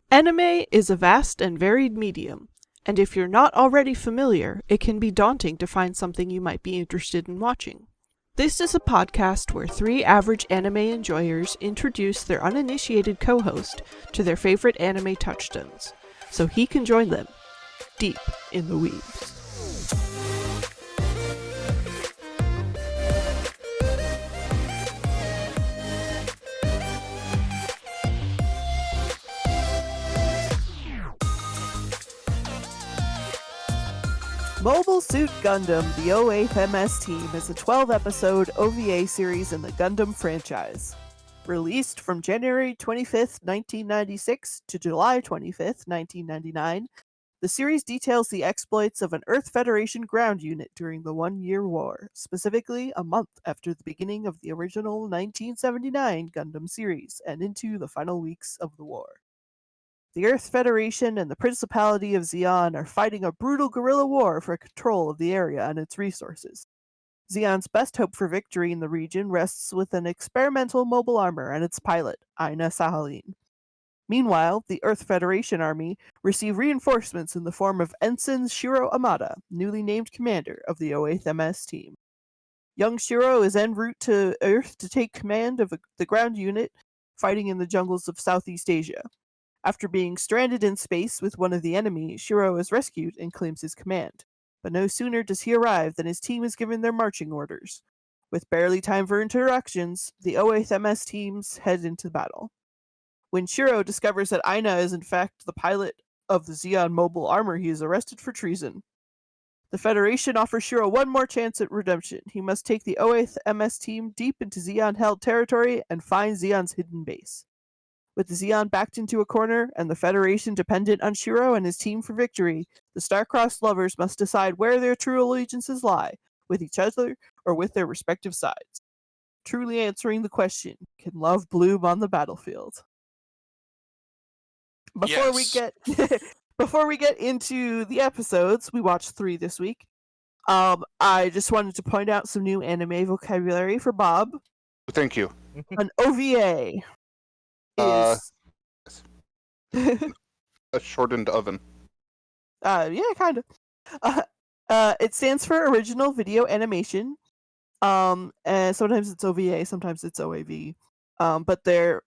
Anime is a vast and varied medium, and if you're not already familiar, it can be daunting to find something you might be interested in watching. This is a podcast where three average anime enjoyers introduce their uninitiated co-host to their favorite anime touchstones, so he can join them deep in the Weebs. Mobile Suit Gundam The 08th MS Team is a 12-episode OVA series in the Gundam franchise. Released from January 25th, 1996 to July 25th, 1999, the series details the exploits of an Earth Federation ground unit during the One-Year War, specifically a month after the beginning of the original 1979 Gundam series and into the final weeks of the war. The Earth Federation and the Principality of Zeon are fighting a brutal guerrilla war for control of the area and its resources. Zeon's best hope for victory in the region rests with an experimental mobile armor and its pilot, Aina Sahalin. Meanwhile, the Earth Federation army receive reinforcements in the form of Ensign Shiro Amada, newly named commander of the 08th MS team. Young Shiro is en route to Earth to take command of the ground unit fighting in the jungles of Southeast Asia. After being stranded in space with one of the enemy, Shiro is rescued and claims his command. But no sooner does he arrive than his team is given their marching orders. With barely time for interactions, the 08th MS teams head into battle. When Shiro discovers that Aina is in fact the pilot of the Zeon mobile armor, he is arrested for treason. The Federation offers Shiro one more chance at redemption. He must take the 08th MS team deep into Zeon-held territory and find Zeon's hidden base. With the Zeon backed into a corner and the Federation dependent on Shiro and his team for victory, the star-crossed lovers must decide where their true allegiances lie, with each other or with their respective sides. Truly answering the question, can love bloom on the battlefield? Before we get into the episodes, we watched 3 this week. I just wanted to point out some new anime vocabulary for Bob. Thank you. An OVA is a shortened oven. Yeah, kind of. It stands for original video animation. And sometimes it's OVA, sometimes it's OAV. But they're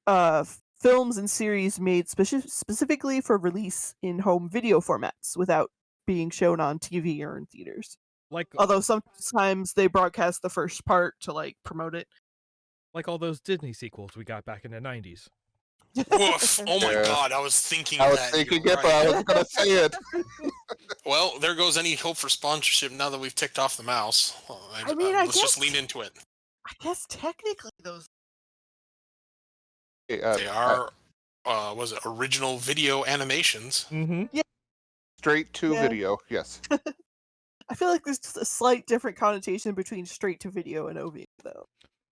films and series made specifically for release in home video formats without being shown on TV or in theaters. Although sometimes they broadcast the first part to promote it. Like all those Disney sequels we got back in the 90s. Woof! Oh my god, I was thinking that. I was thinking it, but I wasn't going to say it. Well, there goes any hope for sponsorship now that we've ticked off the mouse. Let's just lean into it. I guess technically those... they are, was it original video animations? Mm-hmm. Yeah. Straight to video, yes. I feel like there's just a slight different connotation between straight to video and OVA, though.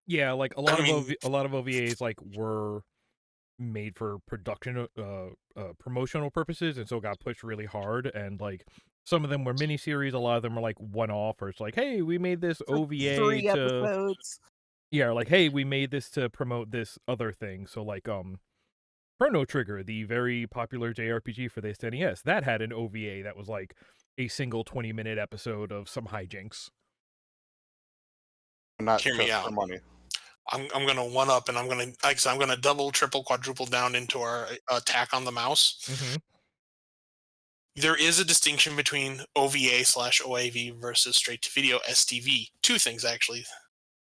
Yeah, like a lot of OVAs were made for production promotional purposes, and so got pushed really hard, and some of them were miniseries, a lot of them were one-off, or it's hey, we made this OVA 3 episodes. Yeah, hey, we made this to promote this other thing. So Chrono Trigger, the very popular JRPG for the SNES, that had an OVA that was a single 20-minute episode of some hijinks. Not Hear me just out. for money. I'm gonna one up, and I'm gonna double, triple, quadruple down into our attack on the mouse. Mm-hmm. There is a distinction between OVA/OAV versus straight to video (STV). 2 things actually.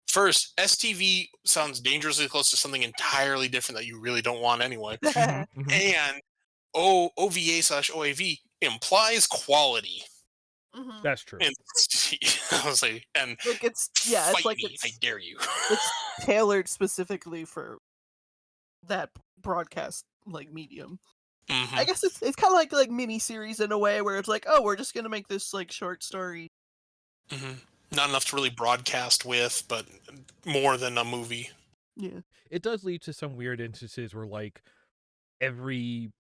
First, STV sounds dangerously close to something entirely different that you really don't want anyway. Mm-hmm. And OVA/OAV implies quality. Mm-hmm. That's true. And I dare you. It's tailored specifically for that broadcast medium. Mm-hmm. I guess it's kind of like mini series in a way where it's we're just gonna make this short story. Mm-hmm. Not enough to really broadcast with, but more than a movie. Yeah, it does lead to some weird instances where every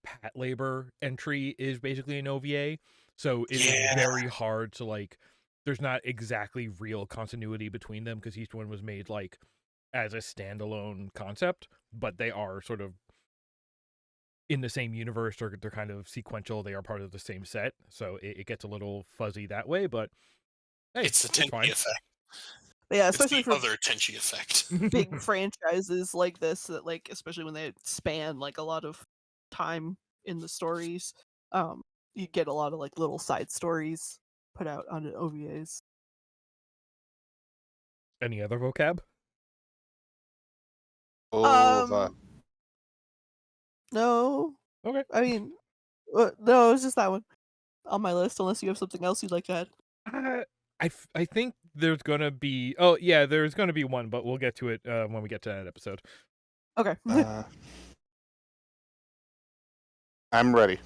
pat labor entry is basically an OVA, so it's very hard to there's not exactly real continuity between them because each one was made as a standalone concept, but they are sort of in the same universe. They're kind of sequential. They are part of the same set, so it gets a little fuzzy that way. But hey, It's the it's fine. Tenchi effect. But yeah, It's especially the for other Tenchi effect. big franchises like this, that like especially when they span like a lot of time in the stories, you get a lot of like little side stories put out on OVAs. Any other vocab? Ova. No, Okay. I mean, no, it's just that one on my list. Unless you have something else you'd like to add. I think there's gonna be. Oh yeah, there's gonna be one, but we'll get to it when we get to that episode. Okay. I'm ready.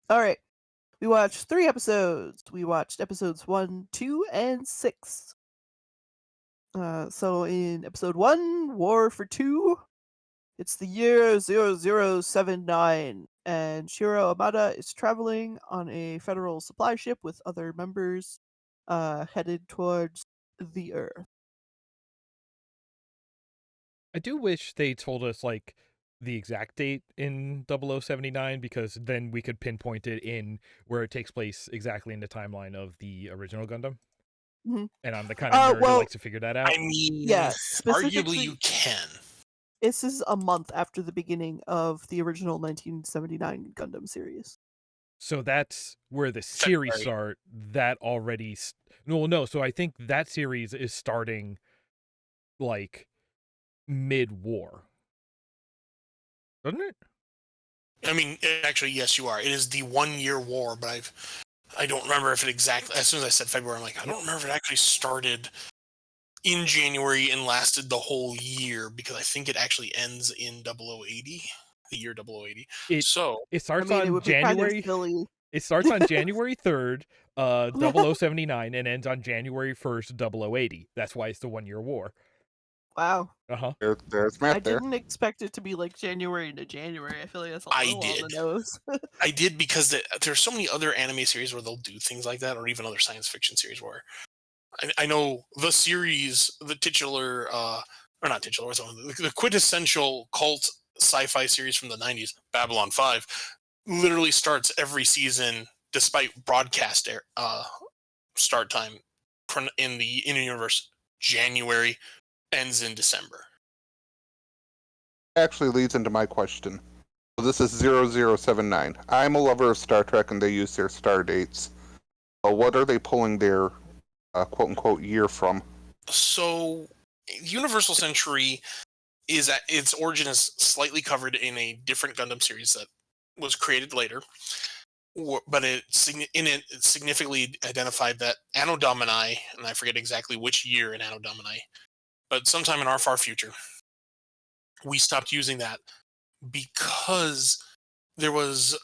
All right. We watched 3 episodes. We watched episodes 1, 2, and 6. So in episode 1, War for 2, it's the year 0079, and Shiro Amada is traveling on a federal supply ship with other members, headed towards the Earth. I do wish they told us like the exact date in 0079, because then we could pinpoint it in where it takes place exactly in the timeline of the original Gundam. Mhm. And I'm the kind of nerd who well, likes to figure that out. I mean, Yeah, arguably you specifically, can. this is a month after the beginning of the original 1979 Gundam series. So that's where the series February. start. That already no. So I think that series is starting like mid-war, doesn't it? I mean, actually, yes, you are. It is the 1-year war, but I don't remember if it exactly. As soon as I said February, I'm like, I don't remember if it actually started in January and lasted the whole year, because I think it actually ends in 0080, the year 0080. It So starts I mean, it on would be kind of January. silly. It starts on January 3rd, 0079, and ends on January 1st, 0080. That's why it's the 1-year war. Wow. Uh-huh. There's I math there. didn't expect it to be like January to January. I feel like that's a I little on the did. nose. I did, because there's so many other anime series where they'll do things like that, or even other science fiction series where I know the series, the titular, or not titular, the quintessential cult sci-fi series from the 90s, Babylon 5, literally starts every season, despite broadcast start time in the universe January, ends in December. Actually leads into my question. So this is 0079. I'm a lover of Star Trek, and they use their star dates. What are they pulling their quote-unquote year from? So, Universal Century is at its origin is slightly covered in a different Gundam series that was created later, but it significantly identified that Anno Domini, and I forget exactly which year in Anno Domini, but sometime in our far future, we stopped using that because there was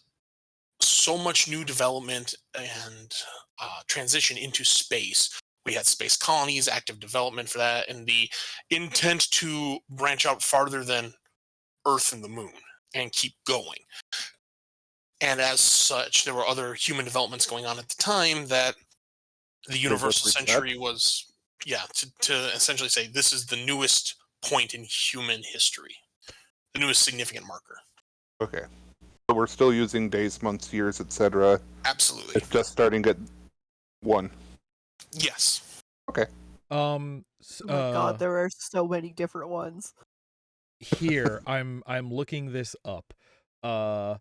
so much new development and transition into space. We had space colonies, active development for that, and the intent to branch out farther than Earth and the Moon and keep going. And as such, there were other human developments going on at the time that the Universal Century was, to essentially say this is the newest point in human history, the newest significant marker. Okay. So we're still using days, months, years, etc. Absolutely. It's just starting at 1. Yes. Okay. Oh my god, there are so many different ones. Here, I'm looking this up. I'm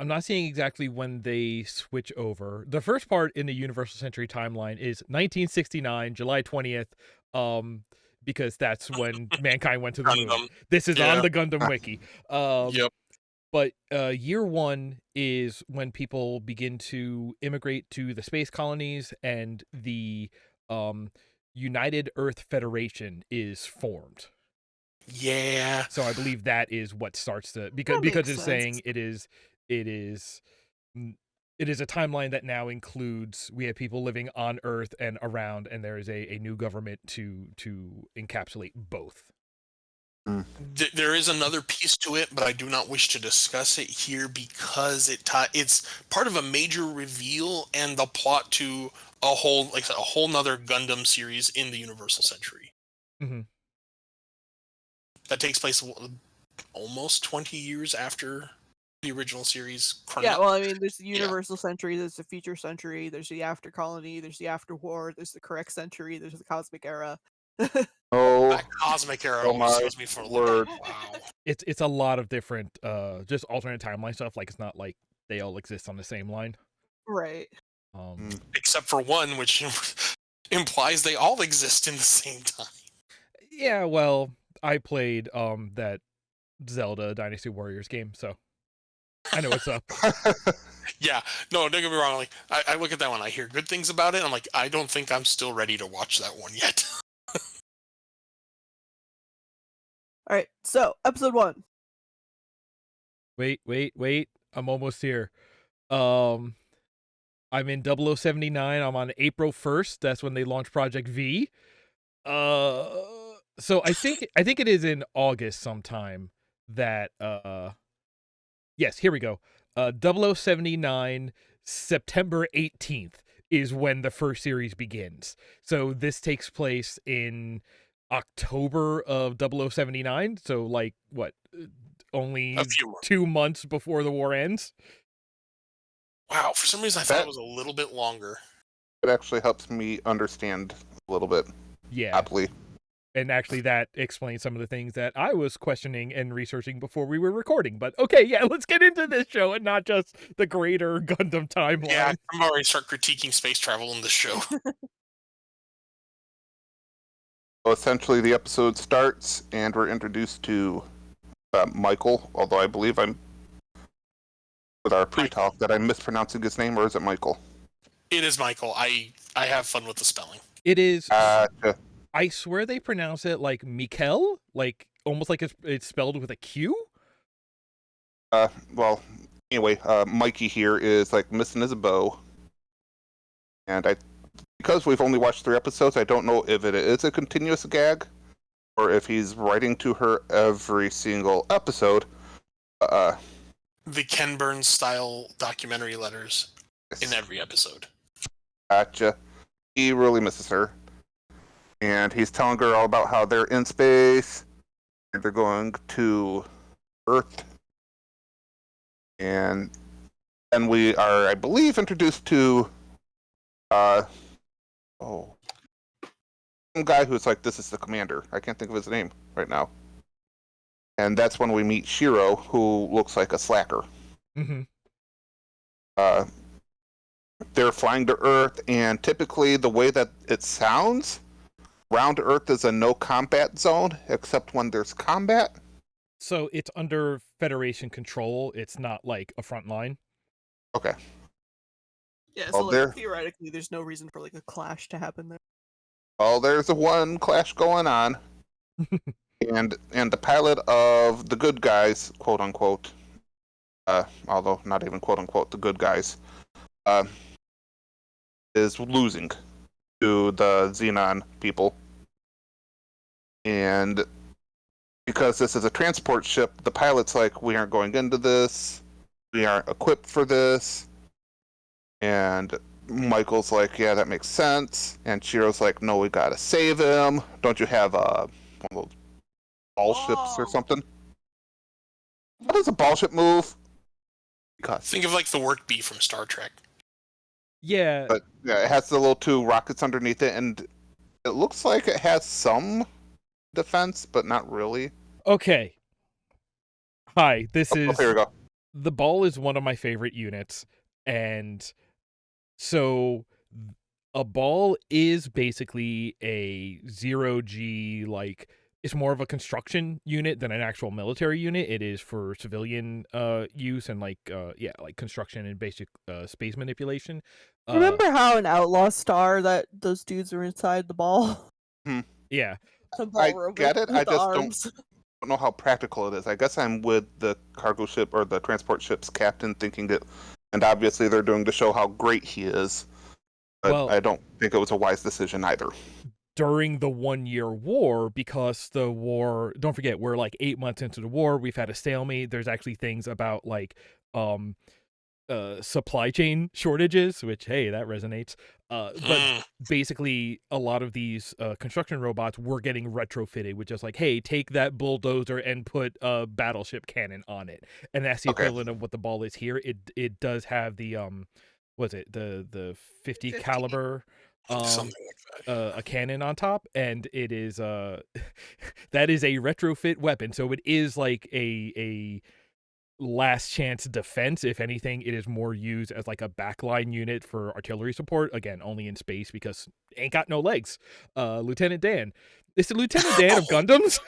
not seeing exactly when they switch over. The first part in the Universal Century timeline is 1969, July 20th, because that's when mankind went to the moon. This is on the Gundam Wiki. Yep. But year 1 is when people begin to immigrate to the space colonies, and the United Earth Federation is formed. Yeah. So I believe that is what starts the because it's saying it is a timeline that now includes, we have people living on Earth and around, and there is a new government to encapsulate both. There is another piece to it, but I do not wish to discuss it here because it's part of a major reveal and the plot to a whole nother Gundam series in the Universal Century. Mm-hmm. That takes place almost 20 years after the original series. Yeah, chrono- well, I mean, there's the Universal Century, there's the Future Century, there's the After Colony, there's the After War, there's the Correct Century, there's the Cosmic Era. Oh, that cosmic era oh always my throws me for a word. loop. Wow. It's a lot of different just alternate timeline stuff. Like, it's not like they all exist on the same line. Right. Except for one, which implies they all exist in the same time. Yeah, well, I played that Zelda Dynasty Warriors game, so I know what's up. Yeah, no, don't get me wrong. Like, I look at that one, I hear good things about it. I'm like, I don't think I'm still ready to watch that one yet. All right, so episode 1. Wait. I'm almost here. I'm in 0079. I'm on April 1st. That's when they launched Project V. So I think it is in August sometime that yes, here we go. 0079 September 18th is when the first series begins. So this takes place in October of 0079. So like what? Only A few months. 2 months before the war ends. Wow, for some reason I thought it was a little bit longer. It actually helps me understand a little bit. Yeah. Happily. And actually that explains some of the things that I was questioning and researching before we were recording. But okay, yeah, let's get into this show and not just the greater Gundam timeline. Yeah, I'm already start critiquing space travel in this show. So essentially, the episode starts, and we're introduced to Michael, although I believe I'm, with our pre-talk, that I'm mispronouncing his name, or is it Michael? It is Michael. I have fun with the spelling. It is. Gotcha. I swear they pronounce it like Mikel, like almost like it's spelled with a Q. Well, anyway, Mikey here is like missing his bow, and because we've only watched 3 episodes, I don't know if it is a continuous gag, or if he's writing to her every single episode. The Ken Burns style documentary letters in every episode. Gotcha. He really misses her. And he's telling her all about how they're in space, and they're going to Earth. And then we are, I believe, introduced to some guy who's like, this is the commander. I can't think of his name right now. And that's when we meet Shiro, who looks like a slacker. Mm-hmm. They're flying to Earth, and typically the way that it sounds, round Earth is a no combat zone, except when there's combat. So it's under Federation control. It's not like a front line. Okay. Yeah, Well, so there- like, theoretically, there's no reason for like a clash to happen there. Well, there's a one clash going on, and the pilot of the good guys, quote unquote, although not even quote unquote the good guys, is losing to the Xenon people, and because this is a transport ship, the pilot's like, we aren't going into this, we aren't equipped for this, and Michael's like, yeah, that makes sense. And Shiro's like, no, we gotta save him. Don't you have one of those ball ships or something? How does a ball ship move? Because, Think of like the work bee from Star Trek. Yeah. but yeah, it has the little 2 rockets underneath it, and it looks like it has some defense, but not really. Okay. Hi, this Oh, is here we go. the ball is one of my favorite units, and so a ball is basically a 0G, like it's more of a construction unit than an actual military unit. It is for civilian use and like construction and basic space manipulation. Remember how in Outlaw Star that those dudes were inside the ball? Yeah. The ball I robot get it, with I the just arms. don't know how practical it is. I guess I'm with the cargo ship or the transport ship's captain, thinking that, and obviously they're doing to show how great he is. But Well- I don't think it was a wise decision either. During the 1-year war, because the war, don't forget, we're like 8 months into the war, we've had a stalemate. There's actually things about like supply chain shortages, which, hey, that resonates. But basically, a lot of these construction robots were getting retrofitted with just like, hey, take that bulldozer and put a battleship cannon on it, and that's the Okay. equivalent of what the ball is here. It does have the was it the 50 caliber Something like that. a cannon on top, and it is that is a retrofit weapon, so it is like a last chance defense. If anything, it is more used as like a backline unit for artillery support, again only in space because ain't got no legs. Lieutenant Dan, it's the Lieutenant Dan of Gundams.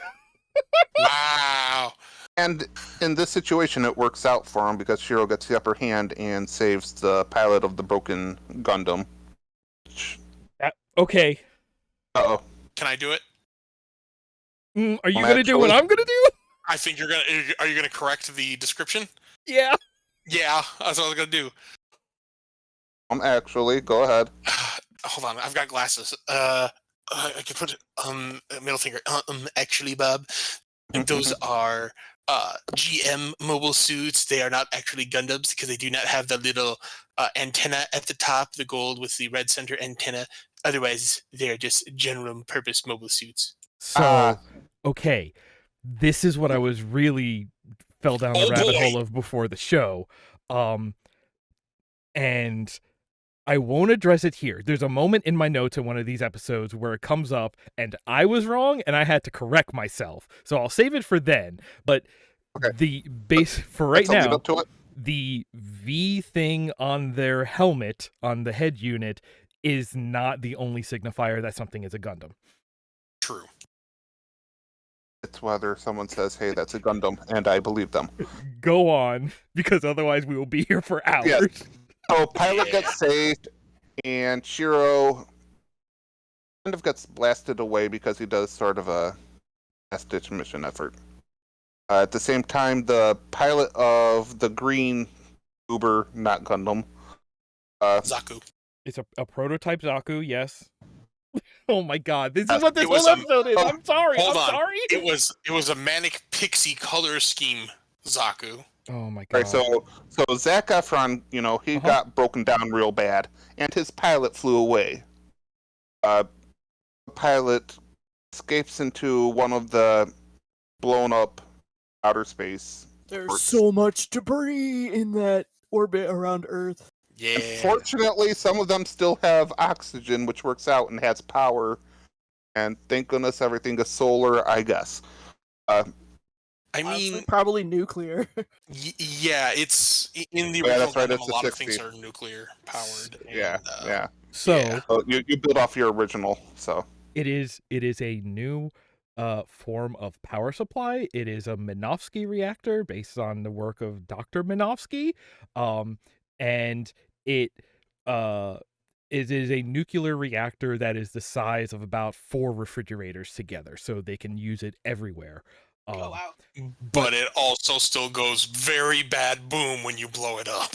Wow. And in this situation, it works out for him because Shiro gets the upper hand and saves the pilot of the broken Gundam. Okay. Uh-oh. Can I do it? Are you gonna do what I'm gonna do? I think you're gonna. Are you gonna correct the description? Yeah. Yeah, that's what I was gonna do. Actually, go ahead. Hold on, I've got glasses. I can put middle finger. Actually, Bob, those are GM mobile suits. They are not actually Gundams because they do not have the little antenna at the top, the gold with the red center antenna. Otherwise, they're just general purpose mobile suits. So, okay, this is what I was really fell down the rabbit hole of before the show. And I won't address it here. There's a moment in my notes in one of these episodes where it comes up and I was wrong and I had to correct myself. So I'll save it for then. But the base for right now, the V thing on their helmet, on the head unit, is not the only signifier that something is a Gundam. True. It's whether someone says, hey, that's a Gundam, and I believe them. Go on, because otherwise we will be here for hours. Yes. So pilot gets saved, and Shiro kind of gets blasted away because he does sort of a last-ditch mission effort. At the same time, the pilot of the green Uber, not Gundam. Zaku. It's a prototype Zaku, yes. Oh my god, this is what this whole episode is. I'm sorry. Sorry. It was a manic pixie color scheme Zaku. Oh my god. Right, so Zac Efron, he got broken down real bad, and his pilot flew away. The pilot escapes into one of the blown up outer space. There's so much debris in that orbit around Earth. Yeah. Unfortunately, some of them still have oxygen, which works out and has power. And thank goodness everything is solar, I guess. I mean, probably nuclear. Yeah, it's in the original that's right, Gundam, it's a lot 60. of things are nuclear powered. Yeah. So you build off your original. So it is a new form of power supply. It is a Minovsky reactor based on the work of Dr. Minovsky. And it is a nuclear reactor that is the size of about 4 refrigerators together, so they can use it everywhere. Oh wow! But it also still goes very bad boom when you blow it up.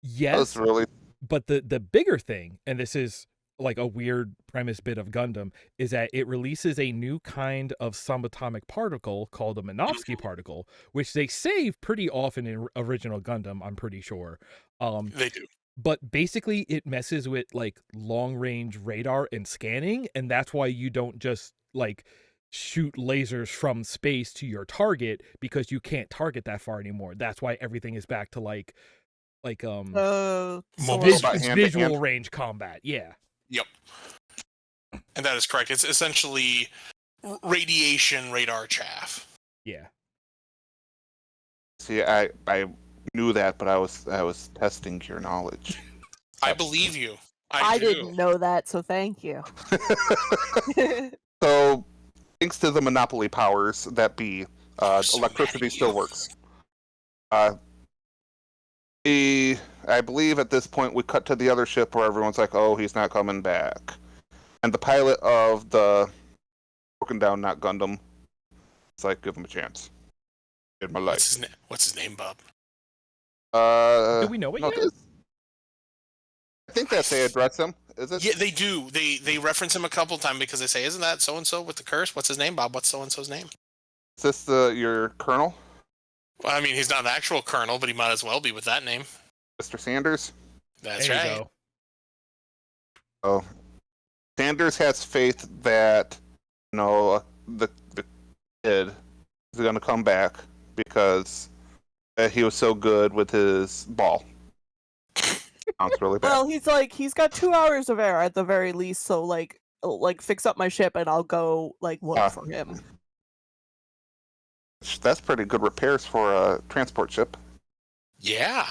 Yes, that's really. But the bigger thing, and this is like a weird premise bit of Gundam, is that it releases a new kind of subatomic particle called a Minovsky particle, which they save pretty often in original Gundam, I'm pretty sure. They do. But basically it messes with like long range radar and scanning, and that's why you don't just like shoot lasers from space to your target, because you can't target that far anymore. That's why everything is back to like visual range combat. Yeah. Yep. And that is correct. It's essentially radiation radar chaff. Yeah. See, I knew that, but I was testing your knowledge. I believe you. I didn't know that, so thank you. So, thanks to the monopoly powers that be, electricity still works. I believe at this point we cut to the other ship where everyone's like, "Oh, he's not coming back," and the pilot of the broken down not Gundam is like, "Give him a chance." In my life. What's his name, Bob? Do we know it yet? I think that they address him. Is it? Yeah, they do. They reference him a couple times because they say, "Isn't that so and so with the curse? What's his name, Bob? What's so and so's name?" Is this your colonel? Well, I mean, he's not an actual colonel, but he might as well be with that name. Mr. Sanders. That's There you right. go. Oh, Sanders has faith that the kid is going to come back because he was so good with his ball. Sounds really bad. Well, he's like, he's got 2 hours of air at the very least, so like fix up my ship and I'll go look for him. That's pretty good repairs for a transport ship. Yeah.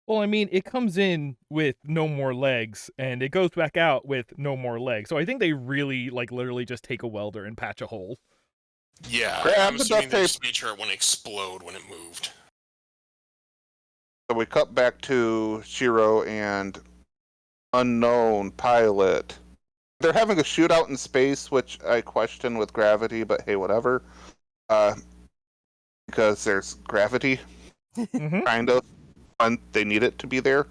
Well, I mean, it comes in with no more legs, and it goes back out with no more legs. So I think they really, literally just take a welder and patch a hole. Yeah. Grab I'm the assuming duct they tape. just made sure it wouldn't explode when it moved. So we cut back to Shiro and unknown pilot. They're having a shootout in space, which I question with gravity, but hey, whatever. Because there's gravity, Mhm. kind of, and they need it to be there.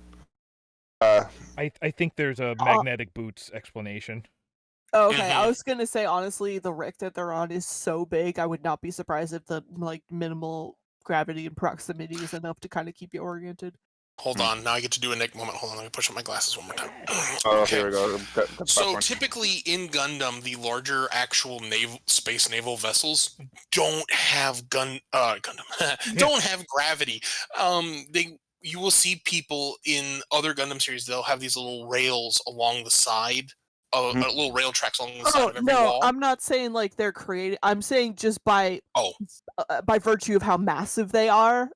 I think there's a magnetic boots explanation. Okay, I Mhm. was gonna say, honestly, the Rick that they're on is so big, I would not be surprised if the minimal gravity and proximity is enough to kind of keep you oriented. Hold on. Now I get to do a Nick moment. Hold on. Let me push up my glasses one more time. Oh, Okay. here we go. Got So popcorn. typically in Gundam, the larger actual space naval vessels don't have Gundam don't have gravity. You will see people in other Gundam series. They'll have these little rails along the side, Mhm. little rail tracks along the side Oh of every no, wall. I'm not saying they're created. I'm saying just by Oh, by virtue of how massive they are,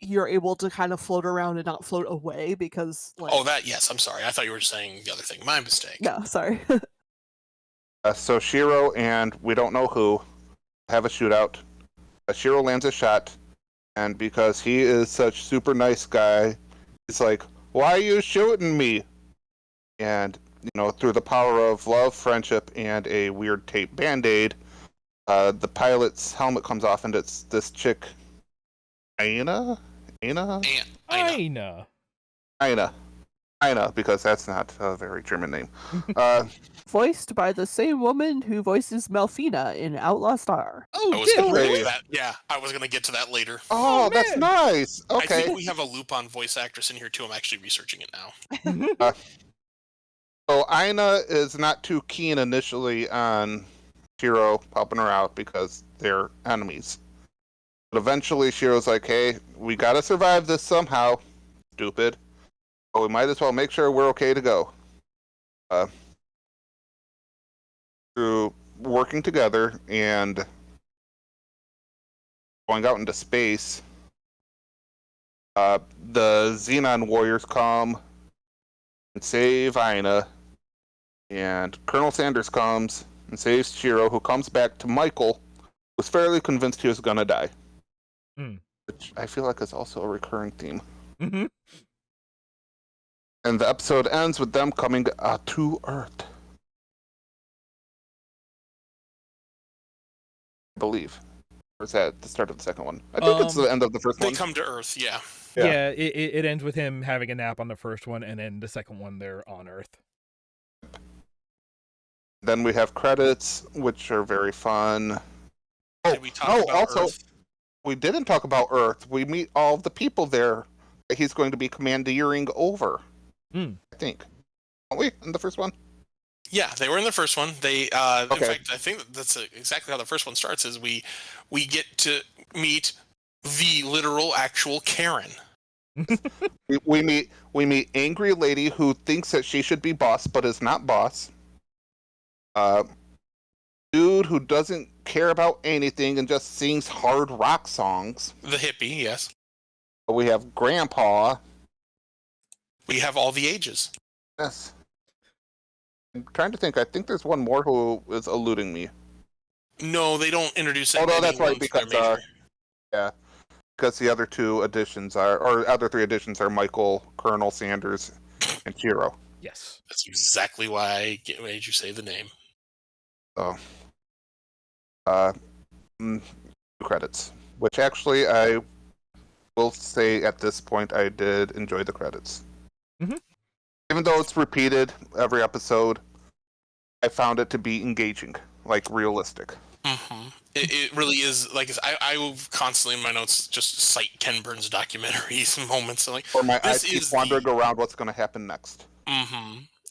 you're able to kind of float around and not float away because that yes. I'm sorry. I thought you were saying the other thing. My mistake. no, sorry. So Shiro and we don't know who have a shootout. Shiro lands a shot, and because he is such super nice guy, he's like, "Why are you shooting me?" And through the power of love, friendship, and a weird tape band-aid, the pilot's helmet comes off, and it's this chick, Aina, Aina. because that's not a very German name. Uh, Voiced by the same woman who voices Melfina in Outlaw Star. I Oh, was gonna get really? to that. Yeah, I was gonna get to that later. oh, that's man. nice. I Okay. think we have a loop on voice actress in here too. I'm actually researching it now. So Aina is not too keen initially on Shiro helping her out because they're enemies. But eventually Shiro's like, "Hey, we gotta survive this somehow, stupid. But we might as well make sure we're okay to go." Through working together and going out into space, the Xenon warriors come and save Aina, and Colonel Sanders comes and saves Shiro, who comes back to Michael, who's fairly convinced he was gonna die. Which I feel like is also a recurring theme. Mhm. And the episode ends with them coming to Earth. I believe. Or is that the start of the second one? I think it's the end of the first They one. come to Earth, yeah. Yeah, it ends with him having a nap on the first one, and then the second one they're on Earth. Then we have credits, which are very fun. Did we talk about also, Earth? we didn't talk about Earth. We meet all of the people there that he's going to be commandeering over. I think. Aren't we in the first one? Yeah, they were in the first one. They, in Okay. fact, I think that's exactly how the first one starts. Is we get to meet the literal, actual Karen. We meet angry lady who thinks that she should be boss but is not boss. Dude who doesn't care about anything and just sings hard rock songs. The hippie, yes. We have Grandpa. We have all the ages. Yes. I'm trying to think. I think there's one more who is eluding me. No, they don't introduce Oh, no, that's anyone right, for because, their major. Yeah. Because the other two additions are, or other three additions are Michael, Colonel Sanders, and Shiro. Yes. That's exactly why I made you say the name. So, credits. Which actually, I will say at this point, I did enjoy the credits. Mhm. Even though it's repeated every episode, I found it to be engaging, like realistic. Mm-hmm. It really is like I will constantly in my notes just cite Ken Burns documentaries and moments. I'm like, Or my eyes this keep is wandering around what's going to happen next.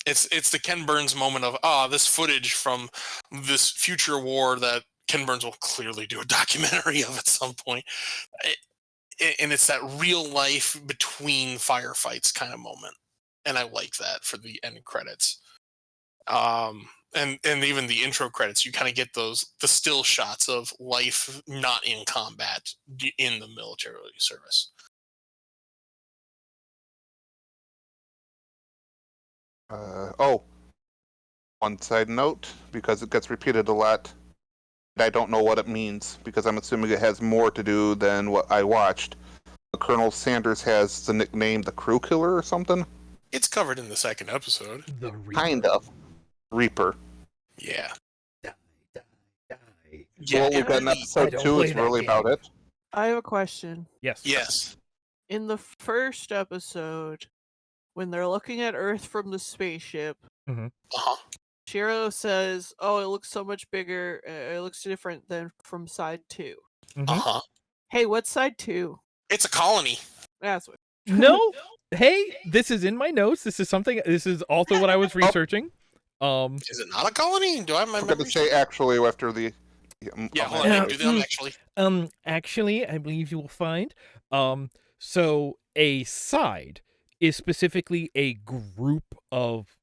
It's the Ken Burns moment of this footage from this future war that Ken Burns will clearly do a documentary of at some point. And it's that real life between firefights kind of moment. And I like that for the end credits. And even the intro credits, you kind of get the still shots of life not in combat in the military service. One side note, because it gets repeated a lot, I don't know what it means, because I'm assuming it has more to do than what I watched. Colonel Sanders has the nickname the Crew Killer or something? It's covered in the second episode. The Reaper. Kind of. Reaper. Yeah. Die. Yeah, Well, we've got an I episode don't 2 play is that really game. about it. I have a question. Yes. Yes. In the first episode, when they're looking at Earth from the spaceship, Uh-huh. Shiro says, "Oh, it looks so much bigger. It looks different than from side 2." Uh-huh. Hey, what's side 2? It's a colony. That's what. No. Hey, this is in my notes. This is also what I was researching. Is it not a colony? Do I have my I'm going to memory? say actually after the... Yeah, hold on. Do them actually. Actually, I believe you will find. So a side is specifically a group of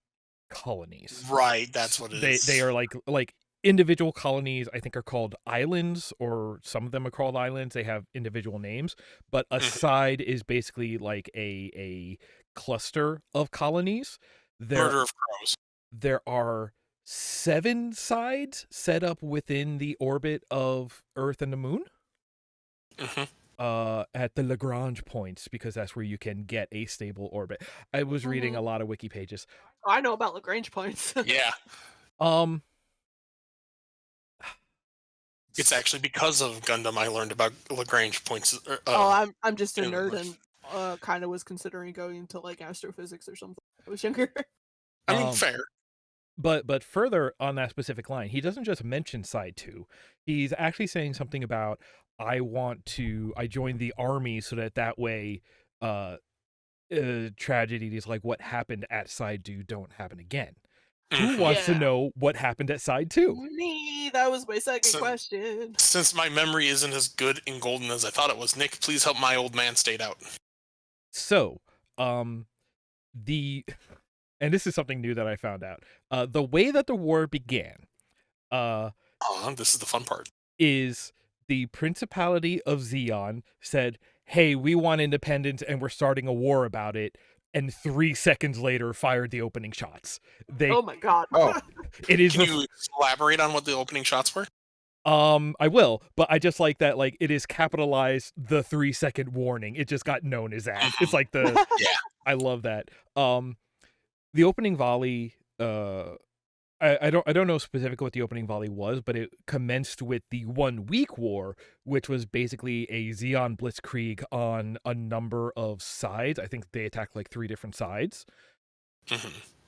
colonies. Right, that's what it is. They are like individual colonies. I think are called islands, or some of them are called islands. They have individual names, but a side is basically like a cluster of colonies. Murder of Crows. There are 7 sides set up within the orbit of Earth and the Moon. At the Lagrange points, because that's where you can get a stable orbit. I was reading a lot of wiki pages. I know about Lagrange points. Yeah. It's actually because of Gundam I learned about Lagrange points. I'm just a in nerd life. and kind of was considering going into like astrophysics or something when I was younger. I mean, fair. But further on that specific line, he doesn't just mention side 2. He's actually saying something about, I joined the army so that way tragedies like what happened at side 2 don't happen again. Who wants to know what happened at side 2? Me, that was my second question. Since my memory isn't as good and golden as I thought it was, Nick, please help my old man state out. So, and this is something new that I found out. The way that the war began, this is the fun part, is the Principality of Zeon said, "Hey, we want independence and we're starting a war about it," and 3 seconds later fired the opening shots. Oh my god. It is. Can you elaborate on what the opening shots were? I will, but I just like that, like, it is capitalized the 3-second warning. It just got known as that. It's like the I love that. The opening volley, I don't know specifically what the opening volley was, but it commenced with the 1 week war, which was basically a Zeon blitzkrieg on a number of sides. I think they attacked like 3 different sides.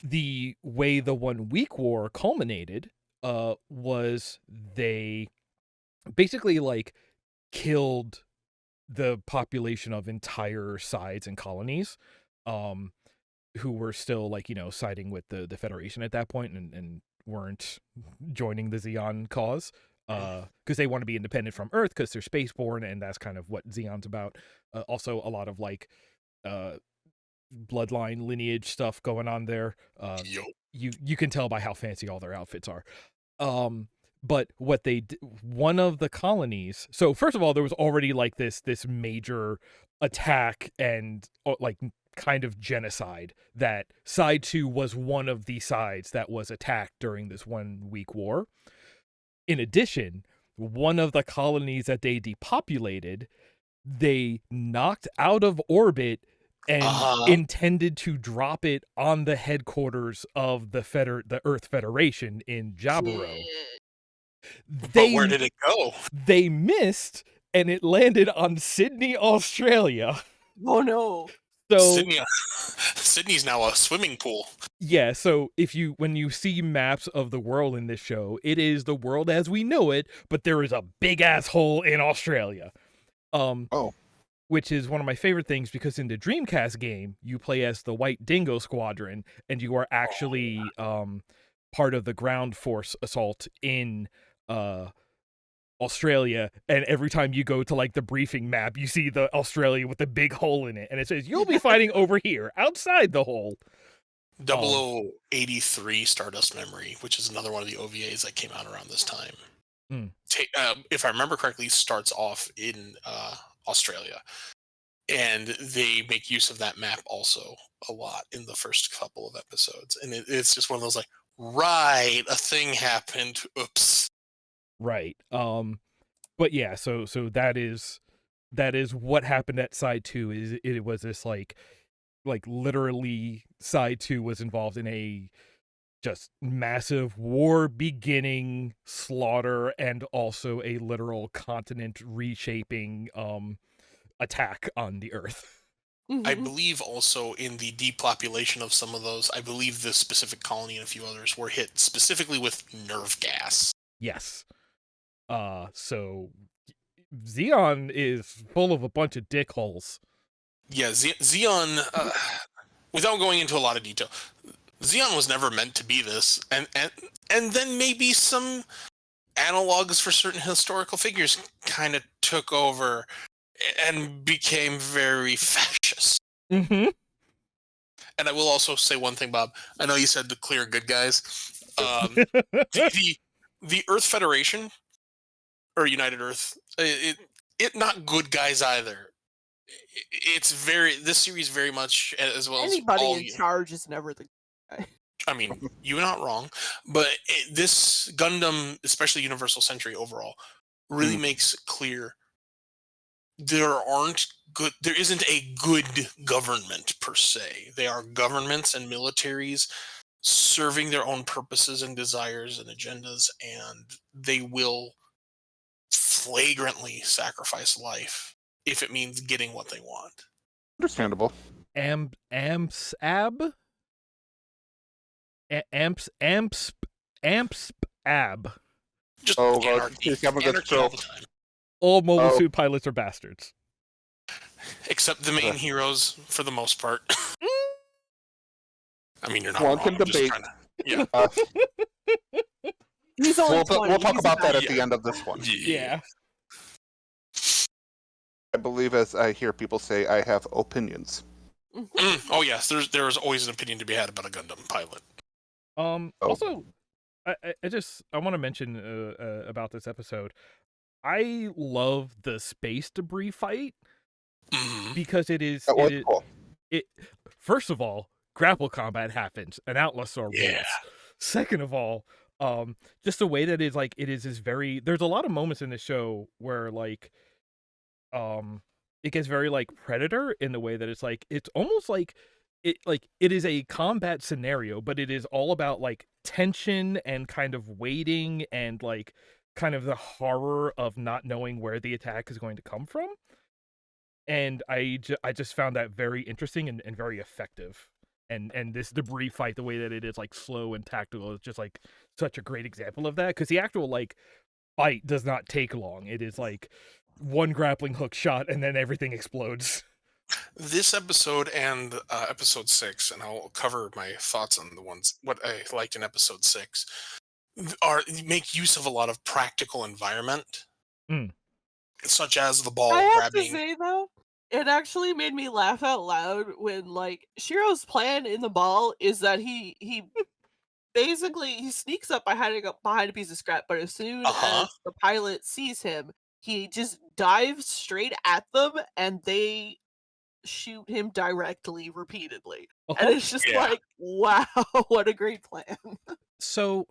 The way the 1 week war culminated was they basically like killed the population of entire sides and colonies, who were still like, siding with the Federation at that point and weren't joining the Zeon cause, because they want to be independent from Earth because they're spaceborne, and that's kind of what Zeon's about. Also a lot of like bloodline lineage stuff going on there. You can tell by how fancy all their outfits are. But what one of the colonies, so first of all, there was already like this major attack and like kind of genocide, that side 2 was one of the sides that was attacked during this 1 week war. In addition, one of the colonies that they depopulated, they knocked out of orbit and intended to drop it on the headquarters of the Earth Federation in Jaburo. But where did it go? They missed, and it landed on Sydney, Australia. Oh no. So Sydney's now a swimming pool. yeah, so when you see maps of the world in this show, it is the world as we know it, but there is a big ass hole in Australia. Oh. Which is one of my favorite things because in the Dreamcast game, you play as the White Dingo Squadron, and you are actually part of the ground force assault in Australia. And every time you go to like the briefing map, you see the Australia with the big hole in it, and it says you'll be fighting over here outside the hole. 0083 Stardust Memory, which is another one of the OVAs that came out around this time. If I remember correctly, starts off in Australia, and they make use of that map also a lot in the first couple of episodes, and it's just one of those like, right, a thing happened, oops. Right. But yeah, so that is what happened at side 2. Is it was this like literally side 2 was involved in a just massive war beginning slaughter and also a literal continent reshaping attack on the Earth. I believe also in the depopulation of some of those, I believe the specific colony and a few others were hit specifically with nerve gas. Yes. So Xeon is full of a bunch of dick holes. Yeah, Xeon, without going into a lot of detail, Xeon was never meant to be this, and then maybe some analogs for certain historical figures kind of took over and became very fascist. Mm-hmm. And I will also say one thing, Bob. I know you said the clear good guys. The Earth Federation, or United Earth, it not good guys either. This series very much, as well Anybody as in charge is never the guy. I mean, you're not wrong, but this Gundam, especially Universal Century overall, really makes it clear there isn't a good government per se. They are governments and militaries serving their own purposes and desires and agendas, and they will flagrantly sacrifice life if it means getting what they want. Understandable. Amps ab. Just anarchy all the time. All mobile suit pilots are bastards. Except the main heroes, for the most part. I mean, you're not One wrong. can debate. Yeah. He's only 20. We'll talk about that at the end of this one. Yeah. I believe, as I hear people say, I have opinions. Oh yes, there's always an opinion to be had about a Gundam pilot. Also, I want to mention about this episode. I love the space debris fight because it is cool. First of all, grapple combat happens and Outlasaur wins. Second of all, just the way that it's like it is very. There's a lot of moments in the show where like it gets very like Predator in the way that it's like it's almost like it is a combat scenario, but it is all about like tension and kind of waiting and like kind of the horror of not knowing where the attack is going to come from. And I just found that very interesting and very effective. And this debris fight, the way that it is like slow and tactical, is just like such a great example of that, because the actual like fight does not take long. It is like one grappling hook shot and then everything explodes. This episode and episode 6, and I'll cover my thoughts on what I liked in episode 6, make use of a lot of practical environment, such as the ball I have grabbing. to say though, it actually made me laugh out loud when like Shiro's plan in the ball is that he basically he sneaks up behind a piece of scrap, but as soon as the pilot sees him, he just dives straight at them and they shoot him directly repeatedly. And it's just like, wow, what a great plan. So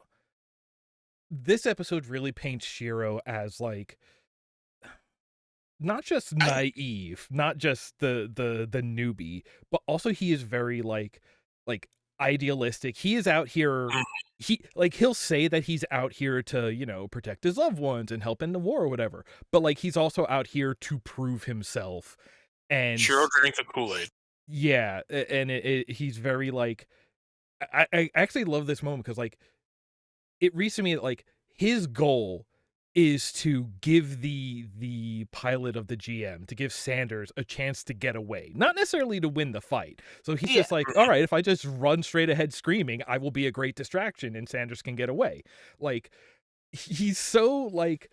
this episode really paints Shiro as like not just naive, not just the newbie, but also he is very like idealistic. He is out here, he'll say that he's out here to, you know, protect his loved ones and help in the war or whatever, but like he's also out here to prove himself. And Shiro drank the Kool-Aid. Yeah, and he's very like, I actually love this moment because like it reads to me that like his goal is to give the pilot of the GM, to give Sanders a chance to get away, not necessarily to win the fight. So he's Yeah. just like, all right, if I just run straight ahead screaming, I will be a great distraction and Sanders can get away. Like he's so like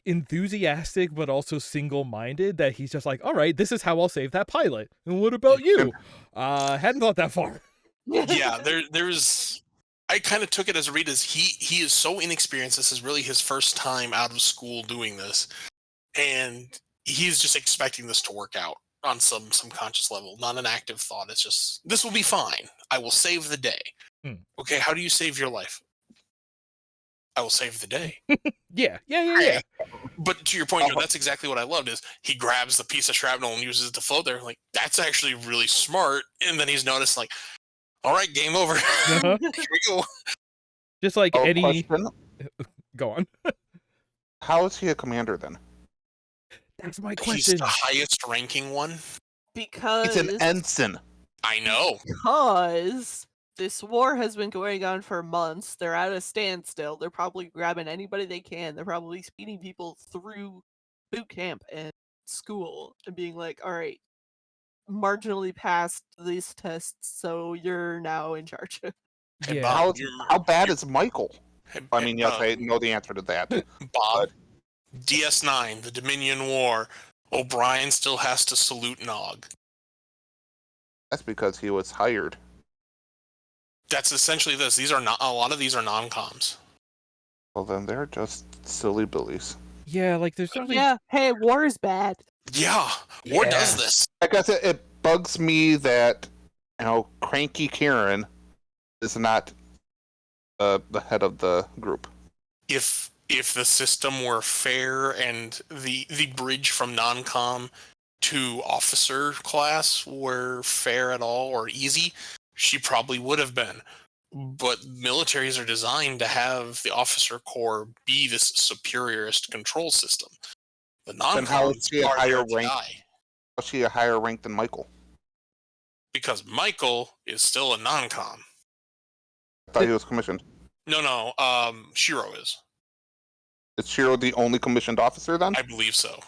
enthusiastic but also single-minded that he's just like, all right, this is how I'll save that pilot. And what about you? Hadn't thought that far. Yeah, there's. I kind of took it as a read as he is so inexperienced. This is really his first time out of school doing this, and he's just expecting this to work out on some conscious level, not an active thought. It's just this will be fine. I will save the day. Okay, how do you save your life? I will save the day. Yeah. But to your point, that's exactly what I loved is he grabs the piece of shrapnel and uses it to float there. Like, that's actually really smart. And then he's noticed, like, all right, game over. Uh-huh. Here we go. Just like any... Question. Go on. How is he a commander then? That's my He's question. the highest ranking one. Because He's an ensign. I know. Because this war has been going on for months. They're at a standstill. They're probably grabbing anybody they can. They're probably speeding people through boot camp and school and being like, all right, marginally passed these tests, so you're now in charge. Hey, Yeah. Bob, How bad is Michael? hey, I mean, yes, I know the answer to that. Bob, DS9, the Dominion War. O'Brien still has to salute Nog. That's because he was hired. That's essentially this. These are not a lot of these are non-coms. Well, then they're just silly billies. Yeah, like there's something... Yeah, hey, war is bad. Yeah, war Yeah. does this. I guess it bugs me that, cranky Karen is not the head of the group. If the system were fair and the bridge from non-com to officer class were fair at all or easy, she probably would have been. But militaries are designed to have the officer corps be this superiorist control system. The Then how is non-coms she a are higher there to rank? die. How's she a higher rank than Michael? Because Michael is still a non-com. I thought he was commissioned. No, Shiro is. Is Shiro the only commissioned officer then? I believe so.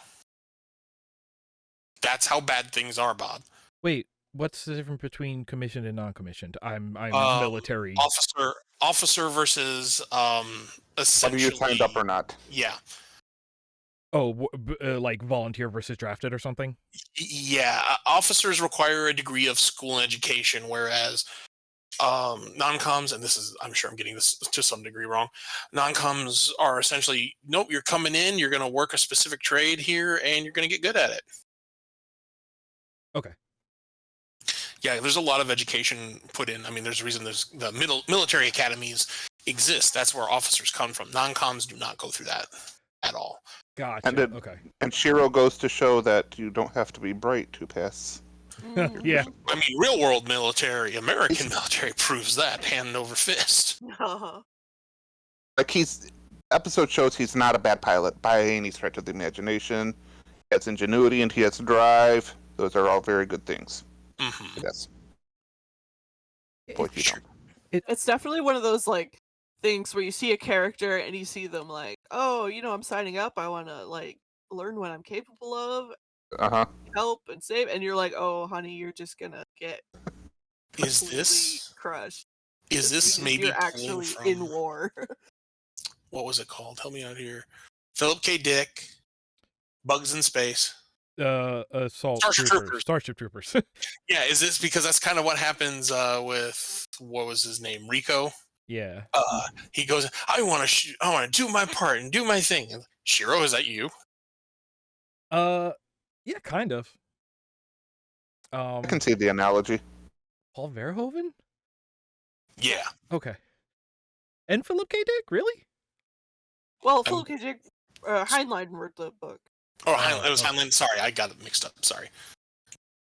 That's how bad things are, Bob. Wait, what's the difference between commissioned and non-commissioned? I'm military. Officer versus Whether essentially. you signed up or not. Yeah. Oh, like volunteer versus drafted or something? Yeah, officers require a degree of school and education, whereas non-coms, and this is, I'm sure I'm getting this to some degree wrong, non-coms are essentially, nope, you're coming in, you're going to work a specific trade here, and you're going to get good at it. Okay. Yeah, there's a lot of education put in. I mean, there's a reason there's the military academies exist. That's where officers come from. Non-coms do not go through that at all. Gotcha. Okay. And Shiro goes to show that you don't have to be bright to pass. Yeah. I mean, real world military, American military proves that hand over fist. Uh-huh. Like episode shows he's not a bad pilot by any stretch of the imagination. He has ingenuity and he has drive. Those are all very good things. Mm-hmm. Yes. It's definitely one of those like things where you see a character and you see them like, oh, I'm signing up. I want to like learn what I'm capable of, help and save, and you're like, oh, honey, you're just gonna get Is this crushed? Is this maybe you're actually from, in war? What was it called? Help me out here. Philip K. Dick, Bugs in Space. Starship Troopers. Yeah, is this because that's kind of what happens with what was his name, Rico? Yeah. He goes, I want to do my part and do my thing. And Shiro, is that you? Yeah, kind of. I can see the analogy. Paul Verhoeven? Yeah. Okay. And Philip K. Dick, really? Well, Philip K. Dick, Heinlein wrote the book. Oh, it was Heinlein. Sorry, I got it mixed up. Sorry.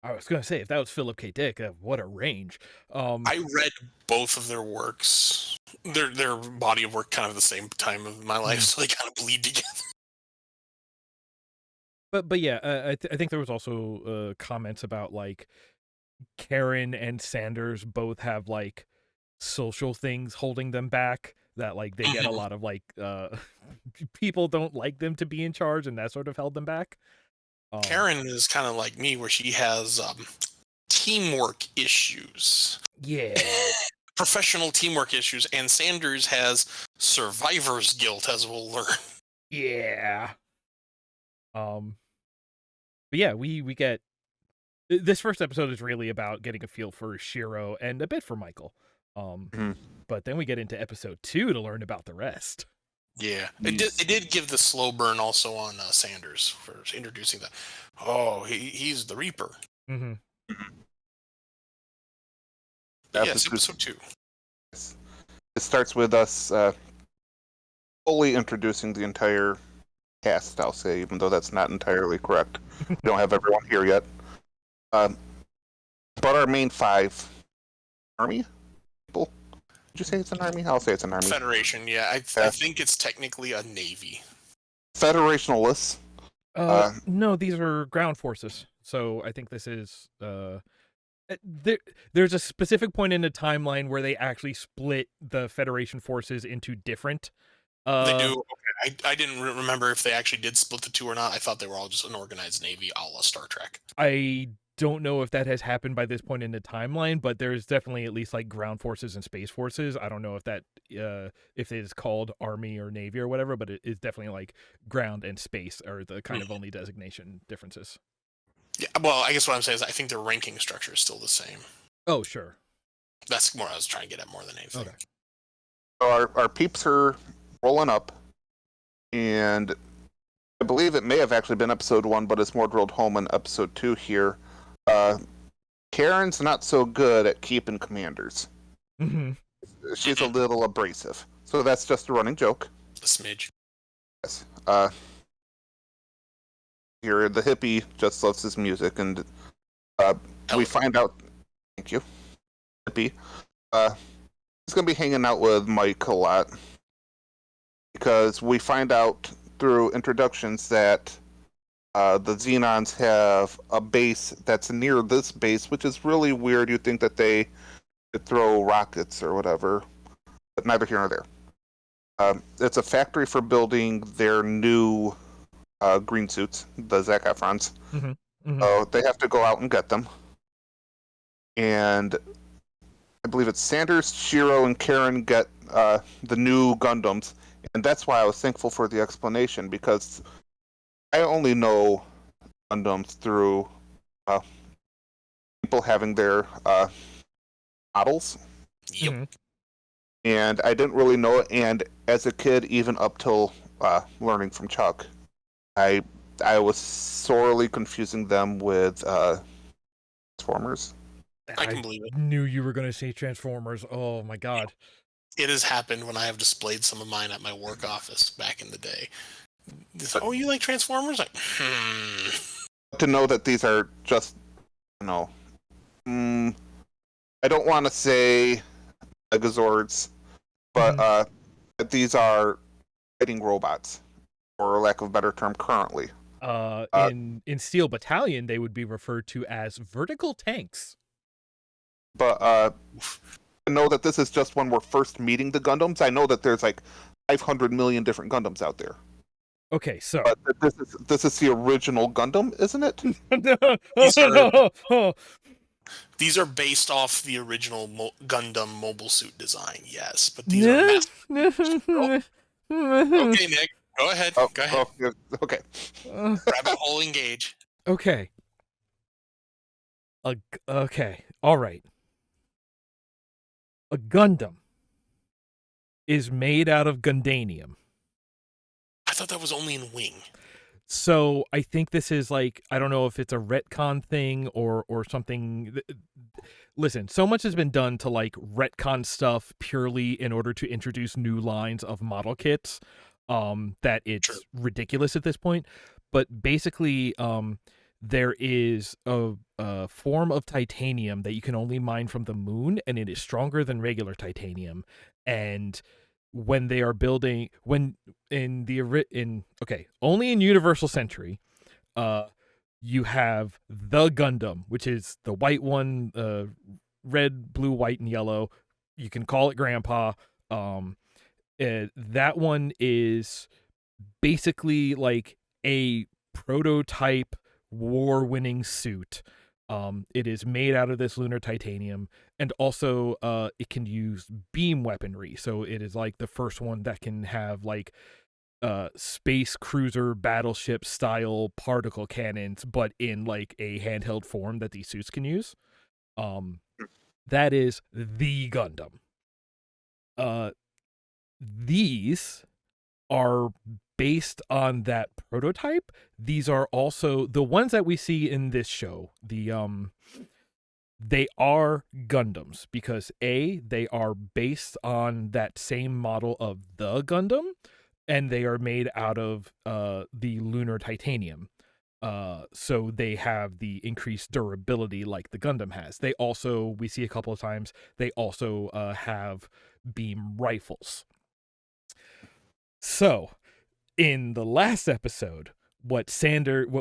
I was gonna say, if that was Philip K. Dick, what a range. I read both of their works, their body of work, kind of the same time of my life, so they kind of bleed together. But yeah, I think there was also comments about like Karen and Sanders both have like social things holding them back, that like they get a lot of like people don't like them to be in charge, and that sort of held them back. Karen is kind of like me, where she has teamwork issues. Yeah. Professional teamwork issues, and Sanders has survivor's guilt, as we'll learn. Yeah. But yeah, we get this first episode is really about getting a feel for Shiro and a bit for Michael. But then we get into episode 2 to learn about the rest. Yeah, it did give the slow burn also on Sanders for introducing that. Oh, he's the Reaper. Mm-hmm. Yes, episode 2. It starts with us fully introducing the entire cast, I'll say, even though that's not entirely correct. We don't have everyone here yet. But our main 5 army people. Did you say it's an army? I'll say it's an army. Federation, yeah. I think it's technically a navy. Federationalists. No, these are ground forces. So I think this is there's a specific point in the timeline where they actually split the Federation forces into different. They do. Okay. I didn't remember if they actually did split the two or not. I thought they were all just an organized navy, a la Star Trek. I don't know if that has happened by this point in the timeline, but there's definitely at least like ground forces and space forces. I don't know if that if it is called army or navy or whatever, but it is definitely like ground and space are the kind of only designation differences. Yeah, well, I guess what I'm saying is I think their ranking structure is still the same. Oh, sure. That's more I was trying to get at more than anything. Okay. So our peeps are rolling up, and I believe it may have actually been episode 1, but it's more drilled home in episode 2 here. Karen's not so good at keeping commanders. Mm-hmm. She's a little abrasive. So that's just a running joke. A smidge. Yes. Here, the hippie just loves his music, and we find out... Thank you. Hippie. He's going to be hanging out with Mike a lot, because we find out through introductions that the Xenons have a base that's near this base, which is really weird. You'd think that they could throw rockets or whatever, but neither here nor there. It's a factory for building their new green suits, the Zac Efrons. Mm-hmm. Mm-hmm. So they have to go out and get them. And I believe it's Sanders, Shiro, and Karen get the new Gundams. And that's why I was thankful for the explanation, because I only know Gundams through people having their models. Yep. Mm-hmm. And I didn't really know it. And as a kid, even up till learning from Chuck, I was sorely confusing them with Transformers. I can believe it. Knew you were going to say Transformers. Oh my god. It has happened when I have displayed some of mine at my work office back in the day. Oh, you like Transformers? Like, To know that these are just, I don't want to say Megazords, but that these are fighting robots, for lack of a better term, currently. In Steel Battalion, they would be referred to as vertical tanks. But to know that this is just when we're first meeting the Gundams, I know that there's like 500 million different Gundams out there. Okay, so But this is the original Gundam, isn't it? these are based off the original Gundam mobile suit design, yes. But these are Okay, Nick, go ahead. Go ahead. Okay. Rabbit hole engage. Okay. Okay. All right. A Gundam is made out of Gundanium. I thought that was only in Wing. So I think this is like, I don't know if it's a retcon thing or something. Listen, so much has been done to like retcon stuff purely in order to introduce new lines of model kits that it's ridiculous at this point. But basically, there is a form of titanium that you can only mine from the moon, and it is stronger than regular titanium. And when they are building, only in Universal Century, You have the Gundam, which is the white one, red, blue, white, and yellow. You can call it Grandpa. That one is basically like a prototype war-winning suit. It is made out of this lunar titanium, and also it can use beam weaponry. So it is like the first one that can have like space cruiser battleship style particle cannons, but in like a handheld form that these suits can use. That is the Gundam. These are based on that prototype. These are also the ones that we see in this show. They are Gundams because they are based on that same model of the Gundam, and they are made out of the lunar titanium. So they have the increased durability like the Gundam has. They also, we see a couple of times, they also have beam rifles. So, in the last episode, what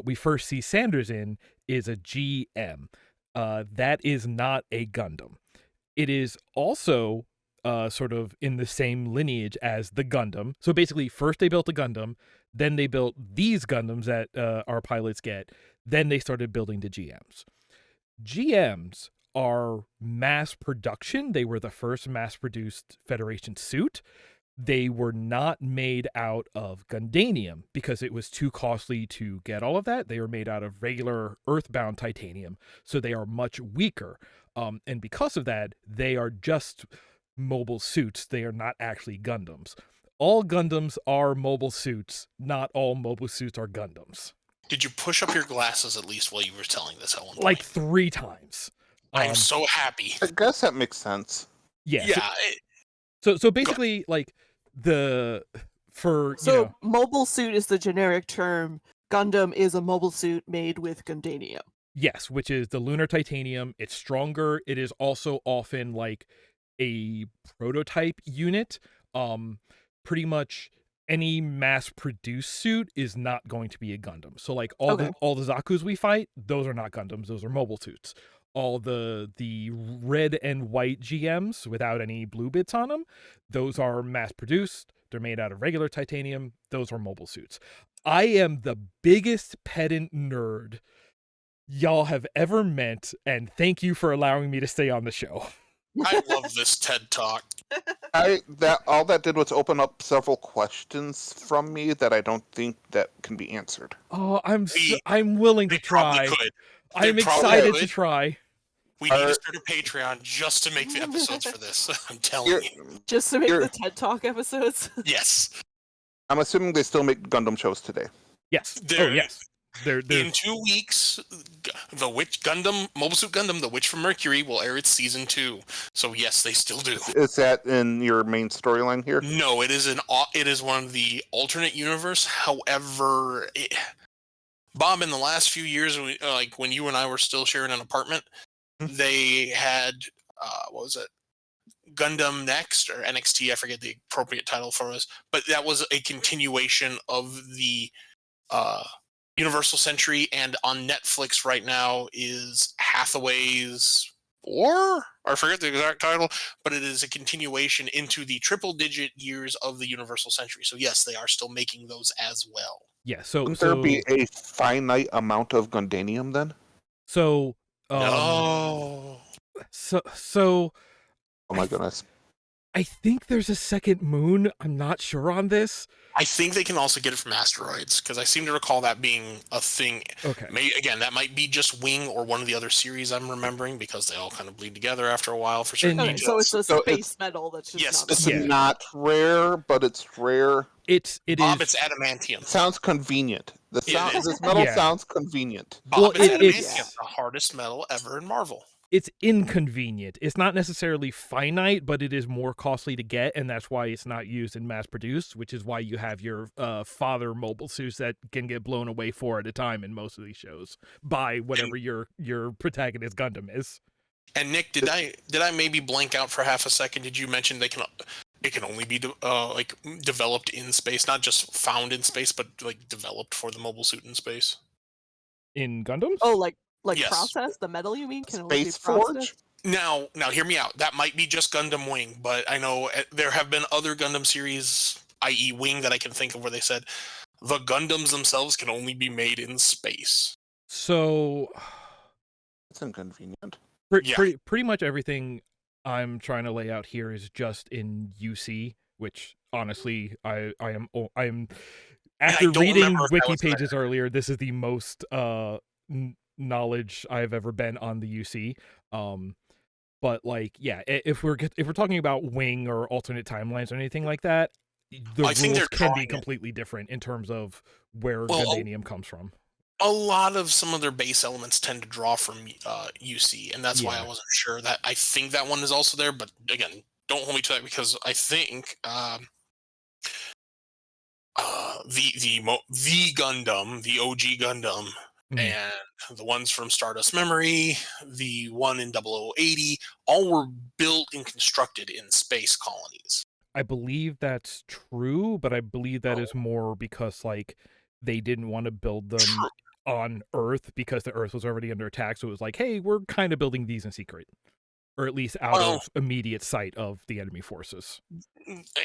we first see Sanders in is a GM. That is not a Gundam. It is also sort of in the same lineage as the Gundam. So basically, first they built a Gundam, then they built these Gundams that our pilots get, then they started building the GMs. GMs are mass production. They were the first mass-produced Federation suit. They were not made out of Gundanium because it was too costly to get all of that. They were made out of regular earthbound titanium, so they are much weaker. And because of that, they are just mobile suits. They are not actually Gundams. All Gundams are mobile suits. Not all mobile suits are Gundams. Did you push up your glasses at least while you were telling this at one point? Like 3 times. I'm so happy. I guess that makes sense. Yeah. Yeah. So basically, like mobile suit is the generic term. Gundam is a mobile suit made with Gundanium. Yes, which is the lunar titanium. It's stronger. It is also often like a prototype unit. Pretty much any mass-produced suit is not going to be a Gundam. So like all the Zakus we fight, those are not Gundams. Those are mobile suits. All the red and white GMs without any blue bits on them, those are mass-produced. They're made out of regular titanium. Those are mobile suits. I am the biggest pedant nerd y'all have ever met, and thank you for allowing me to stay on the show. I love this TED Talk. All that did was open up several questions from me that I don't think that can be answered. Oh, I'm willing to try. I'm excited to try. We need to start a Patreon just to make the episodes for this. I'm telling you. Just to make the TED Talk episodes? Yes. I'm assuming they still make Gundam shows today. Yes. Yes. They're... In 2 weeks, the Witch Gundam, Mobile Suit Gundam, The Witch from Mercury will air its season 2. So yes, they still do. Is that in your main storyline here? No, it is one of the alternate universe. However, Bob, in the last few years, like when you and I were still sharing an apartment, they had what was it? Gundam Next or NXT, I forget the appropriate title for us, but that was a continuation of the Universal Century, and on Netflix right now is Hathaway's War? I forget the exact title, but it is a continuation into the triple-digit years of the Universal Century. So yes, they are still making those as well. Yeah, so... Wouldn't there be a finite amount of Gundanium then? So... no. So... Oh my goodness. I think there's a second moon. I'm not sure on this. I think they can also get it from asteroids, because I seem to recall that being a thing. Okay. Again, that might be just Wing or one of the other series I'm remembering, because they all kind of bleed together after a while for certain Okay, details. so it's a space metal that's just It's Yeah. not rare, but it's rare. It Bob, is... it's adamantium. Sounds convenient. It is. This metal Yeah. sounds convenient. Bob, Well, it's adamantium, it's- the hardest metal ever in Marvel. It's inconvenient. It's not necessarily finite, but it is more costly to get, and that's why it's not used and mass-produced, which is why you have your father mobile suits that can get blown away 4 at a time in most of these shows by whatever your protagonist Gundam is. And Nick, did I maybe blank out for half a second? Did you mention it can only be developed in space, not just found in space, but like developed for the mobile suit in space? In Gundams? Oh, like Yes. process? The metal you mean can only be Space processed? Forge? Now, hear me out. That might be just Gundam Wing, but I know there have been other Gundam series, i.e., Wing, that I can think of where they said the Gundams themselves can only be made in space. So It's inconvenient. Yeah. pretty much everything I'm trying to lay out here is just in UC, which honestly I am after don't reading remember if that wiki was there. pages earlier, this is the most knowledge I've ever been on the UC. But like, yeah, if we're talking about Wing or alternate timelines or anything like that, the I think rules they're can be drawing it. completely different in terms of where Well, Gundanium comes from. A lot of some of their base elements tend to draw from UC, and that's why I Yeah. wasn't sure. That I think that one is also there, but again, don't hold me to that because I think the Gundam, the OG Gundam, Mhm. and the ones from Stardust Memory, the one in 0080, all were built and constructed in space colonies. I believe that's true, but I believe that Oh. is more because like they didn't want to build them True. on Earth because the Earth was already under attack. So it was like, hey, we're kind of building these in secret, or at least out Well- of immediate sight of the enemy forces.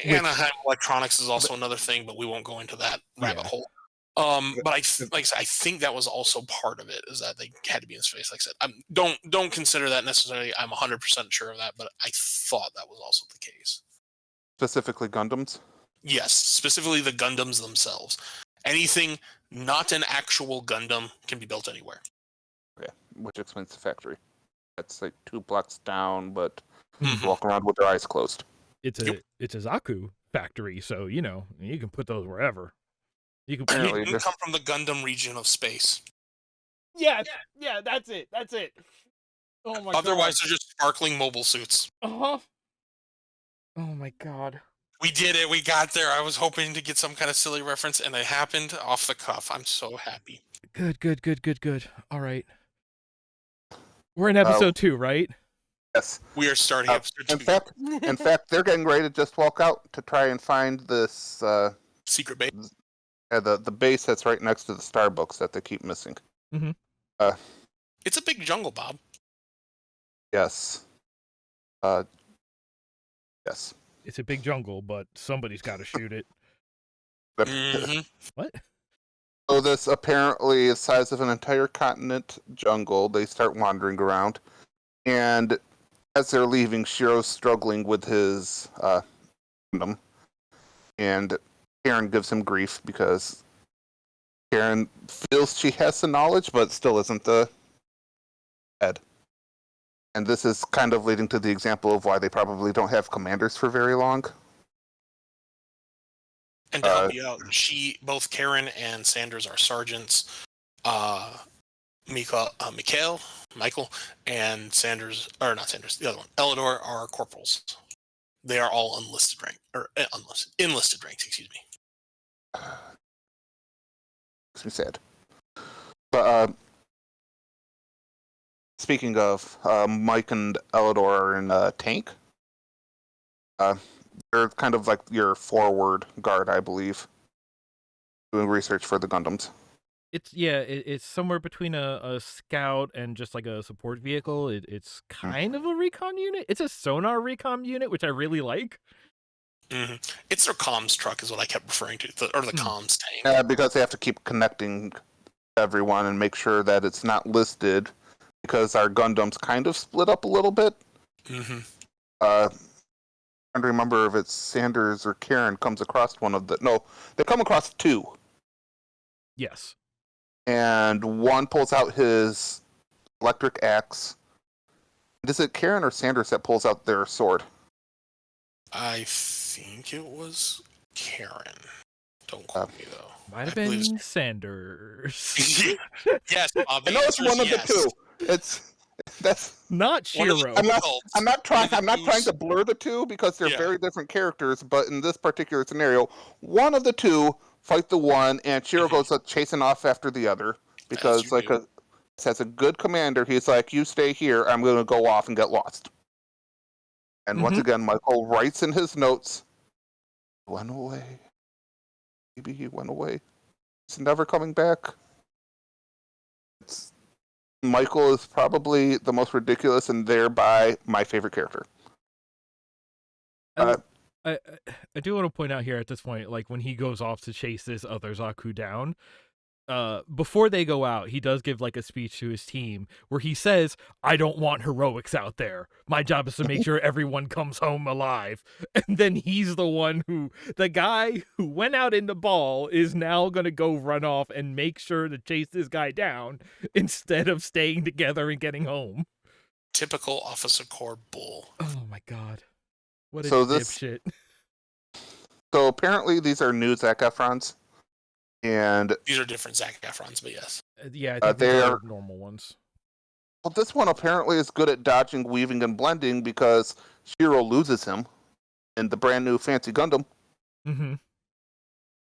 Anaheim Electronics is also another thing, but we won't go into that rabbit Yeah. hole. But like I said, I think that was also part of it, is that they had to be in space. Like I said, don't consider that necessarily. I'm 100% sure of that, but I thought that was also the case. Specifically Gundams. Yes, specifically the Gundams themselves. Anything not an actual Gundam can be built anywhere. Yeah, which explains the factory. That's like 2 blocks down, but Mhm. walk around with their eyes closed. It's a Zaku factory, so you can put those wherever. You can. Apparently, It didn't come from the Gundam region of space. Yeah, that's it. Oh my Otherwise, they're just sparkling mobile suits. Oh my god. We did it. We got there. I was hoping to get some kind of silly reference, and it happened off the cuff. I'm so happy. Good. All right. We're in episode 2, right? Yes. We are starting episode 2. In fact, they're getting ready to just walk out to try and find this Secret base. the base that's right next to the Starbucks that they keep missing. Mhm. It's a big jungle, Bob. Yes. Yes. It's a big jungle, but somebody's got to shoot it. Mhm. What? So this apparently is the size of an entire continent jungle. They start wandering around, and as they're leaving, Shiro's struggling with his Gundam, and Karen gives him grief because Karen feels she has the knowledge, but still isn't the head. And this is kind of leading to the example of why they probably don't have commanders for very long. And to help you out, both Karen and Sanders are sergeants. Michael, and Sanders, or not Sanders, the other one, Elidor, are corporals. They are all enlisted ranks. Excuse me. Makes me sad. But speaking of, Mike and Elidor are in a tank. They're kind of like your forward guard, I believe, doing research for the Gundams. It's somewhere between a scout and just like a support vehicle. It's kind of a recon unit. It's a sonar recon unit, which I really like. Mm-hmm. It's their comms truck, is what I kept referring to, or the comms tank. Yeah, because they have to keep connecting everyone and make sure that it's not listed, because our Gundams kind of split up a little bit. Mm-hmm. Trying to remember if it's Sanders or Karen comes across one of the... No, they come across 2. Yes. And one pulls out his electric axe. Is it Karen or Sanders that pulls out their sword? I think it was Karen. Don't quote me, though. Might have I believe been it's- Sanders. Yes, Bob. I know it's one of the 2. That's Not One of the Shiro. I'm not trying to blur the 2 because they're Yeah. very different characters, but in this particular scenario, one of the 2 fight the one, and Shiro goes chasing off after the other because, As you do. as a good commander, he's like, "You stay here. I'm going to go off and get lost." And once again, Michael writes in his notes, "Went away. Maybe he went away. He's never coming back." Michael is probably the most ridiculous and thereby my favorite character. I, I I do want to point out here at this point, like when he goes off to chase this other Zaku down, before they go out, he does give like a speech to his team where he says, "I don't want heroics out there. My job is to make sure everyone comes home alive." And then he's the guy who went out in the ball is now gonna go run off and make sure to chase this guy down instead of staying together and getting home. Typical Officer Corps bull. Oh my god. What a this dipshit. So apparently these are new Zac Efrons, and These are different Zac Efrons, but yes. Yeah, I think these they're are normal ones. well, this one apparently is good at dodging, weaving, and blending because Shiro loses him in the brand new fancy Gundam. Mm-hmm.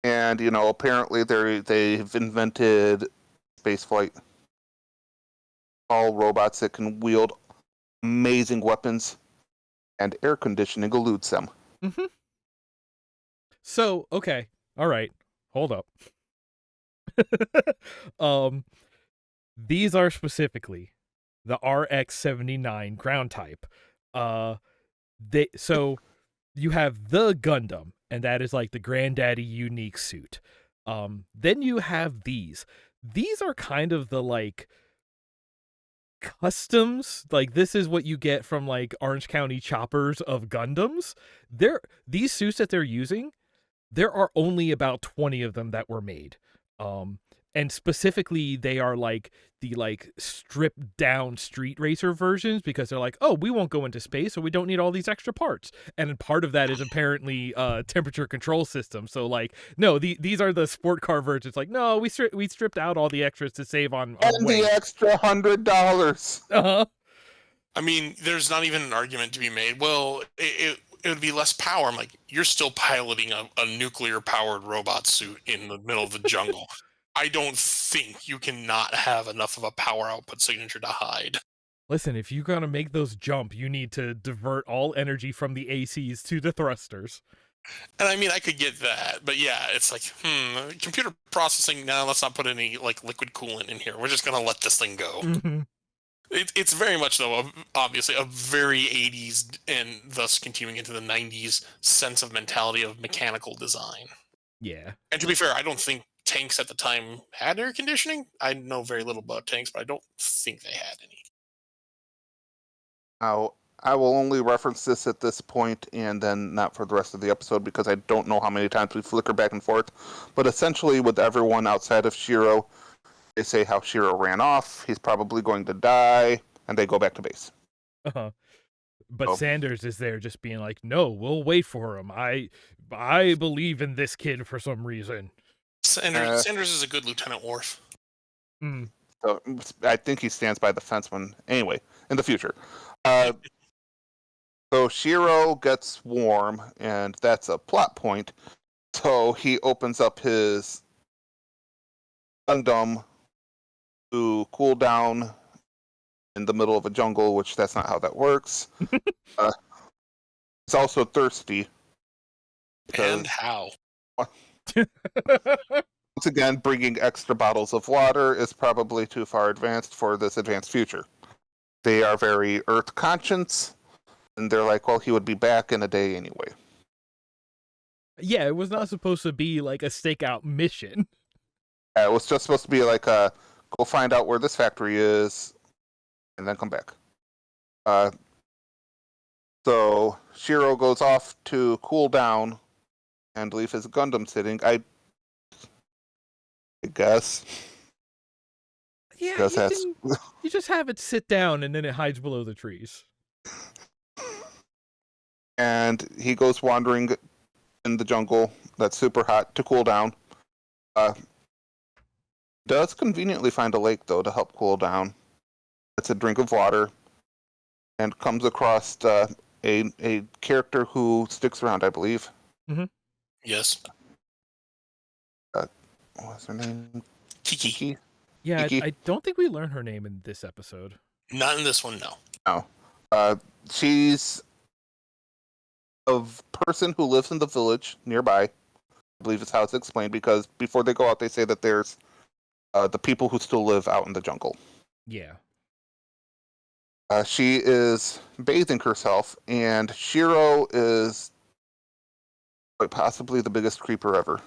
And apparently they've invented spaceflight. All robots that can wield amazing weapons, and air conditioning eludes them. Mm-hmm. So, okay. All right. Hold up. These are specifically the RX-79 ground type. So you have the Gundam, and that is like the granddaddy unique suit. Then you have these. These are kind of the like customs. Like this is what you get from like Orange County choppers of Gundams. These suits that they're using, there are only about 20 of them that were made. And specifically they are like the like stripped down street racer versions because they're like, oh, we won't go into space, so we don't need all these extra parts. And part of that is apparently temperature control system. So like, no, these are the sport car versions. Like, no, we stripped out all the extras to save on and weight. The extra $100. Uh-huh. I mean, there's not even an argument to be made. Well, it would be less power. I'm like, you're still piloting a nuclear-powered robot suit in the middle of the jungle. I don't think you cannot have enough of a power output signature to hide. Listen, if you're going to make those jump, you need to divert all energy from the ACs to the thrusters. And I mean, I could get that, but yeah, it's like, computer processing, now let's not put any like liquid coolant in here. We're just going to let this thing go. Mm-hmm. It's very much, though, obviously, a very 80s and thus continuing into the 90s sense of mentality of mechanical design. Yeah. And to be fair, I don't think tanks at the time had air conditioning. I know very little about tanks, but I don't think they had any. Now, I will only reference this at this point and then not for the rest of the episode because I don't know how many times we flicker back and forth. But essentially, with everyone outside of Shiro, they say how Shiro ran off, he's probably going to die, and they go back to base. Uh-huh. But Sanders is there just being like, no, we'll wait for him. I believe in this kid for some reason. Sanders is a good Lieutenant Worf. So I think he stands by the fence anyway, in the future. So Shiro gets warm, and that's a plot point. So he opens up his Gundam to cool down in the middle of a jungle, which that's not how that works. He's also thirsty. And how? Once again, bringing extra bottles of water is probably too far advanced for this advanced future. They are very Earth conscious, and they're like, well, he would be back in a day anyway. Yeah, it was not supposed to be like a stakeout mission. It was just supposed to be like, go find out where this factory is, and then come back. So Shiro goes off to cool down and leave his Gundam sitting. I guess. Yeah, you just have it sit down and then it hides below the trees. And he goes wandering in the jungle that's super hot to cool down. Does conveniently find a lake, though, to help cool down. Gets a drink of water and comes across a character who sticks around, I believe. Mm-hmm. Yes. What's her name? Kiki. Yeah, Kiki? I don't think we learn her name in this episode. Not in this one, no. No. She's a person who lives in the village nearby. I believe is how it's explained, because before they go out, they say that there's the people who still live out in the jungle. Yeah. She is bathing herself, and Shiro is quite possibly the biggest creeper ever.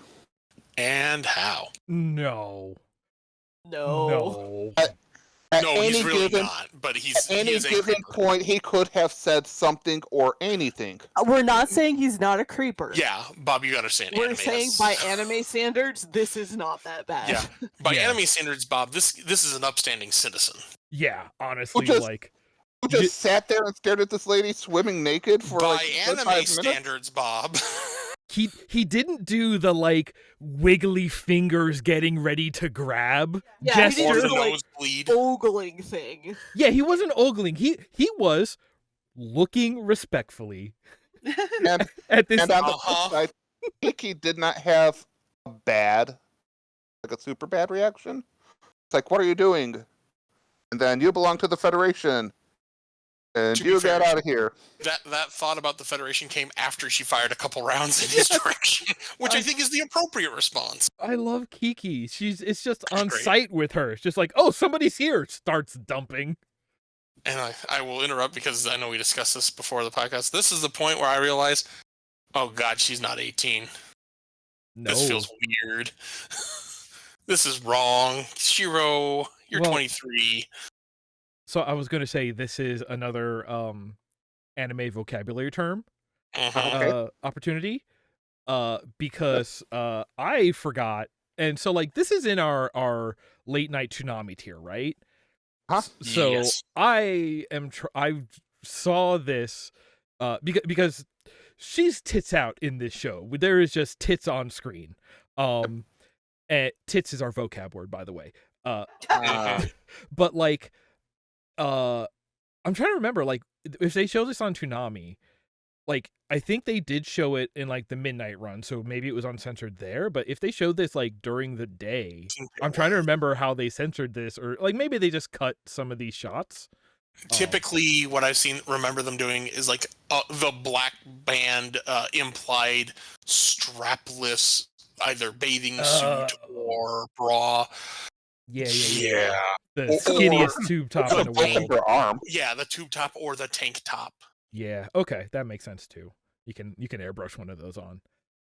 And how? No. No. At No, any he's really given, not. But at he any is a given creeper. point, he could have said something or anything. We're not saying he's not a creeper. Yeah, Bob, you gotta understand. We're anime saying has- by anime standards, this is not that bad. Yeah, by Yeah. anime standards, Bob, this is an upstanding citizen. Yeah, honestly, just- like Who just sat there and stared at this lady swimming naked for By like a good 5 anime minutes? standards, Bob. he didn't do the like wiggly fingers getting ready to grab Yeah, he didn't or gesture. the do, like, nosebleed. Ogling thing. Yeah, he wasn't ogling. He was looking respectfully And, at this. and on the Uh-huh. flip side, Kiki did not have a bad, like a super bad reaction. It's like, what are you doing? And then you belong to the Federation. And To be you fair, get out of here. That thought about the Federation came after she fired a couple rounds in his direction, which I think is the appropriate response. I love Kiki. It's just on great. site with her. It's just like, oh, somebody's here. Starts dumping. And I will interrupt because I know we discussed this before the podcast. This is the point where I realize, oh God, she's not 18. No. This feels weird. This is wrong. Shiro, you're Well, 23. So I was gonna say this is another anime vocabulary term Mhm. opportunity. Because I forgot, and so like this is in our late night tsunami tier, right? Huh? So Yes. I saw this because she's tits out in this show. There is just tits on screen. And tits is our vocab word, by the way. But like I'm trying to remember, like, if they show this on Toonami, like, I think they did show it in, like, the midnight run, so maybe it was uncensored there, but if they showed this, like, during the day, I'm trying to remember how they censored this, or, like, maybe they just cut some of these shots. Typically, what I've remember them doing is like the black band implied strapless either bathing suit or bra. Yeah. The Or- skinniest tube top in the Broken world. her arm. Yeah, the tube top or the tank top. Yeah, okay, that makes sense, too. You can airbrush one of those on.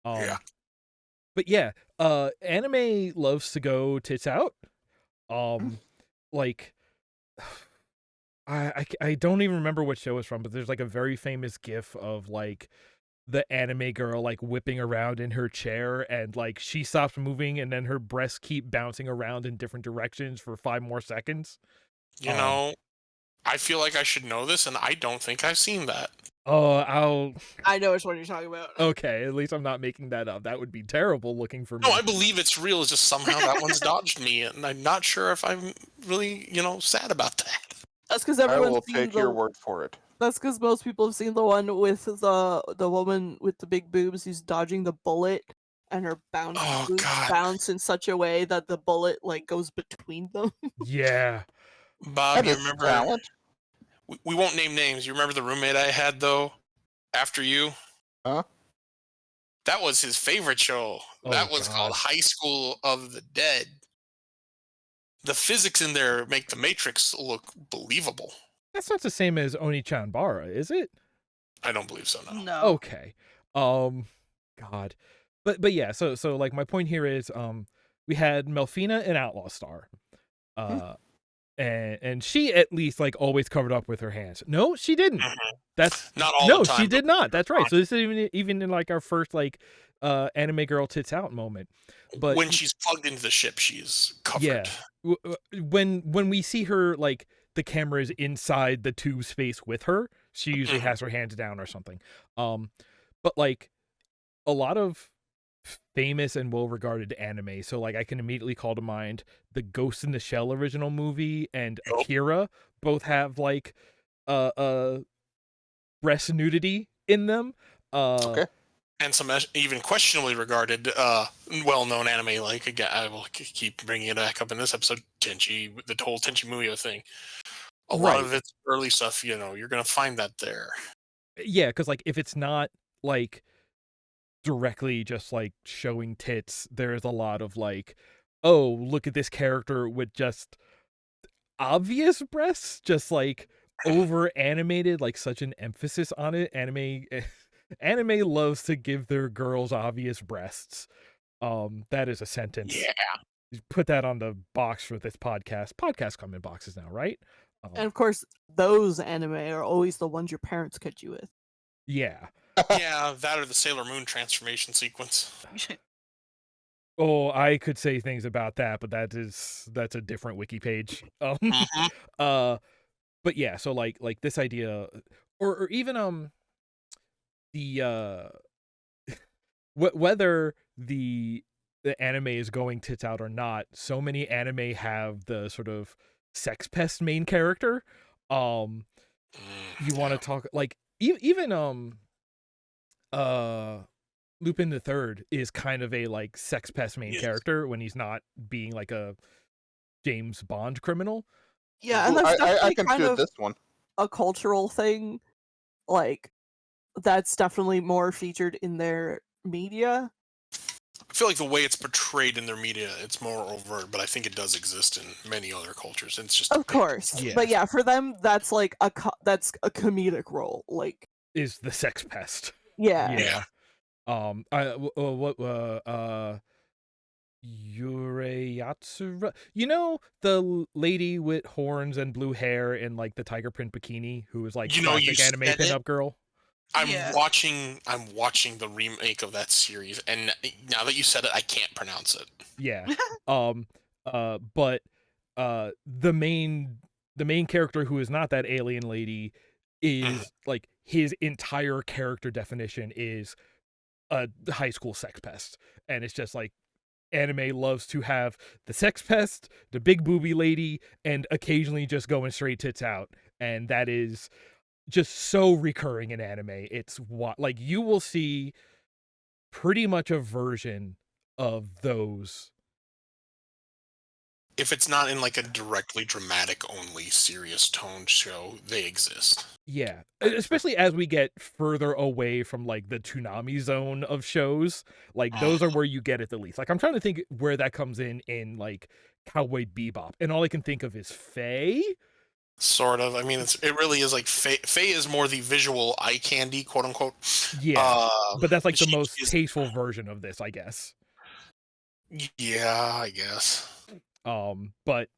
Yeah. But yeah, anime loves to go tits out. Like, I don't even remember what show it's from, but there's like a very famous gif of like the anime girl like whipping around in her chair, and like she stops moving and then her breasts keep bouncing around in different directions for 5 more seconds. You know, I feel like I should know this, and I don't think I've seen that. Oh, I know which one you're talking about. okay, at least I'm not making that up. That would be terrible looking for me. No, I believe it's real. It's just somehow that one's dodged me, and I'm not sure if I'm really, sad about that. That's because I everyone's will seen take your word for it. That's because most people have seen the one with the woman with the big boobs who's dodging the bullet, and her boobs God. bounce in such a way that the bullet like goes between them. Yeah. Bob, That you is remember? talent. We won't name names. You remember the roommate I had though? After you? Huh? That was his favorite show. That was called God. High School of the Dead. The physics in there make the Matrix look believable. That's not the same as Oni-chan-bara, is it? I don't believe so, no. No. Okay. God. But yeah, so like my point here is we had Melfina and Outlaw Star. And she at least like always covered up with her hands. No, she didn't. That's Not all no, the time. she did not. That's right. So this is even in like our first like anime girl tits out moment. But when she's plugged into the ship, she's covered. yeah, when we see her like the camera is inside the tube space with her, she usually has her hands down or something. But like a lot of famous and well-regarded anime, so like I can immediately call to mind the Ghost in the Shell original movie and Akira both have like breast nudity in them. Okay. And some even questionably regarded, well-known anime, like, again, I will keep bringing it back up in this episode, Tenchi, the whole Tenchi Muyo thing. A lot of its early stuff, you're going to find that there. Yeah, because like if it's not like directly just like showing tits, there's a lot of like, oh, look at this character with just obvious breasts, just like over animated, like such an emphasis on it. Anime loves to give their girls obvious breasts. That is a sentence. Yeah. Put that on the box for this podcast. Podcasts come in boxes now, right? And of course, those anime are always the ones your parents catch you with. Yeah. Yeah, that or the Sailor Moon transformation sequence. Oh, I could say things about that, but that's a different wiki page. Mhm. But yeah, so like this idea, or even the whether the anime is going tits out or not, so many anime have the sort of sex pest main character. You want to talk like even Lupin the Third is kind of a like sex pest main Yes. character when he's not being like a James Bond criminal. Yeah, and Ooh, that's I definitely can kind do of this one. a cultural thing. Like, that's definitely more featured in their media. I feel like the way it's portrayed in their media, it's more overt, but I think it does exist in many other cultures. It's just Of course. Yeah. But yeah, for them, that's like that's a comedic role. Like, Is the sex pest. yeah. Yeah. Yurei Yatsura. You know the lady with horns and blue hair in like the tiger print bikini who was like You know, you classic anime said it. pinup girl? I'm Yeah. watching the remake of that series, and now that you said it, I can't pronounce it. Yeah. But the main character who is not that alien lady is like his entire character definition is a high school sex pest. And it's just like anime loves to have the sex pest, the big booby lady, and occasionally just going straight tits out. And that is just so recurring in anime. It's what like you will see pretty much a version of those. If it's not in like a directly dramatic only serious tone show, they exist. Yeah, especially as we get further away from like the Toonami zone of shows, like those are where you get it the least. Like I'm trying to think where that comes in like Cowboy Bebop, and all I can think of is Faye. Sort of. I mean, it really is like Faye is more the visual eye candy, quote unquote. Yeah, but that's like the she most is- tasteful version of this, I guess. Yeah, I guess. But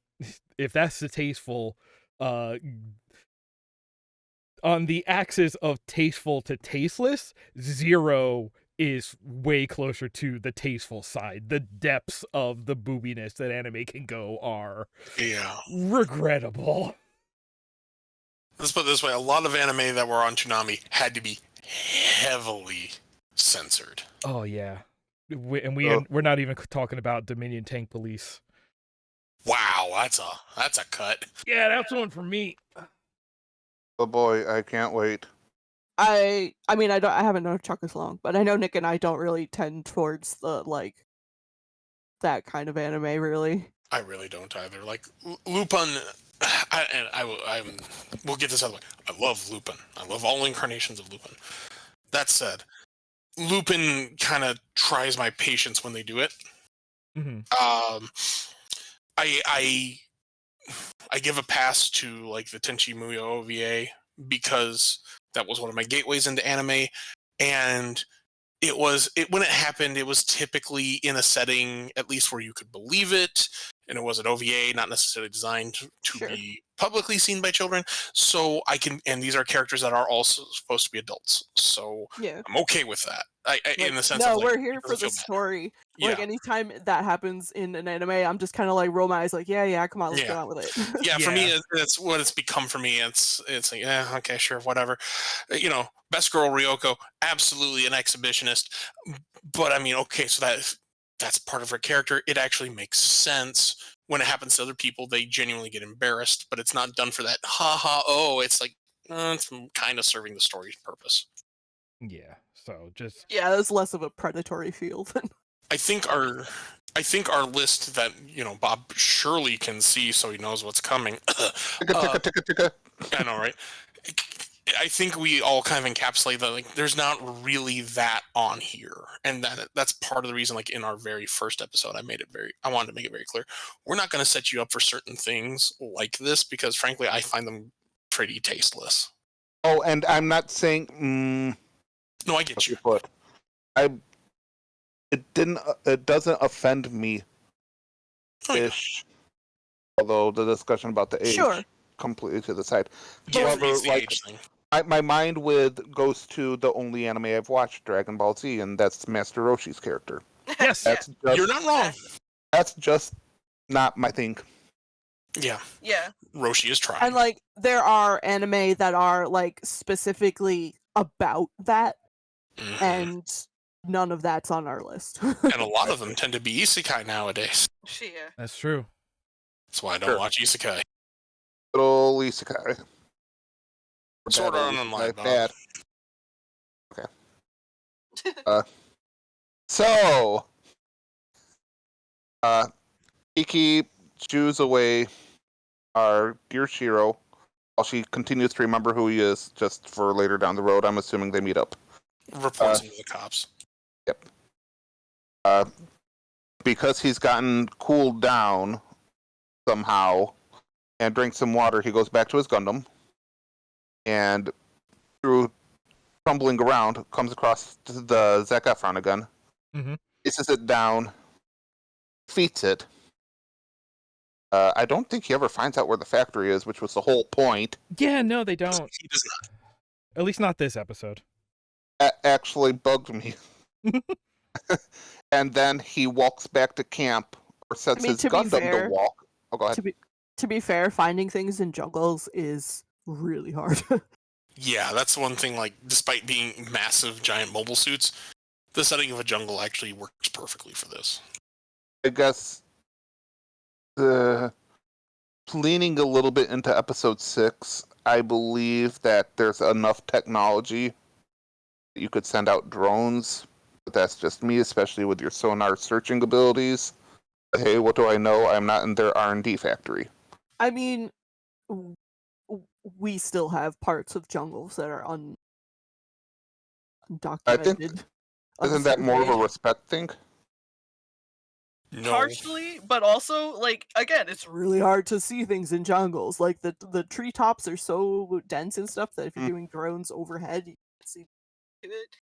if that's the tasteful, on the axis of tasteful to tasteless, 0 is way closer to the tasteful side. The depths of the boobiness that anime can go are regrettable. Let's put it this way: a lot of anime that were on Toonami had to be heavily censored. Oh yeah, we're not even talking about Dominion Tank Police. Wow, that's a cut. Yeah, that's one for me. Oh boy, I can't wait. I mean, I haven't known Chuck as long, but I know Nick and I don't really tend towards the like that kind of anime, really. I really don't either. Like Lupin, we'll get this out of the way. I love Lupin. I love all incarnations of Lupin. That said, Lupin kind of tries my patience when they do it. Mm-hmm. I give a pass to like the Tenchi Muyo OVA because that was one of my gateways into anime, and when it happened, it was typically in a setting at least where you could believe it, and it was an OVA, not necessarily designed to Sure. be publicly seen by children. So and these are characters that are also supposed to be adults, so Yeah. I'm okay with that. In the sense no, of like, we're here it for doesn't the feel bad. story. Yeah. Like anytime that happens in an anime, I'm just kind of like roll my eyes, like yeah, come on, let's get on with it. Yeah, for me, Yeah. it's what it's become for me. It's like, yeah, okay, sure, whatever. You know, Best Girl Ryoko, absolutely an exhibitionist. But I mean, okay, so that's part of her character. It actually makes sense. When it happens to other people, they genuinely get embarrassed, but it's not done for that oh. It's like, it's kind of serving the story's purpose. Yeah. So just Yeah, that's less of a predatory feel than. I think our list that Bob surely can see, so he knows what's coming. Ticka, ticka, ticka, ticka. I know, right? I think we all kind of encapsulate that, like, there's not really that on here, and that's part of the reason, like, in our very first episode, I wanted to make it very clear, we're not going to set you up for certain things like this, because frankly, I find them pretty tasteless. Oh, and I'm not saying, No, I get you. but it doesn't offend me, Oh, yeah. ish, although the discussion about the age, Sure. completely to the side. Yeah, However, it's the like, age thing. my mind goes to the only anime I've watched, Dragon Ball Z, and that's Master Roshi's character. Yes. That's just, You're not wrong. That's just not my thing. Yeah, Yeah. Roshi is trying. And like there are anime that are like specifically about that, Mhm. and none of that's on our list. And a lot of them tend to be isekai nowadays. Yeah. That's true. That's why I don't Sure. watch isekai. Little isekai. Sword Art Online, Bad. Okay. So, Iki chews away our dear Shiro while she continues to remember who he is, just for later down the road. I'm assuming they meet up. Reports him to the cops. Because he's gotten cooled down somehow and drank some water, he goes back to his Gundam, and through tumbling around, comes across the Zac Efron again. Mhm. Places it down, defeats it. I don't think he ever finds out where the factory is, which was the whole point. Yeah, no, they don't. He does not. At least not this episode. Actually bugged me. And then he walks back to camp, or sets his to be Gundam fair- to walk. Oh, go ahead. To be fair, finding things in jungles is really hard. Yeah, that's one thing, like, despite being massive, giant mobile suits, the setting of a jungle actually works perfectly for this. I guess leaning a little bit into episode 6, I believe that there's enough technology that you could send out drones. But that's just me, especially with your sonar searching abilities. But hey, what do I know? I'm not in their R&D factory. I mean, we still have parts of jungles that are undocumented. Isn't that more of a unsurveyed. respect thing? No. Partially, but also, like, again, it's It's really hard to see things in jungles. Like the treetops are so dense and stuff that if you're Mm. doing drones overhead, you can't see. it.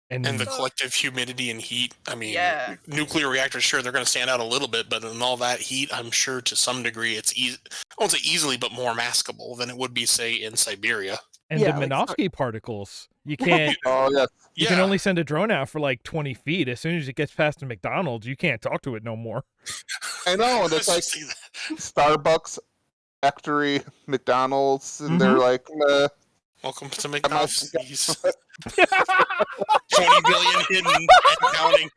And, And the collective humidity and heat, I mean, Yeah. nuclear reactors, sure, they're going to stand out a little bit, but in all that heat, I'm sure to some degree it's I won't say easily, but more maskable than it would be, say, in Siberia. and Yeah, the like, Minovsky particles. You can't. Oh, yes. You can only send a drone out for like 20 feet. As soon as it gets past the McDonald's, you can't talk to it no more. I know, and it's like See that. Starbucks, factory, McDonald's, and they're like, meh. Welcome to I'm not- McDonald's. 20 billion hidden and counting.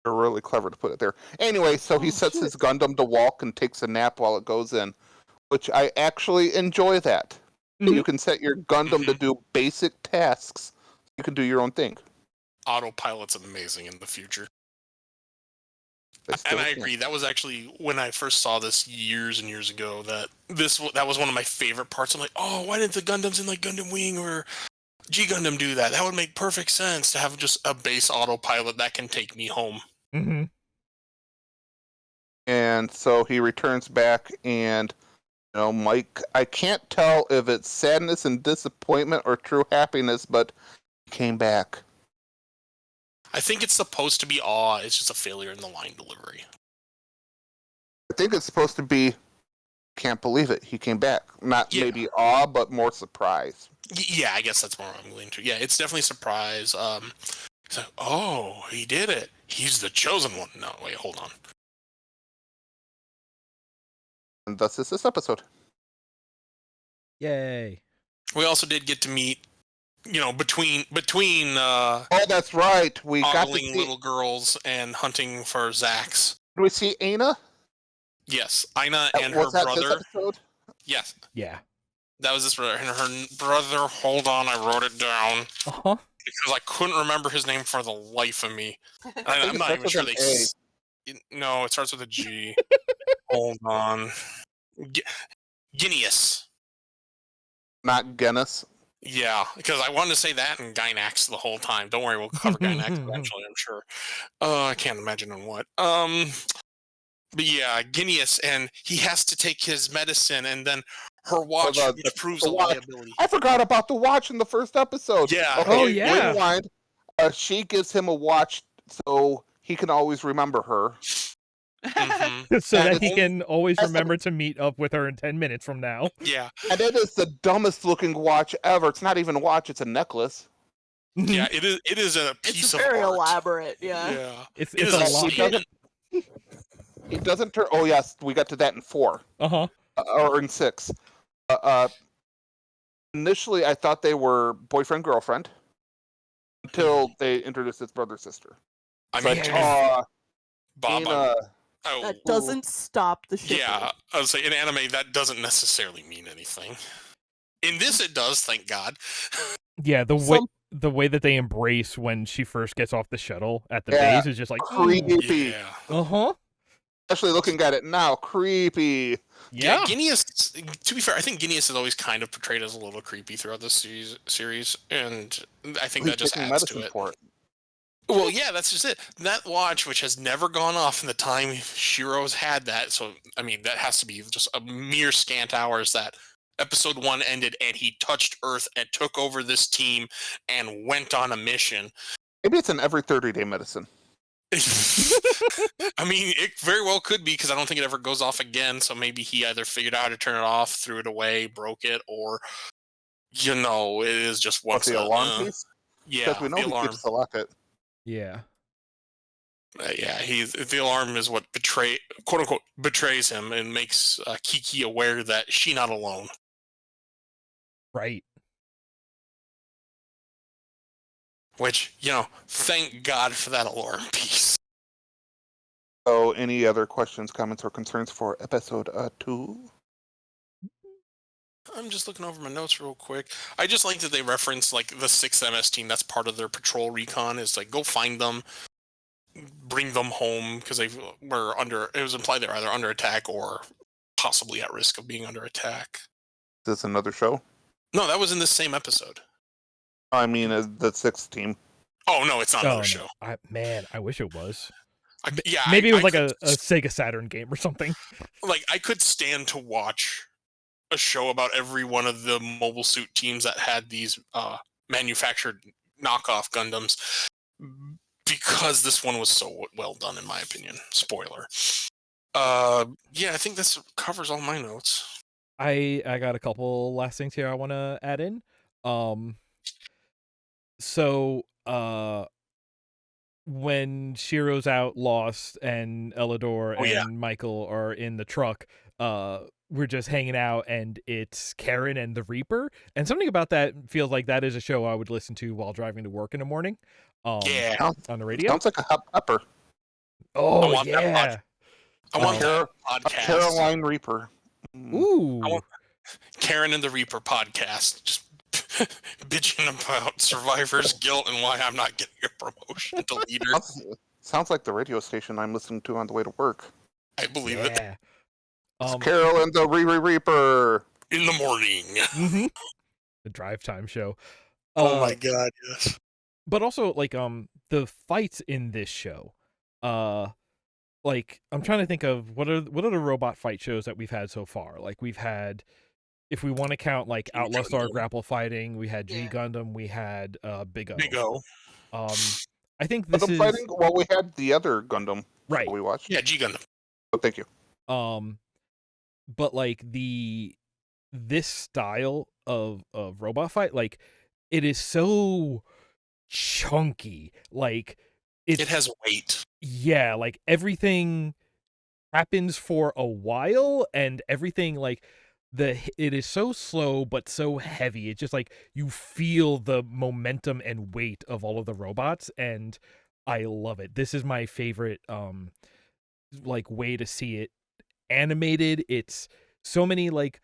They're really clever to put it there. Anyway, so he Oh, sets shit. his Gundam to walk and takes a nap while it goes in, which I actually enjoy that. Mhm. You can set your Gundam to do basic tasks. You can do your own thing. Autopilot's amazing in the future. They still And I can't. agree. That was actually when I first saw this years and years ago. That was one of my favorite parts. I'm like, oh, why didn't the Gundams in like Gundam Wing or G Gundam do that? That would make perfect sense to have just a base autopilot that can take me home. Mm-hmm. And so he returns back, and Mike, I can't tell if it's sadness and disappointment or true happiness, but he came back. I think it's supposed to be awe. It's just a failure in the line delivery. I think it's supposed to be, can't believe it, he came back. Not Yeah. maybe awe, but more surprise. Yeah, I guess that's more what I'm leaning to. Yeah, it's definitely a surprise. It's like, oh, he did it. He's the chosen one. No, wait, hold on. And thus is this episode. Yay. We also did get to meet, between Oh, that's right. We got to ogling see. little girls and hunting for Zax. Did we see Aina? Yes, Aina and her Was that this brother. episode? Yes, Yeah. that was this brother. And her brother, hold on, I wrote it down Uh-huh. because I couldn't remember his name for the life of me. think I'm it not even starts sure with they. an No, it starts with a G. Hold on. Guineas. Not Guinness. Yeah, because I wanted to say that and Gynax the whole time. Don't worry, we'll cover Gynax eventually, I'm sure. I can't imagine on what. But yeah, Guineas, and he has to take his medicine, and then her watch proves a watch. liability. I forgot about the watch in the first episode. Yeah. Okay, Oh, yeah. rewind. She gives him a watch so he can always remember her. Mhm. So And that it's he can always that's remember to meet up with her in 10 minutes from now. Yeah, And it is the dumbest looking watch ever. It's not even a watch, it's a necklace. yeah, it is. It is a piece It's of very art. elaborate. Yeah. Yeah, It's it is a a lot. statement. He doesn't turn. Oh, yes, we got to that in 4. Uh-huh. Or in 6. Initially, I thought they were boyfriend girlfriend until they introduced his brother sister. I It's mean, like, to be Bob. Nina, Oh, That doesn't stop the shit. yeah. I would say in anime that doesn't necessarily mean anything. In this, it does. Thank God. Yeah, the way that they embrace when she first gets off the shuttle at the Yeah, base is just like creepy. Yeah. Uh-huh. Especially looking at it now, creepy. Yeah. Guineas, to be fair, I think Guineas is always kind of portrayed as a little creepy throughout the series, and I think He's that just taking adds to medicine it. for it. Well, yeah, that's just it. That watch, which has never gone off in the time Shiro's had that, so I mean, that has to be just a mere scant hours that episode 1 ended, and he touched Earth and took over this team and went on a mission. Maybe it's an every 30-day medicine. I mean, it very well could be, because I don't think it ever goes off again. So maybe he either figured out how to turn it off, threw it away, broke it, or it is just What's once the alarm piece? Yeah, Because we know the he alarm. keeps the locket. Yeah. Yeah, the alarm is what quote unquote betrays him and makes Kiki aware that she's not alone. Right. Which, thank God for that alarm piece. So, any other questions, comments, or concerns for episode 2? I'm just looking over my notes real quick. I just like that they reference like the 6th MS team. That's part of their patrol recon. Is like go find them, bring them home, because they were under. It was implied they're either under attack or possibly at risk of being under attack. Is this another show? No, that was in the same episode. I mean, the 6th team. Oh no, it's not another no. show. I wish it was. Maybe it was like a Sega Saturn game or something. Like I could stand to watch a show about every one of the mobile suit teams that had these manufactured knockoff Gundams, because this one was so well done, in my opinion. Spoiler. Yeah, I think this covers all my notes. I got a couple last things here I want to add in. So when Shiro's out lost and Elidor and Michael are in the truck, we're just hanging out, and it's Karen and the Reaper, and something about that feels like that is a show I would listen to while driving to work in the morning. On the radio. Sounds like a hot pepper. Oh, I yeah. I want that A podcast. Caroline Reaper. Ooh. I want Karen and the Reaper podcast. Just bitching about survivor's guilt and why I'm not getting a promotion to leader. Sounds like the radio station I'm listening to on the way to work. I believe it. Yeah. It's Carol and the Reaper. In the morning. The drive time show. Oh my god, yes. But also, like, the fights in this show, like, I'm trying to think of what are the robot fight shows that we've had so far. Like, we've had, if we want to count like Outlaw Star grapple fighting, we had G Gundam, we had Big O. Big O. I think this is fighting. Well, we had the other Gundam right. we watched. Yeah, G Gundam. Oh, thank you. But like this style of robot fight, like, it is so chunky. Like, it has weight. Yeah, like everything happens for a while, and everything like it is so slow but so heavy. It's just like you feel the momentum and weight of all of the robots, and I love it. This is my favorite like way to see it animated. It's so many like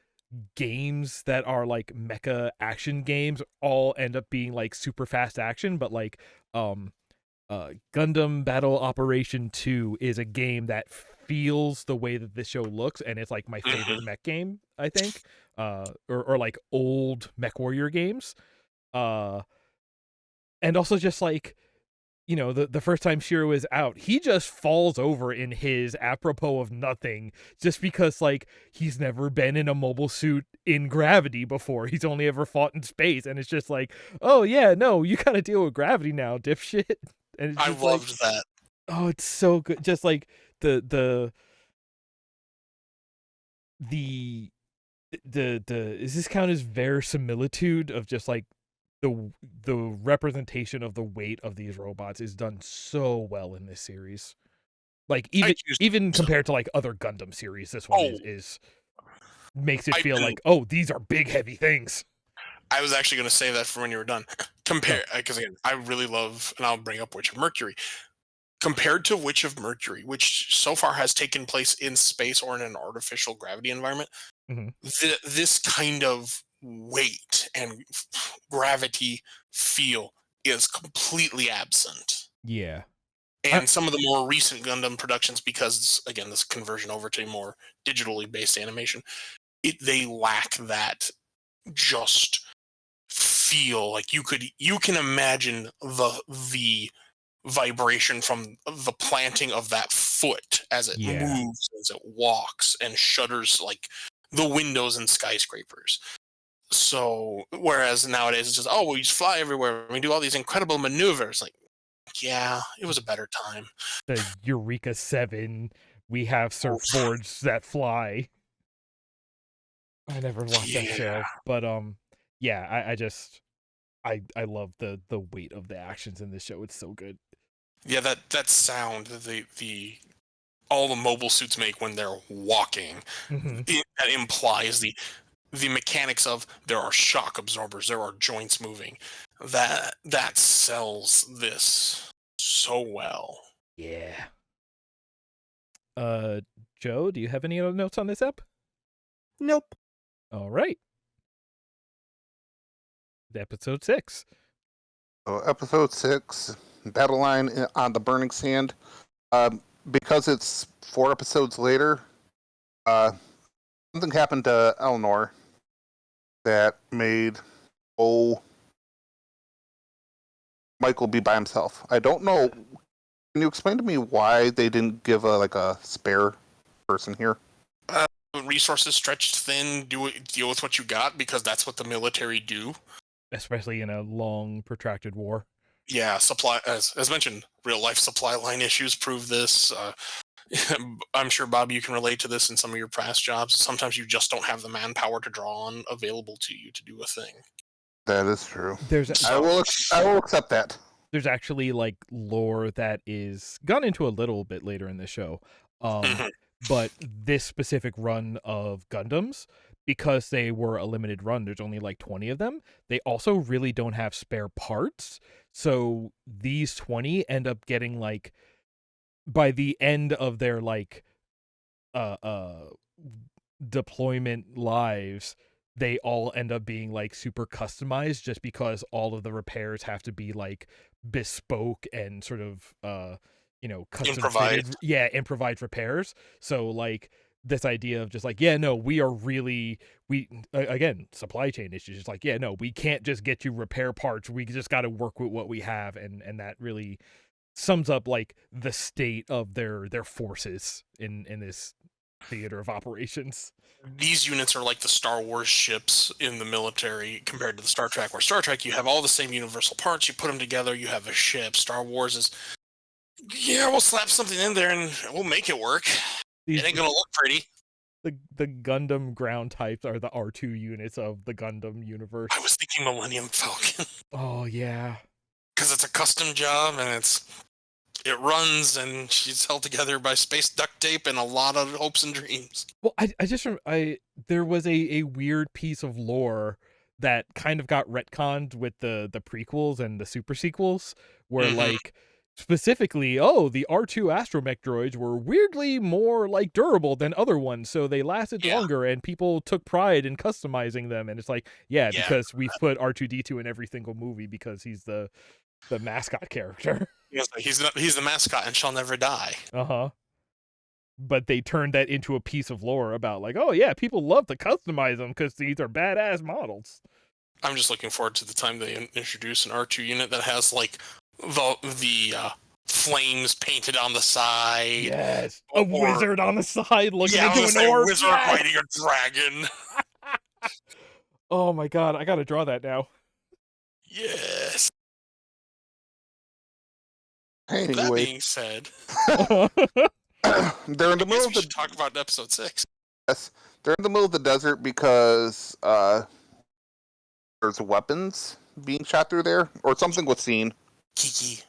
games that are like mecha action games all end up being like super fast action, but like Gundam Battle Operation 2 is a game that feels the way that this show looks, and it's like my favorite mech game, I think. Or like old Mech Warrior games. And also just like, you know, the first time Shiro is out, he just falls over in his apropos of nothing just because, like, he's never been in a mobile suit in gravity before. He's only ever fought in space, and it's just like, oh yeah, no, you gotta deal with gravity now, dipshit. And it's I just loved that. oh, it's so good. Just like the does this count as verisimilitude of just like the representation of the weight of these robots is done so well in this series. Like even compared to like other Gundam series, this one is makes it feel like, oh, these are big heavy things. I was actually going to say that for when you were done. Compare, because again, I really love, and I'll bring up Witch of Mercury. Compared to Witch of Mercury, which so far has taken place in space or in an artificial gravity environment, this kind of weight and gravity feel is completely absent. Yeah. And some of the more recent Gundam productions, because again, this conversion over to more digitally based animation, they lack that just feel. Like you can imagine the vibration from the planting of that foot as it moves, as it walks, and shudders like the windows in skyscrapers. So whereas nowadays it's just, oh, we just fly everywhere, we do all these incredible maneuvers. Like, yeah, it was a better time. The Eureka 7, we have surfboards that fly. I never watched that show, but yeah, I love the weight of the actions in this show. It's so good. Yeah, that sound the all the mobile suits make when they're walking, that implies the mechanics of there are shock absorbers, there are joints moving. That sells this so well. Yeah. Joe, do you have any other notes on this ep? Nope. All right. Episode 6. So episode 6, Battle Line on the Burning Sand. Because it's 4 episodes later, something happened to Eleanor that made Michael be by himself. I don't know. Can you explain to me why they didn't give a spare person here? Resources stretched thin. Deal with what you got, because that's what the military do. Especially in a long, protracted war. Yeah, supply, as mentioned, real life supply line issues prove this. I'm sure, Bobby, you can relate to this in some of your past jobs. Sometimes you just don't have the manpower to draw on available to you to do a thing. That is true. I will accept that. There's actually like lore that is gone into a little bit later in the show. But this specific run of Gundams, because they were a limited run, there's only like 20 of them. They also really don't have spare parts. So these 20 end up getting like, by the end of their like deployment lives, they all end up being like super customized, just because all of the repairs have to be like bespoke and sort of custom improvised. Improvised repairs. So like this idea of just like, again, supply chain issues, just like, we can't just get you repair parts, we just got to work with what we have, and that really sums up like the state of their forces in this theater of operations. These units are like the Star Wars ships in the military compared to the Star Trek, where Star Trek, you have all the same universal parts, you put them together, you have a ship. Star Wars is, we'll slap something in there and we'll make it work. It ain't gonna look pretty. The Gundam ground types are the R2 units of the Gundam universe. I was thinking Millennium Falcon. Oh, yeah. Because it's a custom job, and it runs, and she's held together by space duct tape and a lot of hopes and dreams. Well, there was a weird piece of lore that kind of got retconned with the prequels and the super sequels, where like specifically, the R2 astromech droids were weirdly more like durable than other ones, so they lasted longer, and people took pride in customizing them. And it's like, because we've put R2D2 in every single movie because he's the mascot character. He's the mascot and shall never die. but they turned that into a piece of lore about like, oh yeah, people love to customize them because these are badass models. I'm just looking forward to the time they introduce an R2 unit that has like the flames painted on the side. Yes, a wizard on the side looking into an say orb. wizard Yes! riding a dragon. Oh my god, I gotta draw that now. Yes. That Anyway, being said, they're in the I middle guess of we the should talk about episode 6. yes, they're in the middle of the desert because there's weapons being shot through there, or something was seen. Kiki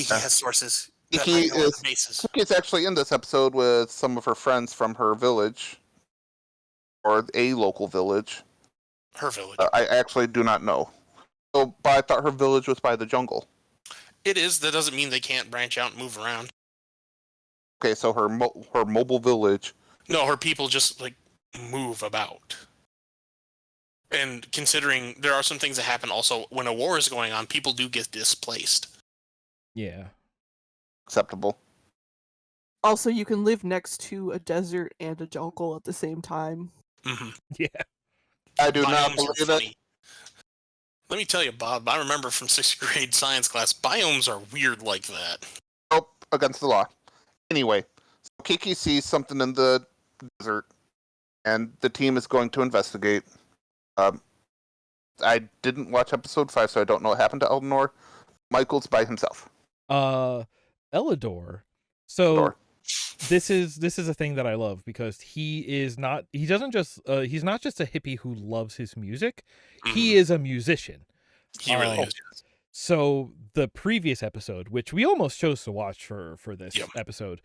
has sources. that Kiki might know is the bases. Kiki's actually in this episode with some of her friends from her village, or a local village. Her village. I actually do not know. So, but I thought her village was by the jungle. It is. That doesn't mean they can't branch out and move around. Okay, so her mobile village. No, her people just like move about. And considering there are some things that happen also when a war is going on, people do get displaced. Yeah. Acceptable. Also, you can live next to a desert and a jungle at the same time. Mm-hmm. Yeah. I do not Biomes are believe it. funny. Let me tell you, Bob, I remember from 6th grade science class, biomes are weird like that. Nope, against the law. Anyway, so Kiki sees something in the desert, and the team is going to investigate. I didn't watch episode 5, so I don't know what happened to Elnor. Michael's by himself. Elidor. So Elidor. this is a thing that I love because he's not just a hippie who loves his music. He is a musician. He really is. So the previous episode, which we almost chose to watch for this episode,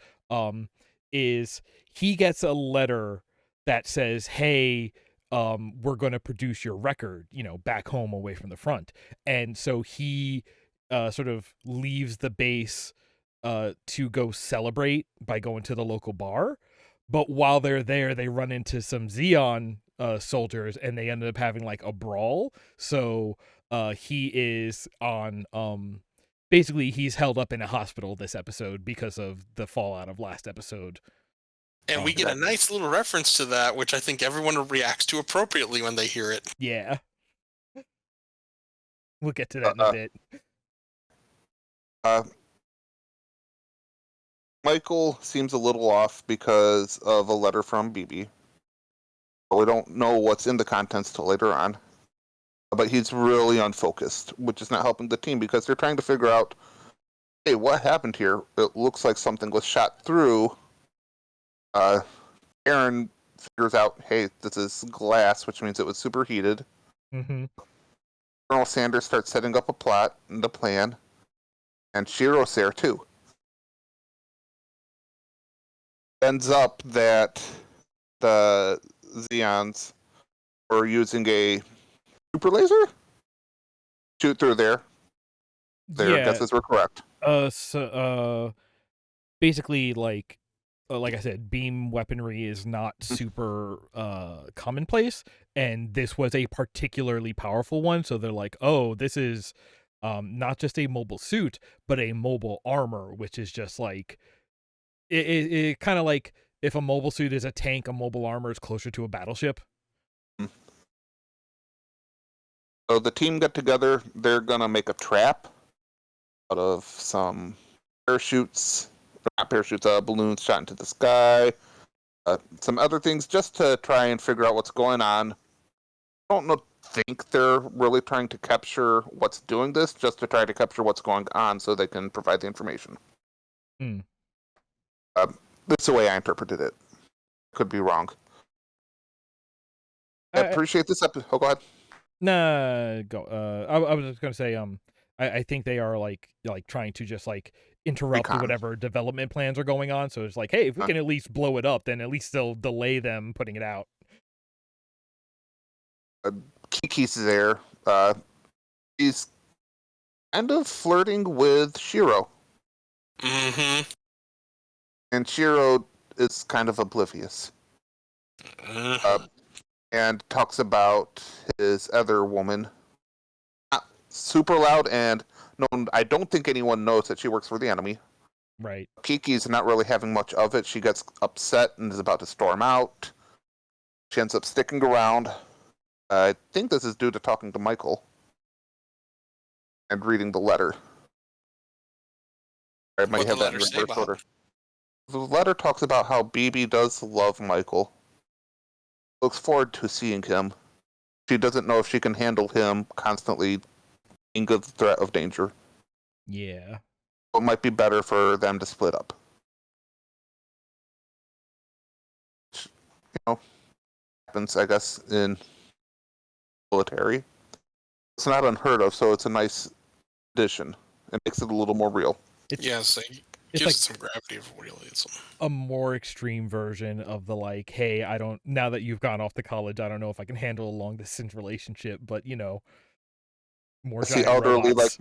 is he gets a letter that says, "Hey, we're going to produce your record, back home away from the front." And so he sort of leaves the base to go celebrate by going to the local bar. But while they're there, they run into some Xeon soldiers and they ended up having like a brawl. So he is on basically he's held up in a hospital this episode because of the fallout of last episode. And we get a nice little reference to that, which I think everyone reacts to appropriately when they hear it. Yeah. We'll get to that in a bit. Michael seems a little off because of a letter from BB. We don't know what's in the contents till later on. But he's really unfocused, which is not helping the team because they're trying to figure out, hey, what happened here? It looks like something was shot through. Aaron figures out, hey, this is glass, which means it was superheated. Mm-hmm. Colonel Sanders starts setting up a plot and the plan, and Shiro's there too. Ends up that the Xeons were using a super laser? Shoot through there. Their guesses were correct. Basically, like I said, beam weaponry is not super commonplace, and this was a particularly powerful one. So they're like, oh, this is not just a mobile suit, but a mobile armor, which is just like it kind of like if a mobile suit is a tank, a mobile armor is closer to a battleship. So the team got together. They're going to make a trap out of some parachutes. Not parachutes, balloons shot into the sky. Some other things just to try and figure out what's going on. I don't think they're really trying to capture what's doing this, just to try to capture what's going on so they can provide the information. That's the way I interpreted it. Could be wrong. I appreciate this episode. Oh, go ahead. Nah, go. I was just gonna say, I think they are like trying to just like interrupt whatever development plans are going on. So it's like, hey, if we can at least blow it up, then at least they'll delay them putting it out. Kiki's there. He's kind of flirting with Shiro. Mm-hmm. And Shiro is kind of oblivious. And talks about his other woman. Not super loud, and no, I don't think anyone knows that she works for the enemy. Right. Kiki's not really having much of it. She gets upset and is about to storm out. She ends up sticking around. I think this is due to talking to Michael and reading the letter. I might What'd have the that in letter say, reverse Bob? order. The letter talks about how BB does love Michael. Looks forward to seeing him. She doesn't know if she can handle him constantly being the threat of danger. Yeah. It might be better for them to split up. Happens, I guess, in military. It's not unheard of, so it's a nice addition. It makes it a little more real. Yes, it It's gives like it some gravity of realism. a more extreme version of the like, hey, I don't, now that you've gone off to college, I don't know if I can handle a long distance relationship, but more It's the giant elderly robots.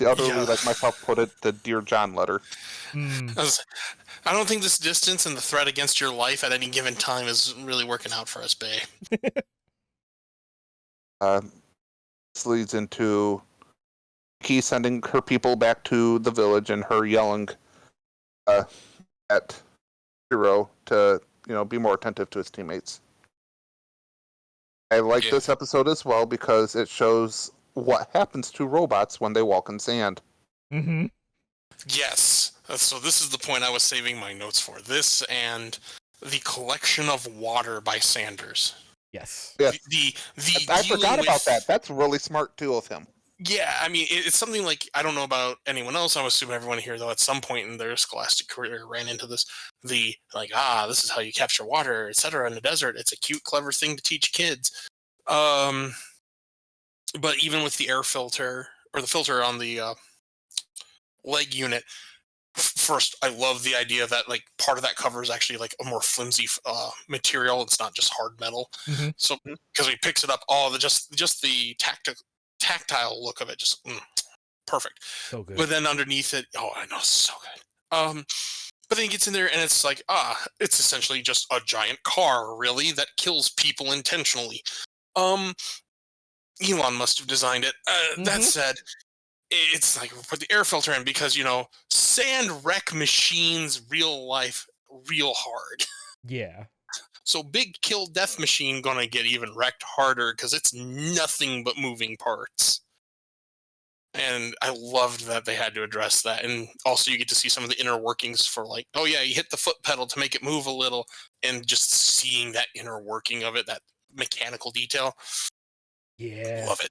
like myself put it, the Dear John letter. I don't think this distance and the threat against your life at any given time is really working out for us, Bay. This leads into Key sending her people back to the village and her yelling at Hero to, be more attentive to his teammates. I like this episode as well because it shows what happens to robots when they walk in sand. Mm-hmm. Yes. So this is the point I was saving my notes for. This and the collection of water by Sanders. Yes. Yes. I forgot about that. With, That's really smart too of him. yeah, I mean, it's something like, I don't know about anyone else. I'm assuming everyone here, though, at some point in their scholastic career ran into this. The, like, this is how you capture water, etc. in the desert. It's a cute, clever thing to teach kids. But even with the air filter, or the filter on the leg unit, first, I love the idea that, like, part of that cover is actually, like, a more flimsy material. It's not just hard metal. Mm-hmm. So, because he picks it up, just the tactile look of it, just perfect. So good. But then underneath it, I know, so good. But then he gets in there and it's like, it's essentially just a giant car, really, that kills people intentionally. Elon must have designed it. That said, it's like, put the air filter in because, sand wreck machines real life real hard. Yeah. So big kill death machine gonna get even wrecked harder because it's nothing but moving parts. And I loved that they had to address that. And also you get to see some of the inner workings for, like, oh yeah, you hit the foot pedal to make it move a little, and just seeing that inner working of it, that mechanical detail. Yeah. Love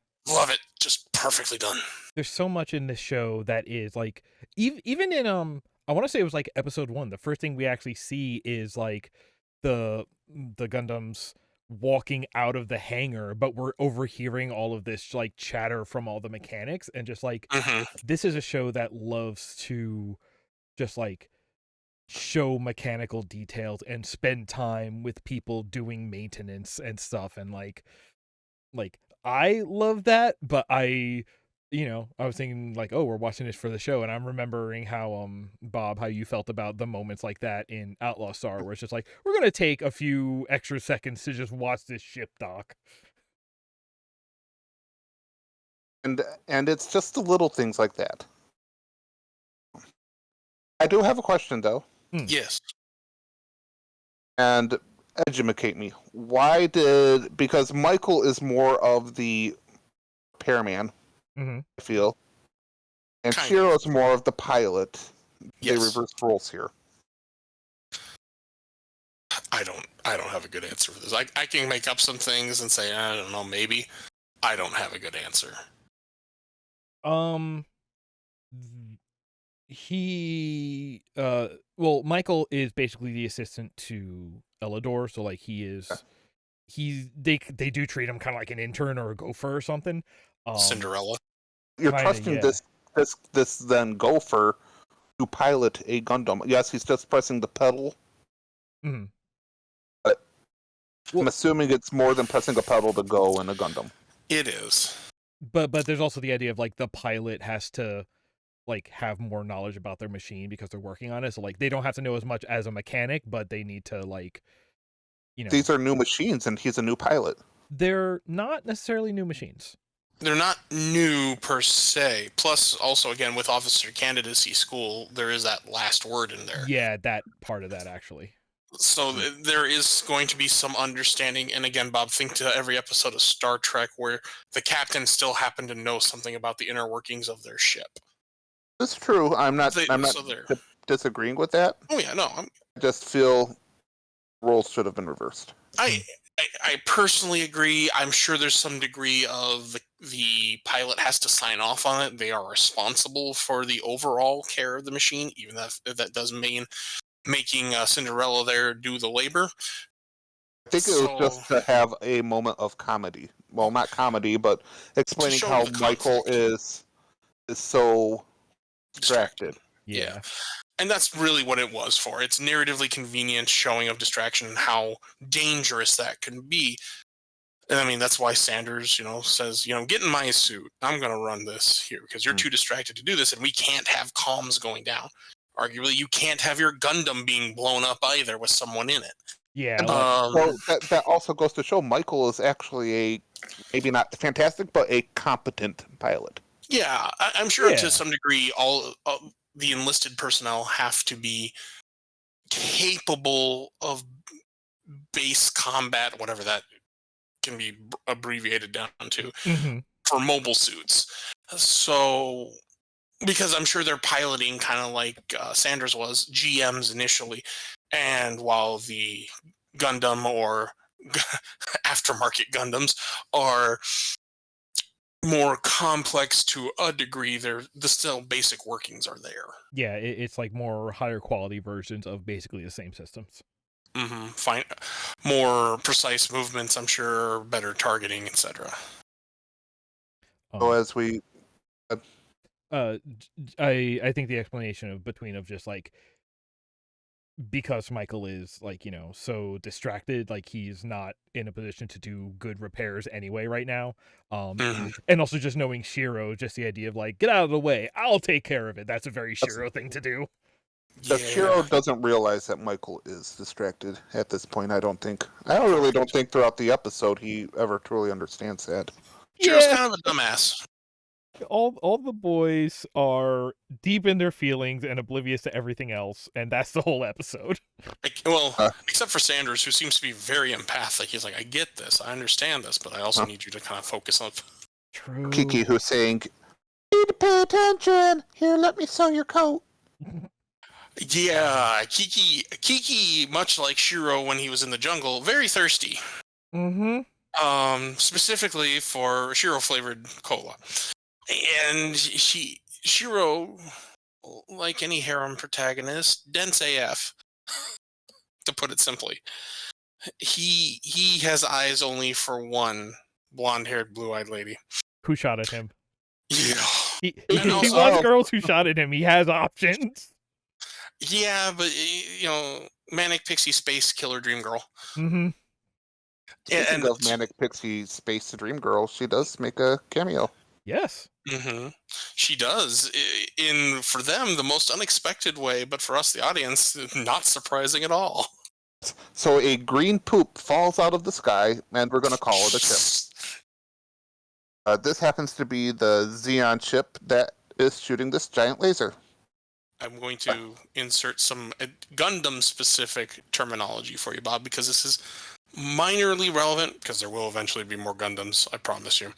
it. Just perfectly done. There's so much in this show that is like, even in I want to say it was like episode 1. The first thing we actually see is like the Gundams walking out of the hangar, but we're overhearing all of this like chatter from all the mechanics, and just like this is a show that loves to just like show mechanical details and spend time with people doing maintenance and stuff, and like I love that, but I was thinking like, oh, we're watching this for the show, and I'm remembering how Bob, how you felt about the moments like that in Outlaw Star, where it's just like, we're gonna take a few extra seconds to just watch this ship dock. And it's just the little things like that. I do have a question though. Yes. And educate me. Because Michael is more of the repairman, I feel. And Shiro's more of the pilot. Yes. They reverse roles here. I don't have a good answer for this. I can make up some things and say, I don't know, maybe. I don't have a good answer. Michael is basically the assistant to Elidor, so like they do treat him kind of like an intern or a gopher or something. Cinderella. You're trusting this then gopher to pilot a Gundam. Yes, he's just pressing the pedal. But I'm assuming it's more than pressing a pedal to go in a Gundam. It is. But there's also the idea of like the pilot has to like have more knowledge about their machine because they're working on it. So like they don't have to know as much as a mechanic, but they need to like, These are new machines and he's a new pilot. They're not necessarily new machines. They're not new per se. Plus, also, again, with officer candidacy school, there is that last word in there. Yeah, that part of that actually. So there is going to be some understanding. And again, Bob, think to every episode of Star Trek where the captain still happened to know something about the inner workings of their ship. It's true. I'm not disagreeing with that. Oh yeah, no. I just feel roles should have been reversed. I personally agree. I'm sure there's some degree of the pilot has to sign off on it. They are responsible for the overall care of the machine, even if that does mean making Cinderella there do the labor. I think it was just to have a moment of comedy. Well, not comedy, but explaining how Michael is so distracted. Yeah. And that's really what it was for. It's narratively convenient showing of distraction and how dangerous that can be. And I mean, that's why Sanders, says, get in my suit. I'm going to run this here because you're too distracted to do this. And we can't have comms going down. Arguably, you can't have your Gundam being blown up either with someone in it. Yeah. Well, that also goes to show Michael is actually maybe not fantastic, but a competent pilot. Yeah, I'm sure to some degree all the enlisted personnel have to be capable of base combat, whatever that can be abbreviated down to, for mobile suits. So, because I'm sure they're piloting kind of like Sanders was, GMs initially, and while the Gundam or aftermarket Gundams are more complex to a degree, the still basic workings are there. Yeah, it's like more higher quality versions of basically the same systems. Fine, more precise movements, I'm sure, better targeting, etc. So as we, I think the explanation of just like, because Michael is like, so distracted, like he's not in a position to do good repairs anyway right now. And also just knowing Shiro, just the idea of like, get out of the way, I'll take care of it. That's a very Shiro thing to do. Shiro doesn't realize that Michael is distracted at this point. I really don't think throughout the episode he ever truly understands that. Shiro's kind of a dumbass. All the boys are deep in their feelings and oblivious to everything else, and that's the whole episode. Except for Sanders, who seems to be very empathic. He's like, I get this, I understand this, but I also need you to kind of focus on. True. Kiki, who's saying, "You need to pay attention. Here, let me sew your coat." Yeah, Kiki, much like Shiro when he was in the jungle, very thirsty. Specifically for Shiro-flavored cola. And Shiro, like any harem protagonist, dense AF, to put it simply. He has eyes only for one blonde-haired, blue-eyed lady. Who shot at him? Yeah. He wants girls who shot at him. He has options. Yeah, but, Manic Pixie Space Killer Dream Girl. Speaking of Manic Pixie Space Dream Girl, she does make a cameo. Yes. She does. For them, the most unexpected way, but for us, the audience, not surprising at all. So a green poop falls out of the sky, and we're going to call it a chip. This happens to be the Xeon chip that is shooting this giant laser. I'm going to insert some Gundam-specific terminology for you, Bob, because this is minorly relevant, because there will eventually be more Gundams, I promise you.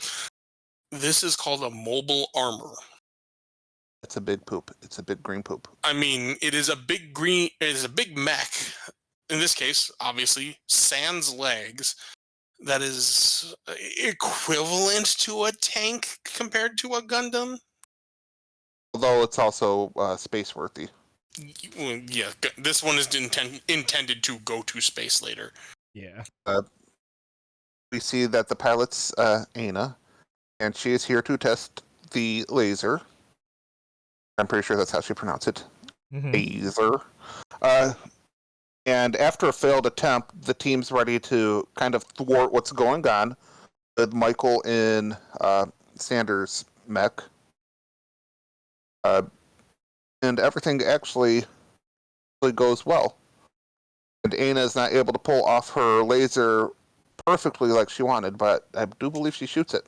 This is called a mobile armor. It's a big poop. It's a big green poop. I mean, it is a big mech. In this case, obviously, sans legs. That is equivalent to a tank compared to a Gundam. Although it's also space-worthy. Yeah, this one is intended to go to space later. Yeah. We see that the pilot's Aina, and she is here to test the laser. I'm pretty sure that's how she pronounced it. Laser. And after a failed attempt, the team's ready to kind of thwart what's going on with Michael in Sanders' mech. And everything actually goes well. And Aina is not able to pull off her laser perfectly like she wanted, but I do believe she shoots it.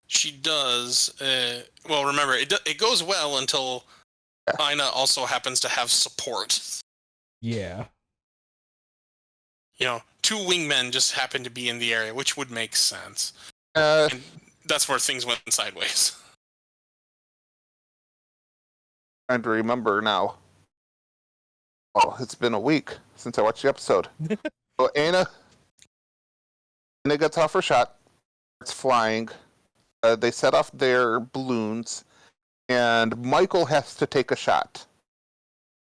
She does. Well, remember, it goes well until Ina also happens to have support. Yeah. You know, 2 wingmen just happen to be in the area, which would make sense. Uh, And that's where things went sideways. trying to remember now. Oh, it's been a week since I watched the episode. So Ana gets off her shot. It's flying. They set off their balloons, and Michael has to take a shot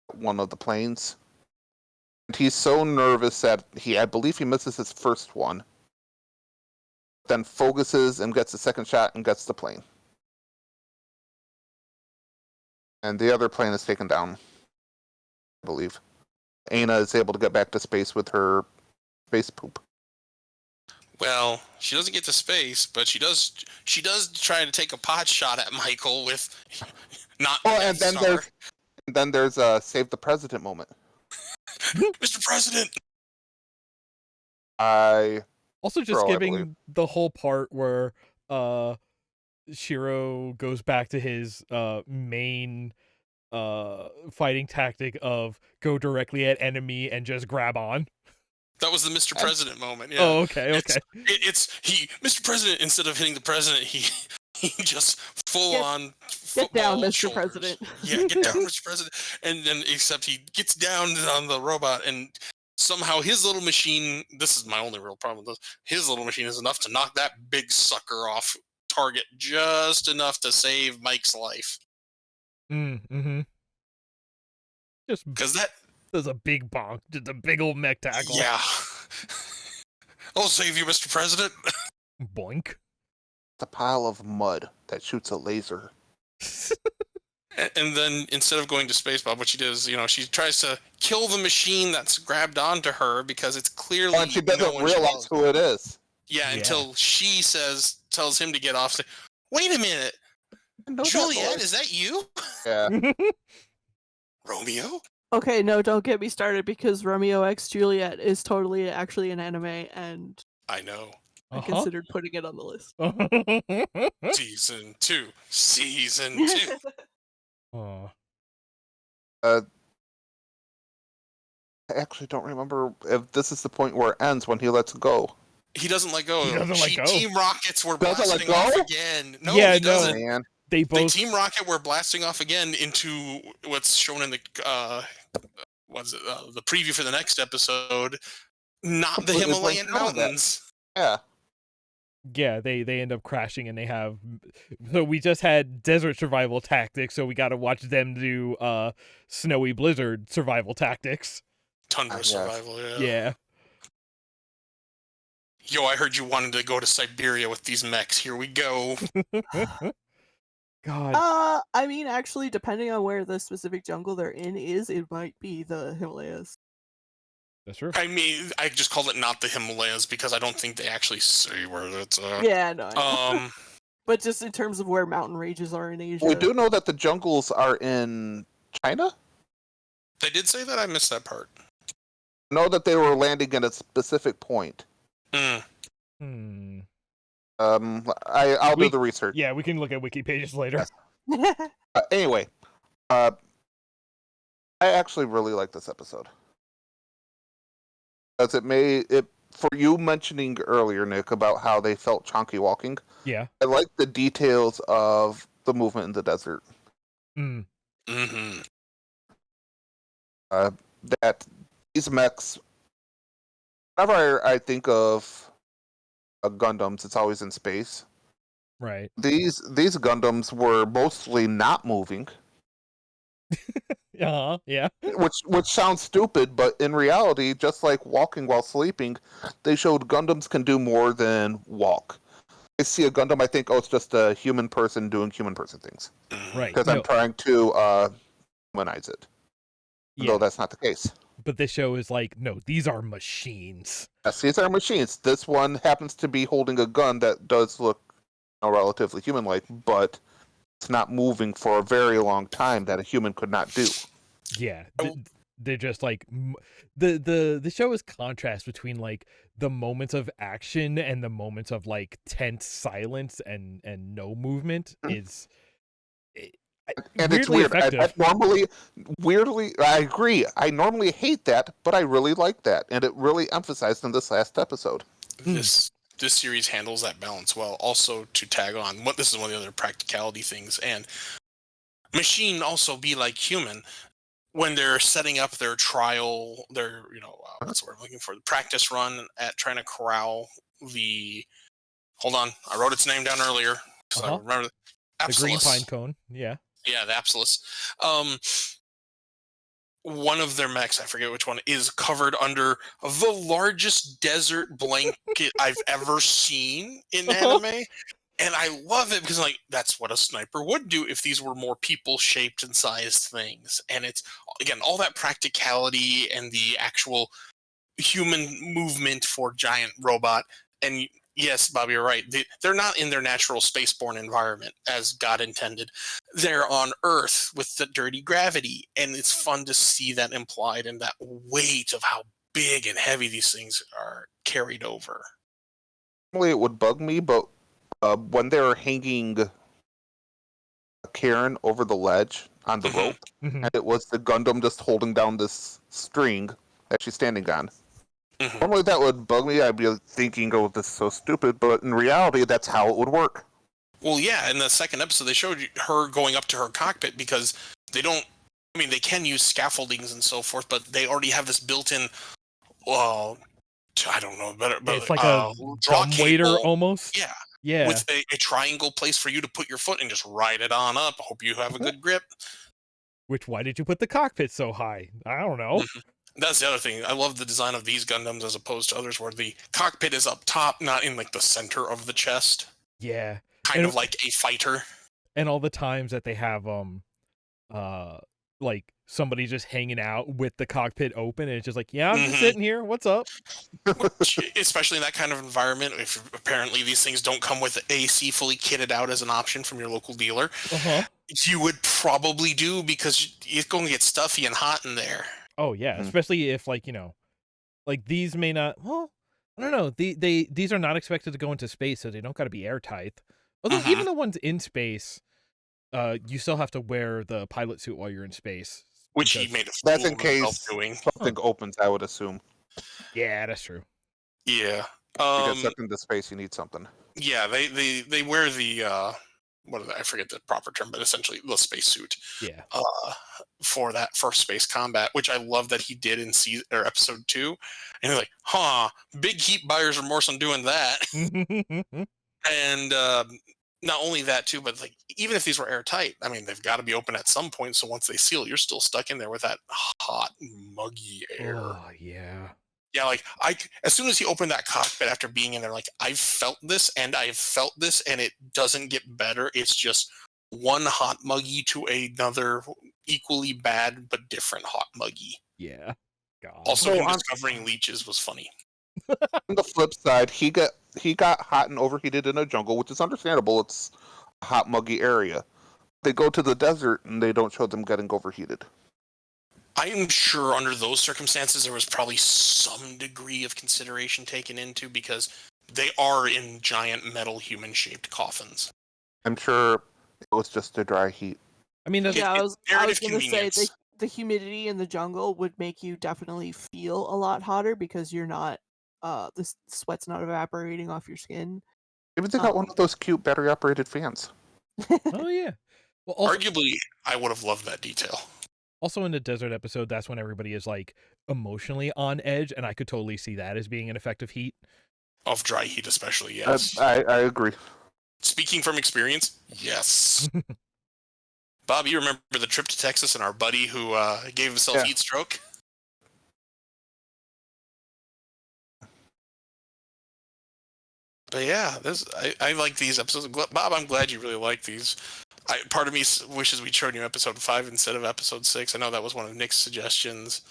at one of the planes. And he's so nervous that I believe he misses his first one. Then focuses and gets the second shot and gets the plane. And the other plane is taken down, I believe. Ana is able to get back to space with her space poop. Well, she doesn't get to space, but she does try to take a pot shot at Michael with not the And Death Star. then there's a save the president moment. Mr. President. Also just Girl, I giving believe. the whole part where Shiro goes back to his main fighting tactic of go directly at enemy and just grab on. That was the Mr. President moment. Yeah. Oh, okay. It's Mr. President, instead of hitting the president, he just full on Get down, football Mr. shoulders. President. Yeah, get down, Mr. President. And then, except he gets down on the robot, and somehow his little machine. This is my only real problem with this. His little machine is enough to knock that big sucker off target just enough to save Mike's life. Mm-hmm. Just Because that. does a big bonk, just a big old mech tackle. Yeah. I'll save you, Mr. President. Boink. It's a pile of mud that shoots a laser. And then instead of going to space, Bob, what she does, she tries to kill the machine that's grabbed onto her because it's clearly And she doesn't no one she realize loves. who it is. Yeah, Yeah. until she tells him to get off. Say, wait a minute, Juliet, is that you? Yeah. Romeo? Okay, no, don't get me started because Romeo X Juliet is totally actually an anime, and I know. I considered putting it on the list. Season 2. Season 2. Aw. I actually don't remember if this is the point where it ends when he lets go. He doesn't let go. He doesn't let go. Team Rockets were Doesn't let blasting off go? again. No, Yeah, he no. doesn't. Man. They The both Team Rocket were blasting off again into what's shown in the the preview for the next episode. Not the Completely Himalayan blanked out on that. mountains. Yeah. Yeah, they end up crashing and they have so we just had desert survival tactics, so we gotta watch them do snowy blizzard survival tactics. Tundra Yes. survival, yeah. Yeah. Yo, I heard you wanted to go to Siberia with these mechs. Here we go. God. I mean, actually, depending on where the specific jungle they're in is, it might be the Himalayas. That's true. I mean, I just call it not the Himalayas because I don't think they actually say where it's at. Yeah, no. I know. Um, But just in terms of where mountain ranges are in Asia. We do know that the jungles are in China. they did say that. I missed that part. Know that they were landing at a specific point. Hmm. I'll do the research. Yeah, we can look at wiki pages later. Yes. Anyway, I actually really like this episode. As for you mentioning earlier, Nick, about how they felt chonky walking. Yeah. I like the details of the movement in the desert. Mm. Mm-hmm. That these mechs, whenever I think of Gundams, it's always in space. Right. These Gundams were mostly not moving, Yeah. which sounds stupid, but in reality, just like walking while sleeping, they showed Gundams can do more than walk. I see a Gundam, I think, it's just a human person doing human person things. Right. Because I'm trying to humanize it. Yeah. Though that's not the case. But this show is like, no, these are machines. Yes, these are machines. This one happens to be holding a gun that does look relatively human-like, but it's not moving for a very long time that a human could not do. Yeah. Oh. they're just like the show is contrast between like the moments of action and the moments of like tense silence and no movement is And it's weirdly weird. effective. I agree. I normally hate that, but I really like that, and it really emphasized in this last episode. This series handles that balance well. Also, to tag on, this is one of the other practicality things, and machine also be like human when they're setting up their trial, their what's the word I'm looking for, the practice run at trying to corral the. Hold on, I wrote its name down earlier, so I remember the green Apsilus. pine cone. Yeah, the Apsilus. One of their mechs, I forget which one, is covered under the largest desert blanket I've ever seen in anime. And I love it because, like, that's what a sniper would do if these were more people-shaped and sized things. And it's, again, all that practicality and the actual human movement for giant robot. And yes, Bobby, you're right. They're not in their natural spaceborne environment as God intended. They're on Earth with the dirty gravity. And it's fun to see that implied and that weight of how big and heavy these things are carried over. Normally it would bug me, but when they're hanging Karen over the ledge on the rope, and it was the Gundam just holding down this string that she's standing on. Normally that would bug me. I'd be thinking, oh, this is so stupid, but in reality, that's how it would work. Well, yeah, in the second episode, they showed her going up to her cockpit because they can use scaffoldings and so forth, but they already have this built-in, I don't know, but it's like a dumbwaiter almost. Yeah. Yeah. With a triangle place for you to put your foot and just ride it on up. Hope you have a good grip. Why did you put the cockpit so high? I don't know. That's the other thing. I love the design of these Gundams as opposed to others where the cockpit is up top, not in like the center of the chest. Yeah. Kind of like a fighter. And all the times that they have like somebody just hanging out with the cockpit open and it's just like, yeah, I'm just sitting here. What's up? Especially in that kind of environment, if apparently these things don't come with AC fully kitted out as an option from your local dealer, you would probably do because it's going to get stuffy and hot in there. Oh yeah, especially if like like these may not. Well, I don't know. These are not expected to go into space, so they don't got to be airtight. Although even the ones in space, you still have to wear the pilot suit while you're in space. Which he made a fool that's in case doing. Something opens, I would assume. Yeah, that's true. Yeah. You get sucked into space, you need something. Yeah, they wear the I forget the proper term, but essentially the spacesuit. Yeah. For that first space combat, which I love that he did in episode 2. And you're like, big heat buyer's remorse on doing that. And not only that too, but like even if these were airtight, I mean they've got to be open at some point. So once they seal, you're still stuck in there with that hot, muggy air. Oh yeah. Yeah, like as soon as he opened that cockpit after being in there, like I've felt this and it doesn't get better. It's just one hot muggy to another equally bad but different hot muggy. Yeah. God. Also, him discovering leeches was funny. On the flip side, he got hot and overheated in a jungle, which is understandable. It's a hot, muggy area. They go to the desert and they don't show them getting overheated. I am sure under those circumstances there was probably some degree of consideration taken into because they are in giant metal human-shaped coffins. I'm sure it was just a dry heat. I mean, I was going to say the humidity in the jungle would make you definitely feel a lot hotter because you're not, the sweat's not evaporating off your skin. Maybe they got one of those cute battery-operated fans. Oh yeah. Well, also, arguably, I would have loved that detail. Also, in the desert episode, that's when everybody is like emotionally on edge, and I could totally see that as being an effect of heat. Of dry heat, especially, yes. I agree. Speaking from experience, yes. Bob, you remember the trip to Texas and our buddy who gave himself heat stroke? But yeah, I like these episodes. Bob, I'm glad you really like these. Part of me wishes we'd shown you episode 5 instead of episode 6. I know that was one of Nick's suggestions.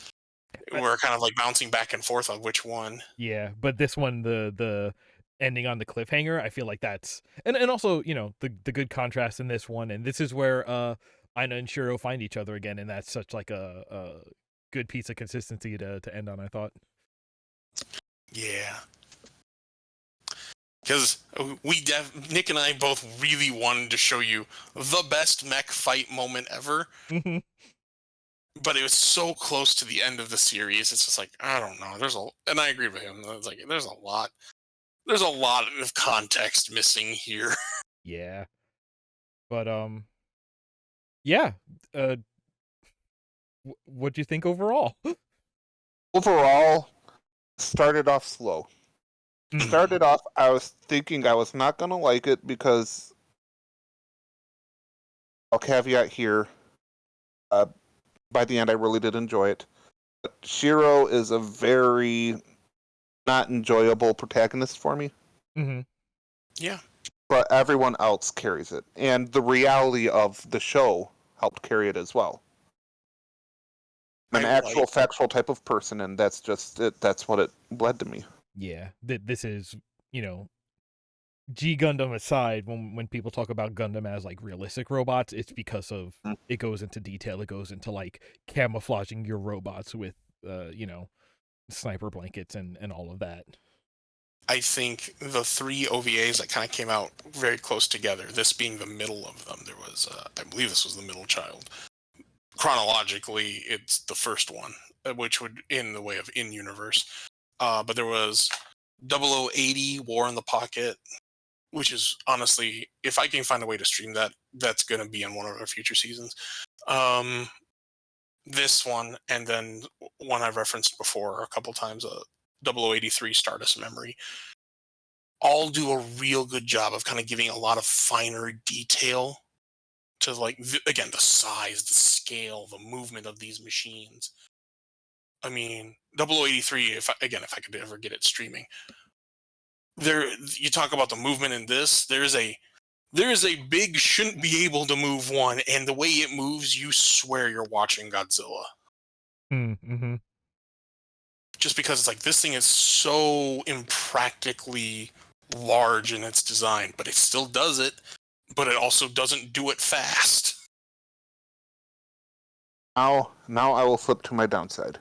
We're kind of like bouncing back and forth on which one. Yeah, but this one, the ending on the cliffhanger, I feel like that's and also the good contrast in this one, and this is where Aina and Shiro find each other again, and that's such like a good piece of consistency to end on, I thought. Yeah. Because Nick and I both really wanted to show you the best mech fight moment ever, but it was so close to the end of the series. It's just like, I don't know. And I agree with him. It's like there's a lot of context missing here. Yeah, but yeah. What do you think overall? Overall, started off slow. Started off, I was thinking I was not going to like it because, I'll caveat here, by the end I really did enjoy it. But Shiro is a very not enjoyable protagonist for me. Mm-hmm. Yeah. But everyone else carries it. And the reality of the show helped carry it as well. I'm an actual factual type of person, and that's just it. That's what it led to me. Yeah, this is, G Gundam aside, when people talk about Gundam as like realistic robots, it's because of it goes into detail. It goes into like camouflaging your robots with, sniper blankets and all of that. I think the 3 OVAs that kind of came out very close together, this being the middle of them, there was, I believe this was the middle child. Chronologically, it's the first one, which would in the way of in-universe. But there was 0080 War in the Pocket, which is honestly, if I can find a way to stream that, that's going to be in one of our future seasons. This one, and then one I've referenced before a couple times, 0083 Stardust Memory, all do a real good job of kind of giving a lot of finer detail to, like, again, the size, the scale, the movement of these machines. I mean, 0083, if I could ever get it streaming, you talk about the movement in this, there is a big shouldn't be able to move one, and the way it moves, you swear you're watching Godzilla. Mm-hmm. Just because it's like, this thing is so impractically large in its design, but it still does it, but it also doesn't do it fast. Now I will flip to my downside.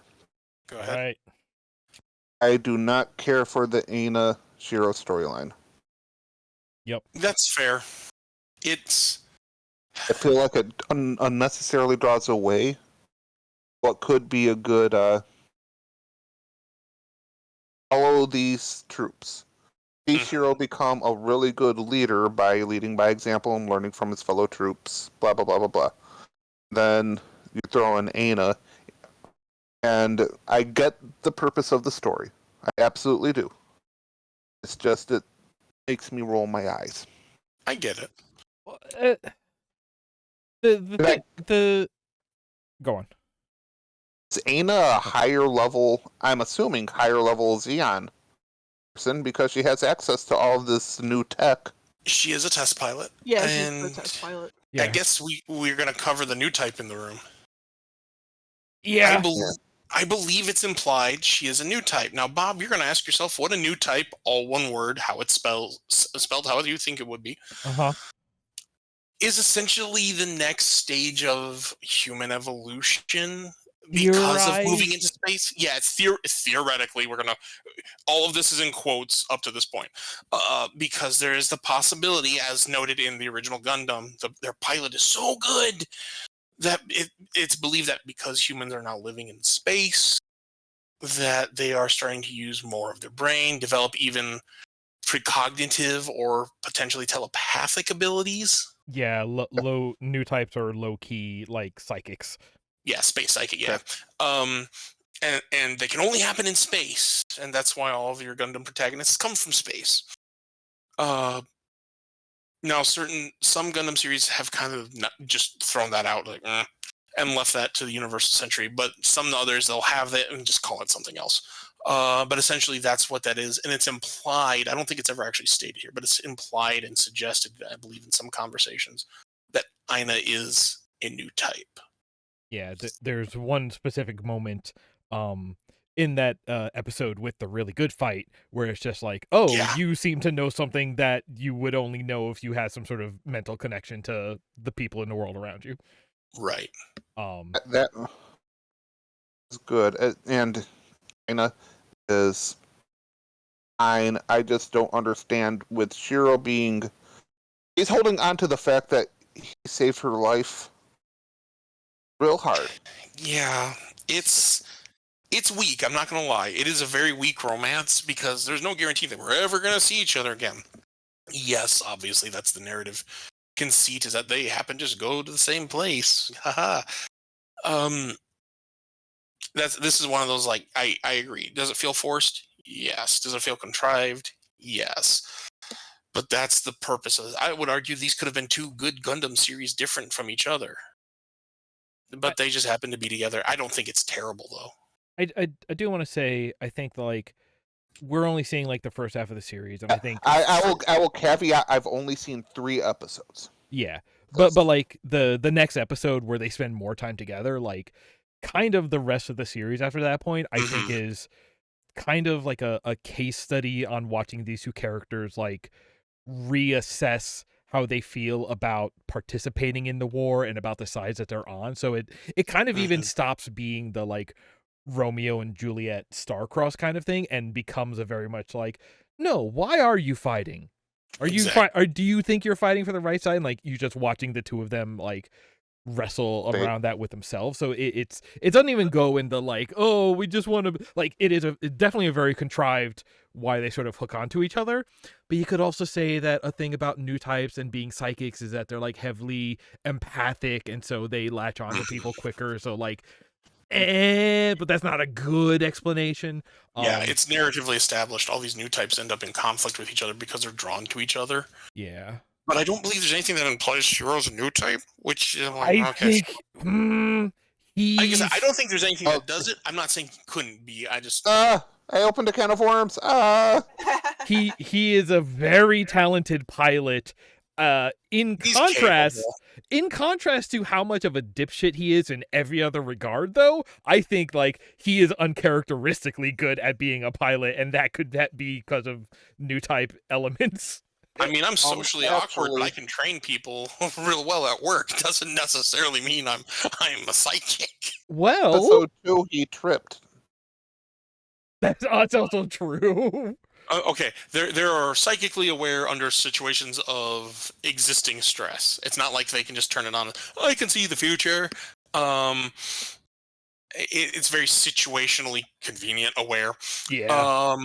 Go ahead. Right. I do not care for the Aina Shiro storyline. Yep. That's fair. I feel like it unnecessarily draws away what could be a good follow these troops. See Shiro become a really good leader by leading by example and learning from his fellow troops, blah, blah, blah, blah, blah. Then you throw in Aina, and I get the purpose of the story. I absolutely do. It's just, it makes me roll my eyes. I get it. Go on. Is Aina a higher level, I'm assuming higher level Zeon person because she has access to all of this new tech? She is a test pilot. Yeah, and she's the test pilot. Yeah. I guess we're going to cover the new type in the room. Yeah. I believe it's implied she is a new type. Now, Bob, you're going to ask yourself what a new type, all one word, how it's spelled how you think it would be, is essentially the next stage of human evolution because of moving into space. Yeah, it's theoretically, we're going to, all of this is in quotes up to this point, because there is the possibility, as noted in the original Gundam, their pilot is so good that it's believed that because humans are now living in space, that they are starting to use more of their brain, develop even precognitive or potentially telepathic abilities. Yeah, low new types are low key like psychics. Yeah, space psychic. Yeah, and they can only happen in space, and that's why all of your Gundam protagonists come from space. Now, some Gundam series have kind of not just thrown that out, like, and left that to the Universal Century, but some others, they'll have that and just call it something else. But essentially, that's what that is, and it's implied. I don't think it's ever actually stated here, but it's implied and suggested, I believe, in some conversations, that Aina is a new type. Yeah, there's one specific moment in that episode with the really good fight where it's just like, you seem to know something that you would only know if you had some sort of mental connection to the people in the world around you. Right. That is good, and China is fine. I just don't understand with Shiro being. He's holding on to the fact that he saved her life real hard. Yeah, it's weak. I'm not gonna lie. It is a very weak romance because there's no guarantee that we're ever gonna see each other again. Yes, obviously that's the narrative conceit, is that they happen to just go to the same place. Haha. This is one of those, like, I agree. Does it feel forced? Yes. Does it feel contrived? Yes. But that's the purpose of it. I would argue these could have been two good Gundam series different from each other. But they just happen to be together. I don't think it's terrible though. I do want to say, I think like we're only seeing like the first half of the series, and I think I will caveat. I've only seen 3 episodes. yeah, but like the next episode where they spend more time together, like kind of the rest of the series after that point, I think is kind of like a case study on watching these two characters like reassess how they feel about participating in the war and about the sides that they're on. So it kind of even stops being the like Romeo and Juliet star-crossed kind of thing and becomes a very much like, no, why are you fighting? Are you do you think you're fighting for the right side? And like you just watching the two of them like wrestle around that with themselves. So it doesn't even go into like, oh, we just want to, like, it's definitely a very contrived why they sort of hook onto each other. But you could also say that a thing about new types and being psychics is that they're like heavily empathic, and so they latch on to people quicker. So like, but that's not a good explanation. Yeah, it's narratively established. All these new types end up in conflict with each other because they're drawn to each other. Yeah. But I don't believe there's anything that implies Shiro's a new type, which is like, I okay. think I don't think there's anything that does it. I'm not saying he couldn't be. I just I opened a can of worms. He is a very talented pilot. In contrast to how much of a dipshit he is in every other regard, though, I think like he is uncharacteristically good at being a pilot, and that be because of new type elements. I mean, I'm socially awkward, but I can train people real well at work. Doesn't necessarily mean I'm a psychic. Well, episode 2, he tripped. That's also true. Okay, there are psychically aware under situations of existing stress. It's not like they can just turn it on. I can see the future. It's very situationally convenient aware. Yeah.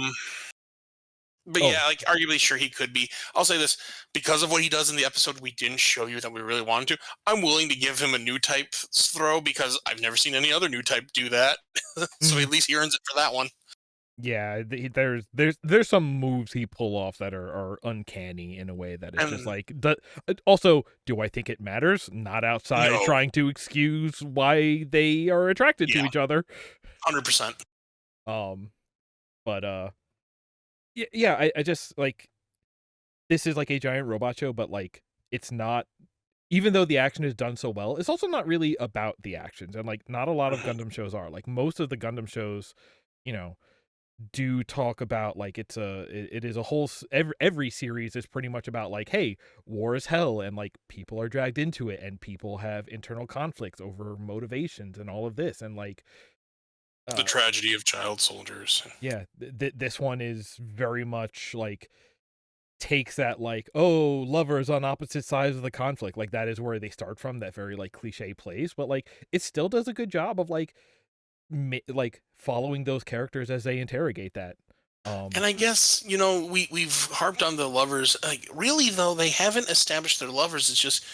But yeah, like arguably, sure, he could be. I'll say this, because of what he does in the episode we didn't show you that we really wanted to, I'm willing to give him a new type throw because I've never seen any other new type do that. So at least he earns it for that one. Yeah, there's some moves he pull off that are uncanny in a way that it's just like. Also, do I think it matters? Not outside trying to excuse why they are attracted to each other. 100%. But yeah, I just like, this is like a giant robot show, but like it's not. Even though the action is done so well, it's also not really about the actions, and like not a lot of Gundam shows are. Like most of the Gundam shows, do talk about like it is a whole every series is pretty much about like, hey, war is hell, and like people are dragged into it, and people have internal conflicts over motivations and all of this, and like the tragedy of child soldiers. Yeah, this one is very much like takes that like, oh, lovers on opposite sides of the conflict, like that is where they start from, that very like cliche place, but like it still does a good job of like following those characters as they interrogate that. And I guess, we've harped on the lovers. Like, really though, they haven't established their lovers. It's just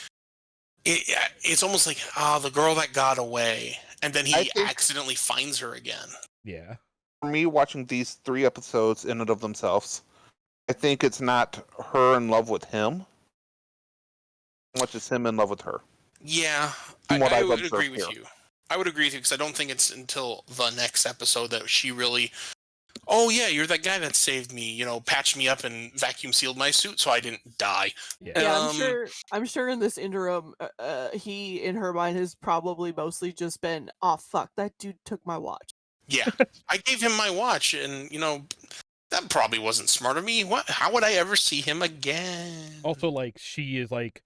it's almost like the girl that got away, and then he accidentally finds her again. Yeah. For me, watching these 3 episodes in and of themselves, I think it's not her in love with him as much as him in love with her. Yeah, I would agree with you. I would agree with you, because I don't think it's until the next episode that she really, oh yeah, you're that guy that saved me, patched me up and vacuum sealed my suit so I didn't die. Yeah, I'm sure in this interim, he in her mind has probably mostly just been, oh fuck, that dude took my watch. Yeah, I gave him my watch, and that probably wasn't smart of me. How would I ever see him again? Also, like, she is like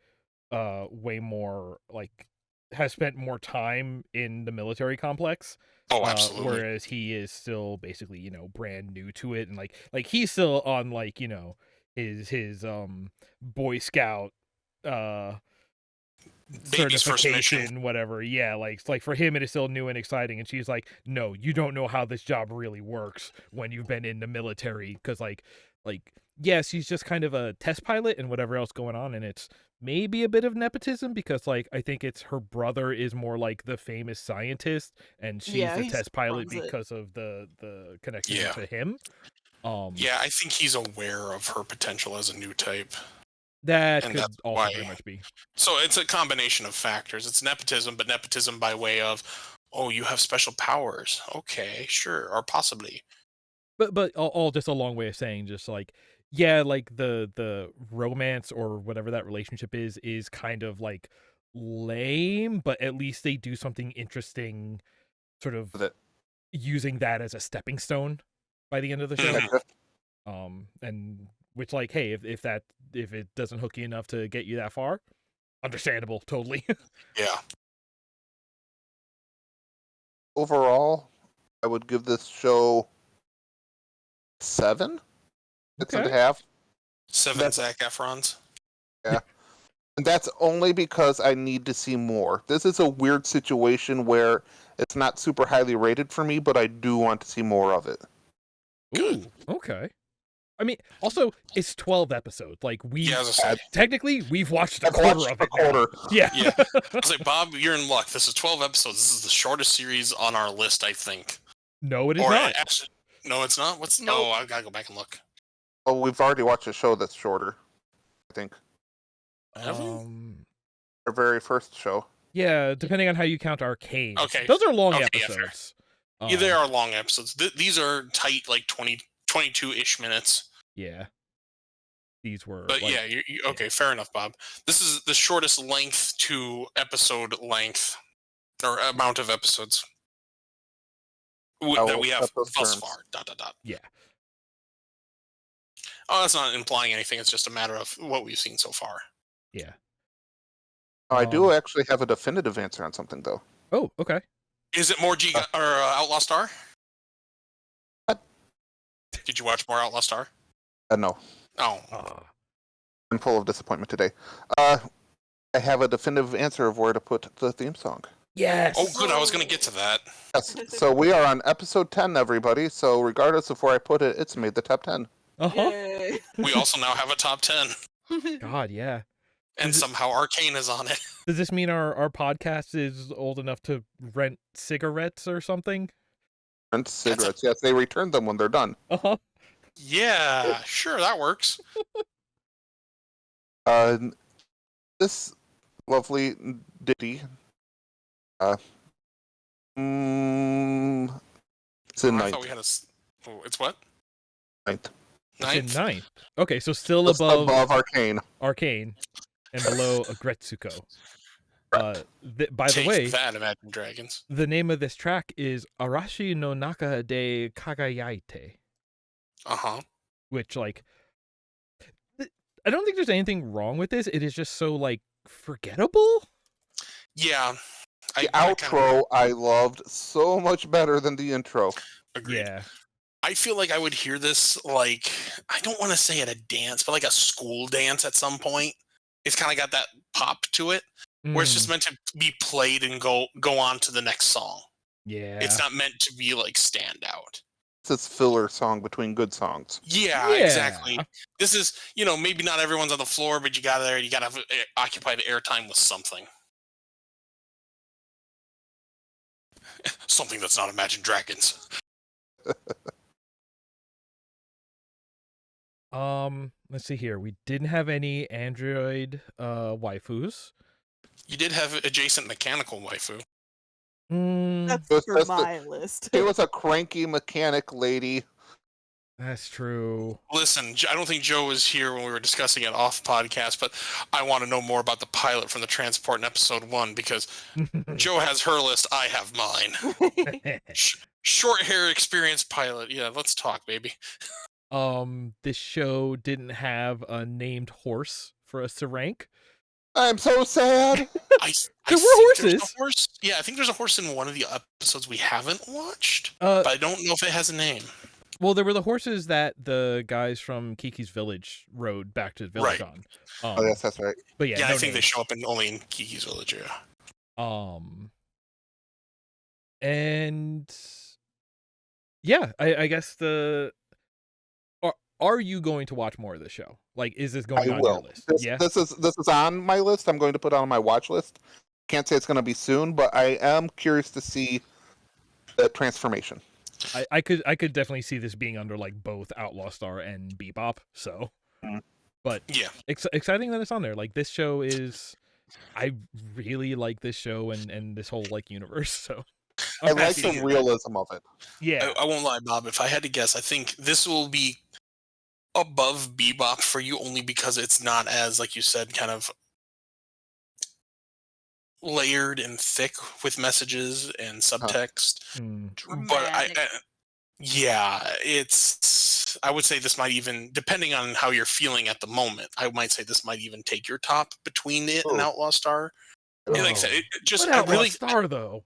way more like has spent more time in the military complex. Oh, absolutely. Whereas he is still basically, brand new to it, and like he's still on like, his Boy Scout Baby's first mission. certification, whatever. Yeah, like for him it is still new and exciting, and she's like, no, you don't know how this job really works when you've been in the military, because like yes, he's just kind of a test pilot and whatever else going on, and it's maybe a bit of nepotism because like I think it's her brother is more like the famous scientist and she's Yeah, the he test pilot runs it. because of the connection Yeah. to him. Yeah, I think he's aware of her potential as a new type. That And could that's also why- very much be. So it's a combination of factors. It's nepotism, but nepotism by way of, oh, you have special powers. Okay, sure, or possibly. But all just a long way of saying just like, yeah, like the romance or whatever that relationship is kind of like lame, but at least they do something interesting, sort of With it. using that as a stepping stone by the end of the show. Mhm. And which like, hey, if it doesn't hook you enough to get you that far, understandable, totally. Yeah. Overall, I would give this show 7. 6.5. 7 That's- Zac Efrons. And that's only because I need to see more. This is a weird situation where it's not super highly rated for me, but I do want to see more of it. Good. Ooh, okay. I mean, also it's 12 episodes. Like Yeah, as I say. technically we've watched a I've quarter watched of a it. now. quarter. Yeah. Yeah. I was like, Bob, you're in luck. This is 12 episodes. This is the shortest series on our list, I think. No, it is Or not. actually, no, it's not. What's Nope. Oh, I gotta go back and look. Oh, we've already watched a show that's shorter, I think. Have we? Our very first show. Yeah, depending on how you count Arcane. Okay. Those are long Okay, yeah, fair. episodes. Yeah, they are long episodes. These are tight, like 22-ish minutes. Yeah. These were But like, yeah, okay, fair enough, Bob. This is the shortest length to episode length, or amount of episodes that we have episode thus terms. far. ... Yeah. Oh, that's not implying anything. It's just a matter of what we've seen so far. Yeah. I do actually have a definitive answer on something, though. Oh, okay. Is it more or Outlaw Star? What? Did you watch more Outlaw Star? No. Oh, I'm full of disappointment today. I have a definitive answer of where to put the theme song. Yes. oh, good. I was going to get to that. Yes. So we are on episode 10, everybody. So regardless of where I put it, it's made the top 10. Uh-huh. Yay. We also now have a top 10, God, yeah. and somehow Arcane is on it. Does this mean our podcast is old enough to rent cigarettes or something? And cigarettes. Yes, they return them when they're done. Uh-huh. Yeah, sure, that works. This lovely ditty. It's in I ninth. thought we had it's what? Ninth. It's in Ninth? ninth. Okay, so still Just above Arcane. Arcane and below Agretsuko. By the Take way, that, Imagine Dragons. the name of this track is Arashi no Naka de Kagayaite, Uh-huh. which, like, I don't think there's anything wrong with this. It is just so, like, forgettable. Yeah. The I outro I loved so much better than the intro. Agreed. Yeah. I feel like I would hear this, like, I don't want to say at a dance, but like a school dance at some point. It's kind of got that pop to it, where it's just meant to be played and go on to the next song. Yeah. It's not meant to be, like, stand out. It's this filler song between good songs. Yeah, exactly. This is, maybe not everyone's on the floor, but you gotta occupy the airtime with something. Something that's not Imagine Dragons. Let's see here. We didn't have any android waifus. You did have adjacent mechanical waifu. That's That's for the- my list. She was a cranky mechanic lady. That's true. Listen, I don't think Joe was here when we were discussing it off podcast, but I want to know more about the pilot from the transport in episode 1, because Joe has her list, I have mine. Short hair experienced pilot. Yeah, let's talk, baby. This show didn't have a named horse for us to rank. I'm so sad. I There were think there's horses. a horse. Yeah, I think there's a horse in one of the episodes we haven't watched, Uh, but I don't know if it has a name. well, there were the horses that the guys from Kiki's Village rode back to the village Right. on. Oh yes, that's right. But yeah, Yeah, no I think they names. show up only in Kiki's Village. Yeah. And yeah, I guess are you going to watch more of this show? Like, is this going I on your will. list? This, Yeah. this is on my list. I'm going to put it on my watch list. Can't say it's going to be soon, but I am curious to see the transformation. I could definitely see this being under like both Outlaw Star and Bebop. So, but Yeah. exciting that it's on there. Like this show is, I really like this show and this whole like universe. So I like happy to the hear that. realism of it. yeah, I won't lie, Bob. If I had to guess, I think this will be above Bebop for you only because it's not as, like you said, kind of layered and thick with messages and subtext. But Dramatic. yeah, it's. I would say this might even, depending on how you're feeling at the moment, I might say this might even take your top between it and Oh. Outlaw Star. And like I said, it just What I Outlaw really Star though?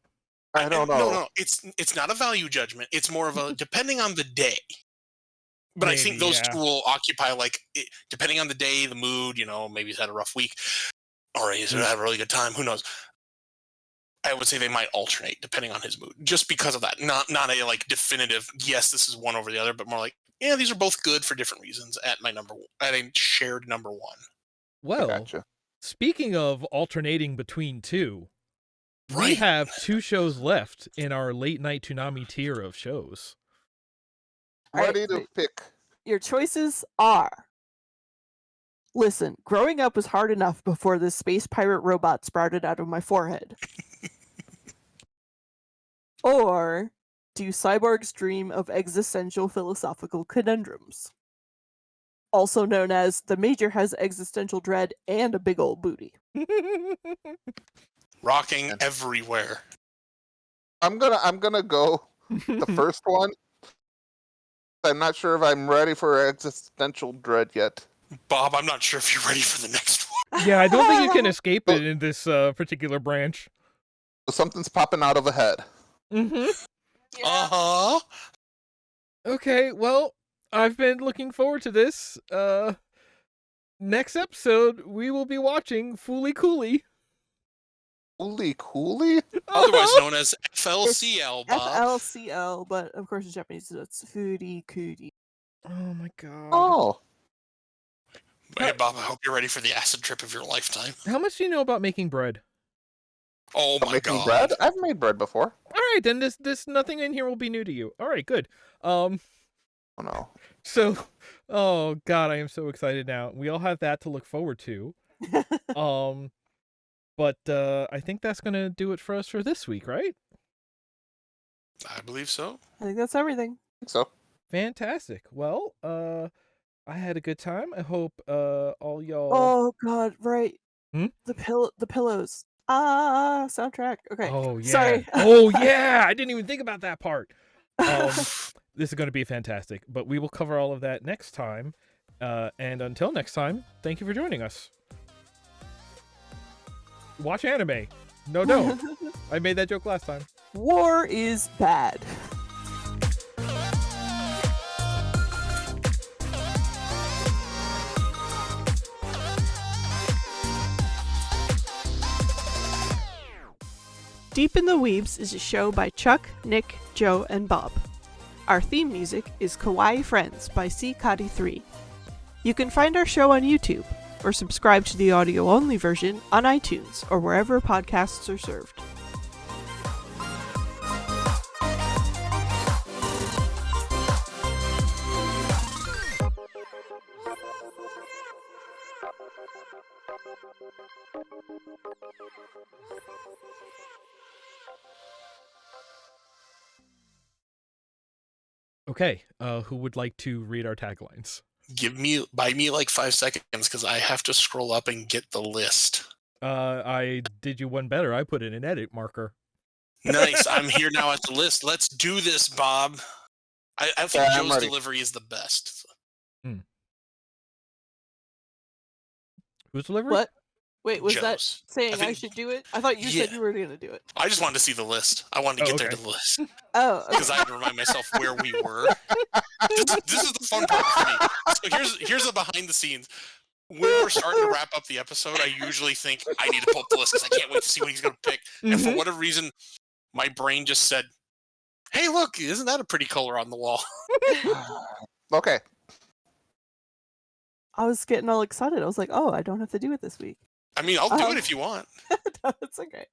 I don't know. No, it's not a value judgment. It's more of a depending on the day. But I think Maybe, those yeah. two will occupy depending on the day, the mood. Maybe he's had a rough week, or he's had a really good time. Who knows? I would say they might alternate depending on his mood, just because of that. Not a like definitive. Yes, this is one over the other, but more like yeah, these are both good for different reasons. At a shared number one. Well, Gotcha. speaking of alternating between two, we Right. have 2 shows left in our late night Toonami tier of shows. Alright, Ready to pick. Your choices are. Listen, growing up was hard enough before this space pirate robot sprouted out of my forehead. Or do cyborgs dream of existential philosophical conundrums? Also known as the Major has existential dread and a big old booty. Rocking Yeah. everywhere. I'm gonna go the first one. I'm not sure if I'm ready for existential dread yet. Bob, I'm not sure if you're ready for the next one. Yeah, I don't think you can escape it in this particular branch. Something's popping out of a head. Mm-hmm. Yeah. Uh-huh. Okay, well, I've been looking forward to this. Next episode, we will be watching Fooly Cooly. Holy cooly! Otherwise known as FLCL, Bob. FLCL, but of course in Japanese it's Foodie Cootie. Oh my god. Oh, Hey, Bob, I hope you're ready for the acid trip of your lifetime. How much do you know about making bread? Oh my making god. bread? I've made bread before. Alright, then this nothing in here will be new to you. Alright, good. Oh no. So oh god, I am so excited now. We all have that to look forward to. But I think that's gonna do it for us for this week, right? I believe so. I think that's everything. I think so. Fantastic. Well, I had a good time. I hope all y'all Oh god, right. Hmm? The pillows. Soundtrack. Okay. Oh yeah. Sorry. Oh yeah. I didn't even think about that part. This is going to be fantastic, but we will cover all of that next time. And until next time, thank you for joining us. Watch anime. No, don't. I made that joke last time. War is bad. Deep in the Weebs is a show by Chuck, Nick, Joe, and Bob. Our theme music is Kawaii Friends by C. 3. You can find our show on YouTube, or subscribe to the audio-only version on iTunes or wherever podcasts are served. Okay, who would like to read our taglines? Buy me like 5 seconds because I have to scroll up and get the list. I did you one better. I put in an edit marker. Nice. I'm here now at the list. Let's do this, Bob. I think Yeah, I'm Joe's ready. delivery is the best. Who's delivery? What? Wait, was that Joe's. saying I think- should do it? I thought you said Yeah. you were going to do it. I just wanted to see the list. I wanted to Oh, get there okay. to the list Oh, because okay. I had to remind myself where we were. This is the fun part for me. So here's the behind the scenes. When we're starting to wrap up the episode, I usually think I need to pull up the list because I can't wait to see what he's going to pick. And for whatever reason, my brain just said, "Hey, look, isn't that a pretty color on the wall?" Okay. I was getting all excited. I was like, oh, I don't have to do it this week. I mean, I'll do it if you want. No, it's okay.